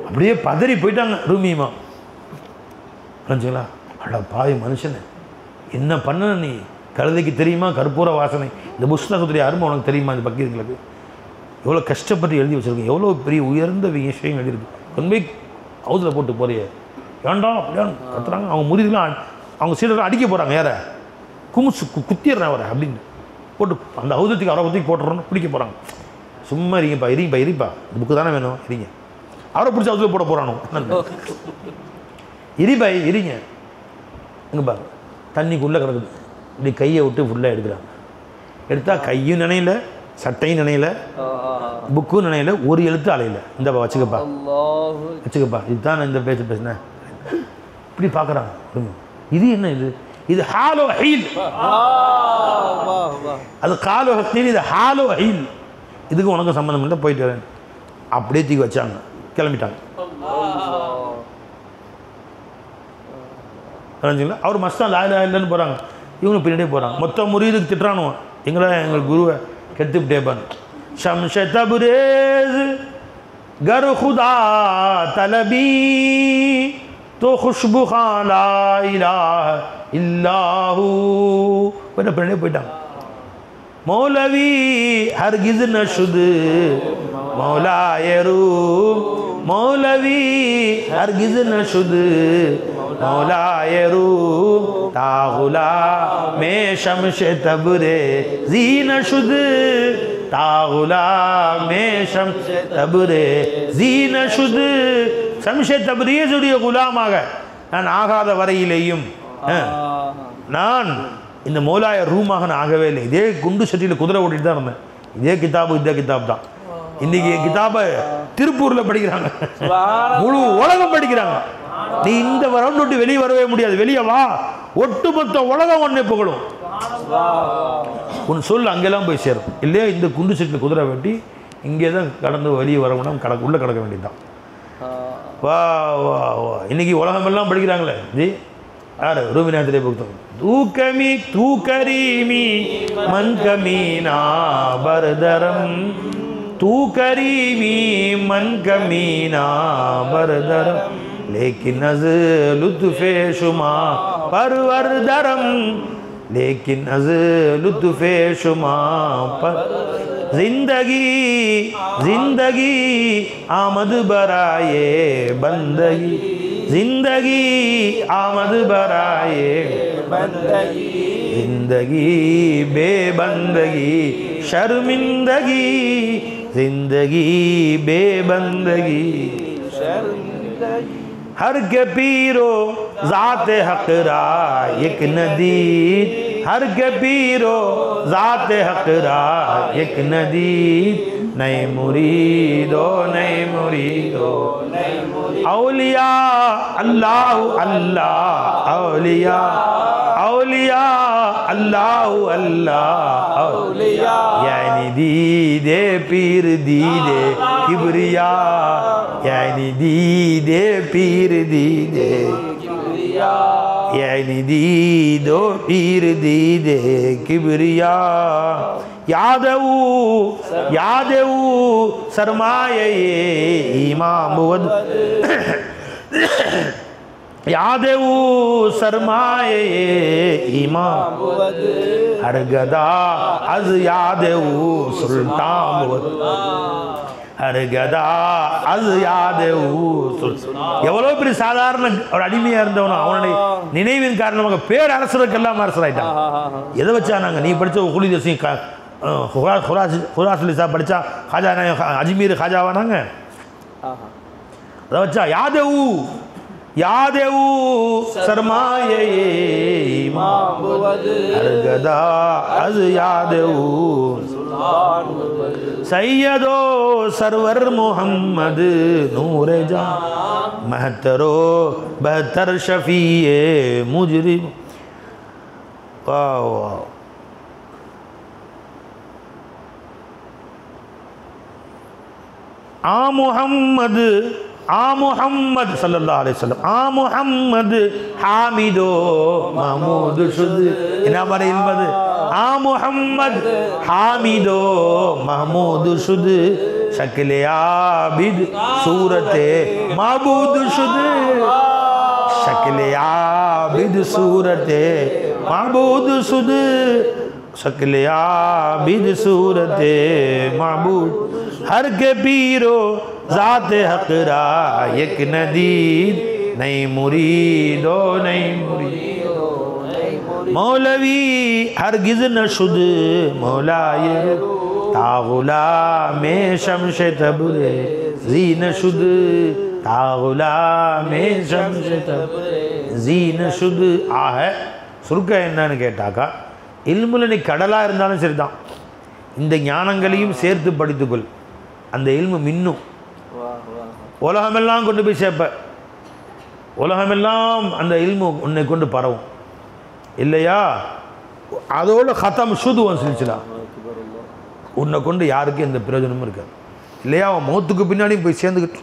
அப்படியே பதறி போயிட்டாங்க ரூமியுமா. நினச்சிங்களா? அட பாவி மனுஷனை என்ன பண்ண நீ? கழுதைக்கு தெரியுமா கற்பூர வாசனை? இந்த புஸ்தகத்துடைய அருமை உனக்கு தெரியுமா? இந்த பக்கீர்களுக்கு எவ்வளோ கஷ்டப்பட்டு எழுதி வச்சுருக்கேன். எவ்வளோ பெரிய உயர்ந்த விஷயம் எழுதியிருக்கு. கொண்டு போய் ஹவுஸில் போட்டு போறிய ஏன்டா அப்படியான்னு கத்துறாங்க. அவங்க முறிதெல்லாம் அவங்க சீடெல்லாம் அடிக்க போகிறாங்க. யாரை குத்திடுறேன் அவரை அப்படின்னு போட்டு அந்த ஹவுசத்துக்கு அவரை பற்றி போட்டுறோன்னு பிடிக்க போகிறாங்க. சும்மா இருங்கப்பா இருப்பா இந்த புக்கு தானே வேணும் இருங்க. அவரை பிடிச்சி ஹவுஸில் போட போகிறானோ இருபாய் இருங்க. இங்கே பாரு தண்ணிக்குள்ளே கிடக்குது. இப்படி கையை விட்டு ஃபுல்லாக எடுக்கிறாங்க. எடுத்தால் கையும் நினைல, சட்டையும் நினைல, புக்கும் நினைல, ஒரு எழுத்து அலையில. இந்த வச்சுக்கப்பா இதுதான் நான் இந்த பேச்சு பேசினேன். இப்படி பார்க்குறாங்க. இது என்ன? இது ஹாலோ ஹீல். அது காலோ ஹீல், இது ஹாலோ ஹீல். இதுக்கு உனக்கு சம்மந்தம் இல்லை, போயிட்டு வரேன். அப்படியே தூக்கி வச்சாங்க, கிளம்பிட்டாங்க. அவர் மஸ்தான் லாயிலா இல்லைன்னு போகிறாங்க. இவங்க பின்னாடியே போகிறாங்க. மொத்தம் முறியதுக்கு திட்டுறானுவோம். எங்கள் குருவை கெடுத்துட்டேப்பான். ஷம்ஷே தபரேஸ் கர் खुदा तलबी तो खुशबू खाला इलाह इल्लाहू பின்னாடியே போயிட்டாங்க. மௌலவி ஹர்கிஸ் நஷுத் மௌலாயரு மௌலவி ஹர்கிஸ் நஷுத் மௌலாயரு தாகுலா மே ஷம்ஷே தபரே ஜீன ஷுத் தாகுலா மே ஷம்ஷே தபரே ஜீன ஷுத். ஷம்ஷே தபரேஸுடைய குலாமாக நான் ஆகாத வரையிலேயும் நான் இந்த மௌலாய ரூமாக நான் ஆகவே இல்லை. இதே குண்டு சட்டியில் குதிரை ஓட்டிட்டு தான் இருந்தேன். இதே கிதாப் தான். இன்னைக்கு என் கிதாபை திருப்பூரில் படிக்கிறாங்க, முழு உலகம் படிக்கிறாங்க. நீ இந்த ரவுண்ட் விட்டு வெளியே வரவே முடியாது. வெளியே வா, ஒட்டுமொத்த உலகம் ஒன்று புகழும். உன் சொல் அங்கெல்லாம் போய் சேரும். இல்லையா இந்த குண்டு சட்டியில் குதிரை வெட்டி இங்கே தான் கடந்து வெளியே வர முடியும், உள்ளே கிடக்க வேண்டியதுதான். வா வா வா இன்னைக்கு உலகமெல்லாம் படிக்கிறாங்களே. ஜி யார்? ரூபிநாத்திலே புத்தகம். தூக்கமி தூக்கரீமி மன்கமீனா பரதரம் தூக்கரீமி மன்கமீனா பரதரம் लेकिन अज़ लुत्फ़े शुमा परवर दरम लेकिन अज़ लुत्फ़े शुमा पर जिंदगी जिंदगी आमद बराए बंदगी जिंदगी आमद बराए बंदगी जिंदगी बेबंदगी शर्मिंदगी जिंदगी बेबंदगी शर्मिंदगी हर के पीरो ज़ात हक़रा एक नदीद हर के पीरो ज़ात हक़रा एक नदीद नए मुरीदो औलिया अल्लाह अल्लाह औलिया औलिया अल्लाह अल्लाह औलिया यानी दीदे पीर दीदे किबरिया यानी दीदे पीर दीदे किबरिया यानी दीदो पीर दीदे किबरिया यादवू सरमाए इमाम वद यादवू सरमाए इमाम हर गदा अज यादवू सुल्तान हर गदा अज यादवू எவ்வளோ பெரிய சாதாரண ஒரு அடிமையாக இருந்தவனோ அவனுடைய நினைவின் காரணமாக பேரரசருக்கெல்லாம் அரசராயிட்டான். எதை வச்சா நாங்கள் நீ படித்த குலி தசி ஹுராஸ்லிசா படித்தா ஹாஜா அஜ்மீர் ஹாஜாவானாங்க. அதை வச்சா யாதவு यादेवू सरमाए इमाम हरगदा अज यादेवू सैयदो सरवर मोहम्मद नूर जा महतरो बहतर शफीए मुजरिम वाह वाह आ मुहम्मद सल्लल्लाहु अलैहि वसल्लम आ मुहम्मद हामिदो महमूद शुद इना बारे इल्मद आ मुहम्मद हामिदो महमूद शुद शक्ल आबिद सूरते माबूद शुद शक्ल आबिद सूरते माबूद शुद शक्ल आबिद सूरते माबूद हर के पीरो ज़ात हक़रा एक नदीद नई मुरीदो नई मुरीदो मौलवी हरगिज़ न शुद मौलाए तागुला में शमशे तबरे जीन शुद तागुला में शमशे तबरे जीन शुद ஆக சுருக்கம் என்னன்னு கேட்டாக்கா இல்முல நீ கடலாக இருந்தாலும் சரிதான், இந்த ஞானங்களையும் சேர்த்து படித்துக்கொள், அந்த இல்மு மின்னும். உலகமெல்லாம் கொண்டு போய் சேர்ப்ப, உலகமெல்லாம் அந்த இல்மு உன்னை கொண்டு பரவும் இல்லையா? அதோட ஹத்தம் சுதுவன் சிலிச்சலாம், உன்னை கொண்டு யாருக்கும் எந்த பிரயோஜனமும் இருக்காது இல்லையா? அவன் மௌத்துக்கு பின்னாடியும் போய் சேர்ந்துக்கிட்டு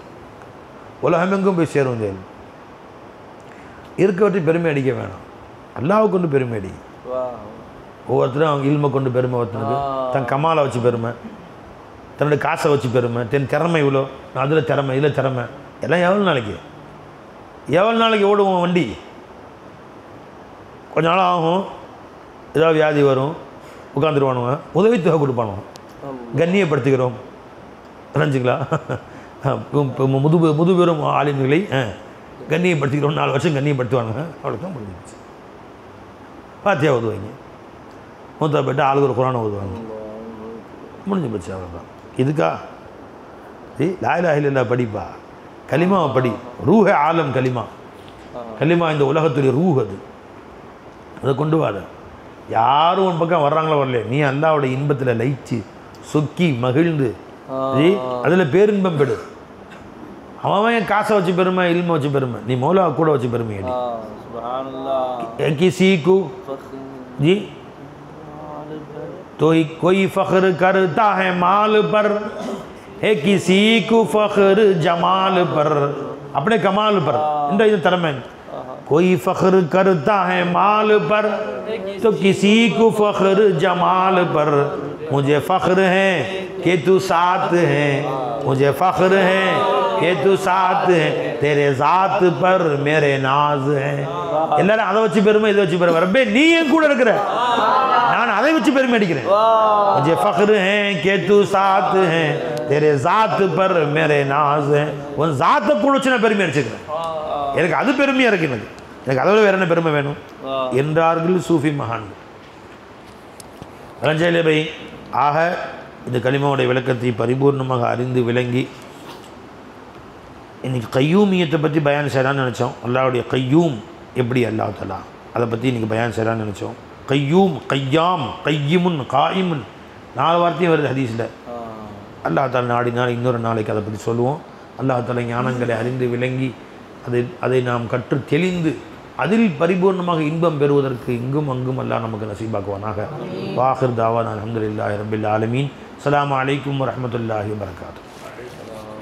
உலகமெங்கும் போய் சேரும். இந்த இருக்கவற்றை பெருமை அடிக்க வேணாம், அல்லாஹ்வை கொண்டு பெருமை அடி. ஒவ்வொருத்தரும் அவங்க இல்மை கொண்டு பெருமை, ஒருத்தனுக்கு தன் கமாலை வச்சு பெருமை, தன்னுடைய காசை வச்சு பெருமை, தென் திறமை இவ்வளோ, அதில் திறமை இதில் திறமை, எல்லாம் எவ்வளோ நாளைக்கு ஓடுவோம் வண்டி? கொஞ்ச நாள் ஆகும், ஏதாவது வியாதி வரும், உட்காந்துருவானுங்க, உதவித்தொகை கொடுப்பானுங்க, கண்ணியப்படுத்துகிறோம் நினச்சிங்களா? முதுபெரும் ஆளுங்களை கண்ணியப்படுத்திக்கிறோம், 4 வருஷம் கண்ணியப்படுத்துவானுங்க, அவ்வளோதான் முடிஞ்சிச்சு. பாத்தியா ஓதுவாங்க, மூத்தா போய்ட்டு ஆளுக்கு ஒரு குரானை ஓதுவாங்க, முடிஞ்சு போச்சு, அவ்வளோதான். இதுக்கா லா இலாஹ இல்லல்லாஹ் படிப்பா, கலிமாவை படி. ரூஹே ஆலம் கலிமா, கலிமா இந்த உலகத்துடைய ரூஹ், அதை கொண்டு வாத. யாரும் உன் பக்கம் வர்றாங்களோ வரல, நீ அல்லாஹ்வோட இன்பத்தில் லயிச்சு சொக்கி மகிழ்ந்து அதில் பேரின்பம் பெடு. அவன் காசை வச்சு பெருமை, இல்மை வச்சு பெருமை, நீ மௌலாவை கூட வச்சு பெருமை அடி. किसी को जी तो कोई फ़ख्र करता है माल पर, है किसी को फ़ख्र जमाल पर, अपने कमाल पर. இந்த திறமை. कोई फ़ख्र करता है माल पर तो किसी को फ़ख्र जमाल पर. मुझे फ़ख्र है कि तू साथ है, मुझे फ़ख्र है कि तू साथ है, तेरे ज़ात पर मेरे नाज है. எல்லாரும் அதை வச்சு பெருமை, இதை வச்சு பெருமை. ரப்பே நீ என் கூட இருக்கிற, நான் அதை வச்சு பெருமை அடிக்கிறேன். मुझे फ़ख्र है कि तू साथ है, तेरे ज़ात पर मेरे नाज है. உன் ज़ाத்தை கூட வச்சு நான் பெருமை அடிச்சுக்கிறேன், எனக்கு அது பெருமையாக இருக்கு, எனக்கு அதோட வேற என்ன பெருமை வேணும் என்றார்கள் சூஃபி மகான். ரஞ்சலே பை. ஆக இந்த கலிமாவுடைய விளக்கத்தை பரிபூர்ணமாக அறிந்து விளங்கி இன்றைக்கி கையூமியத்தை பற்றி பயான் செய்யலான்னு நினச்சோம். அல்லாஹ்வுடைய கையூம் எப்படி, அல்லாஹ் தஆலா அதை பற்றி இன்றைக்கி பயான் செய்யலான்னு நினச்சோம். கையூம், கையாம், கையிமுன், காயிமுன் 4 வார்த்தையும் வருது ஹதீஸில். அல்லாஹ் தாலா நாடினால் இன்னொரு நாளைக்கு அதை பற்றி சொல்லுவோம். அல்லாஹ் தாலா ஞானங்களை அறிந்து விளங்கி அதை நாம் கற்று தெளிந்து அதில் பரிபூர்ணமாக இன்பம் பெறுவதற்கு இங்கும் அங்கும் அல்லாஹ் நமக்கு நசீபாக்குவானாக. வாஹிர் தாவானா அல்ஹம்துலில்லாஹி ரப்பில் ஆலமீன். அஸ்ஸலாமு அலைக்கும் வரஹ்மத்துல்லாஹி வபரகாத்துஹு.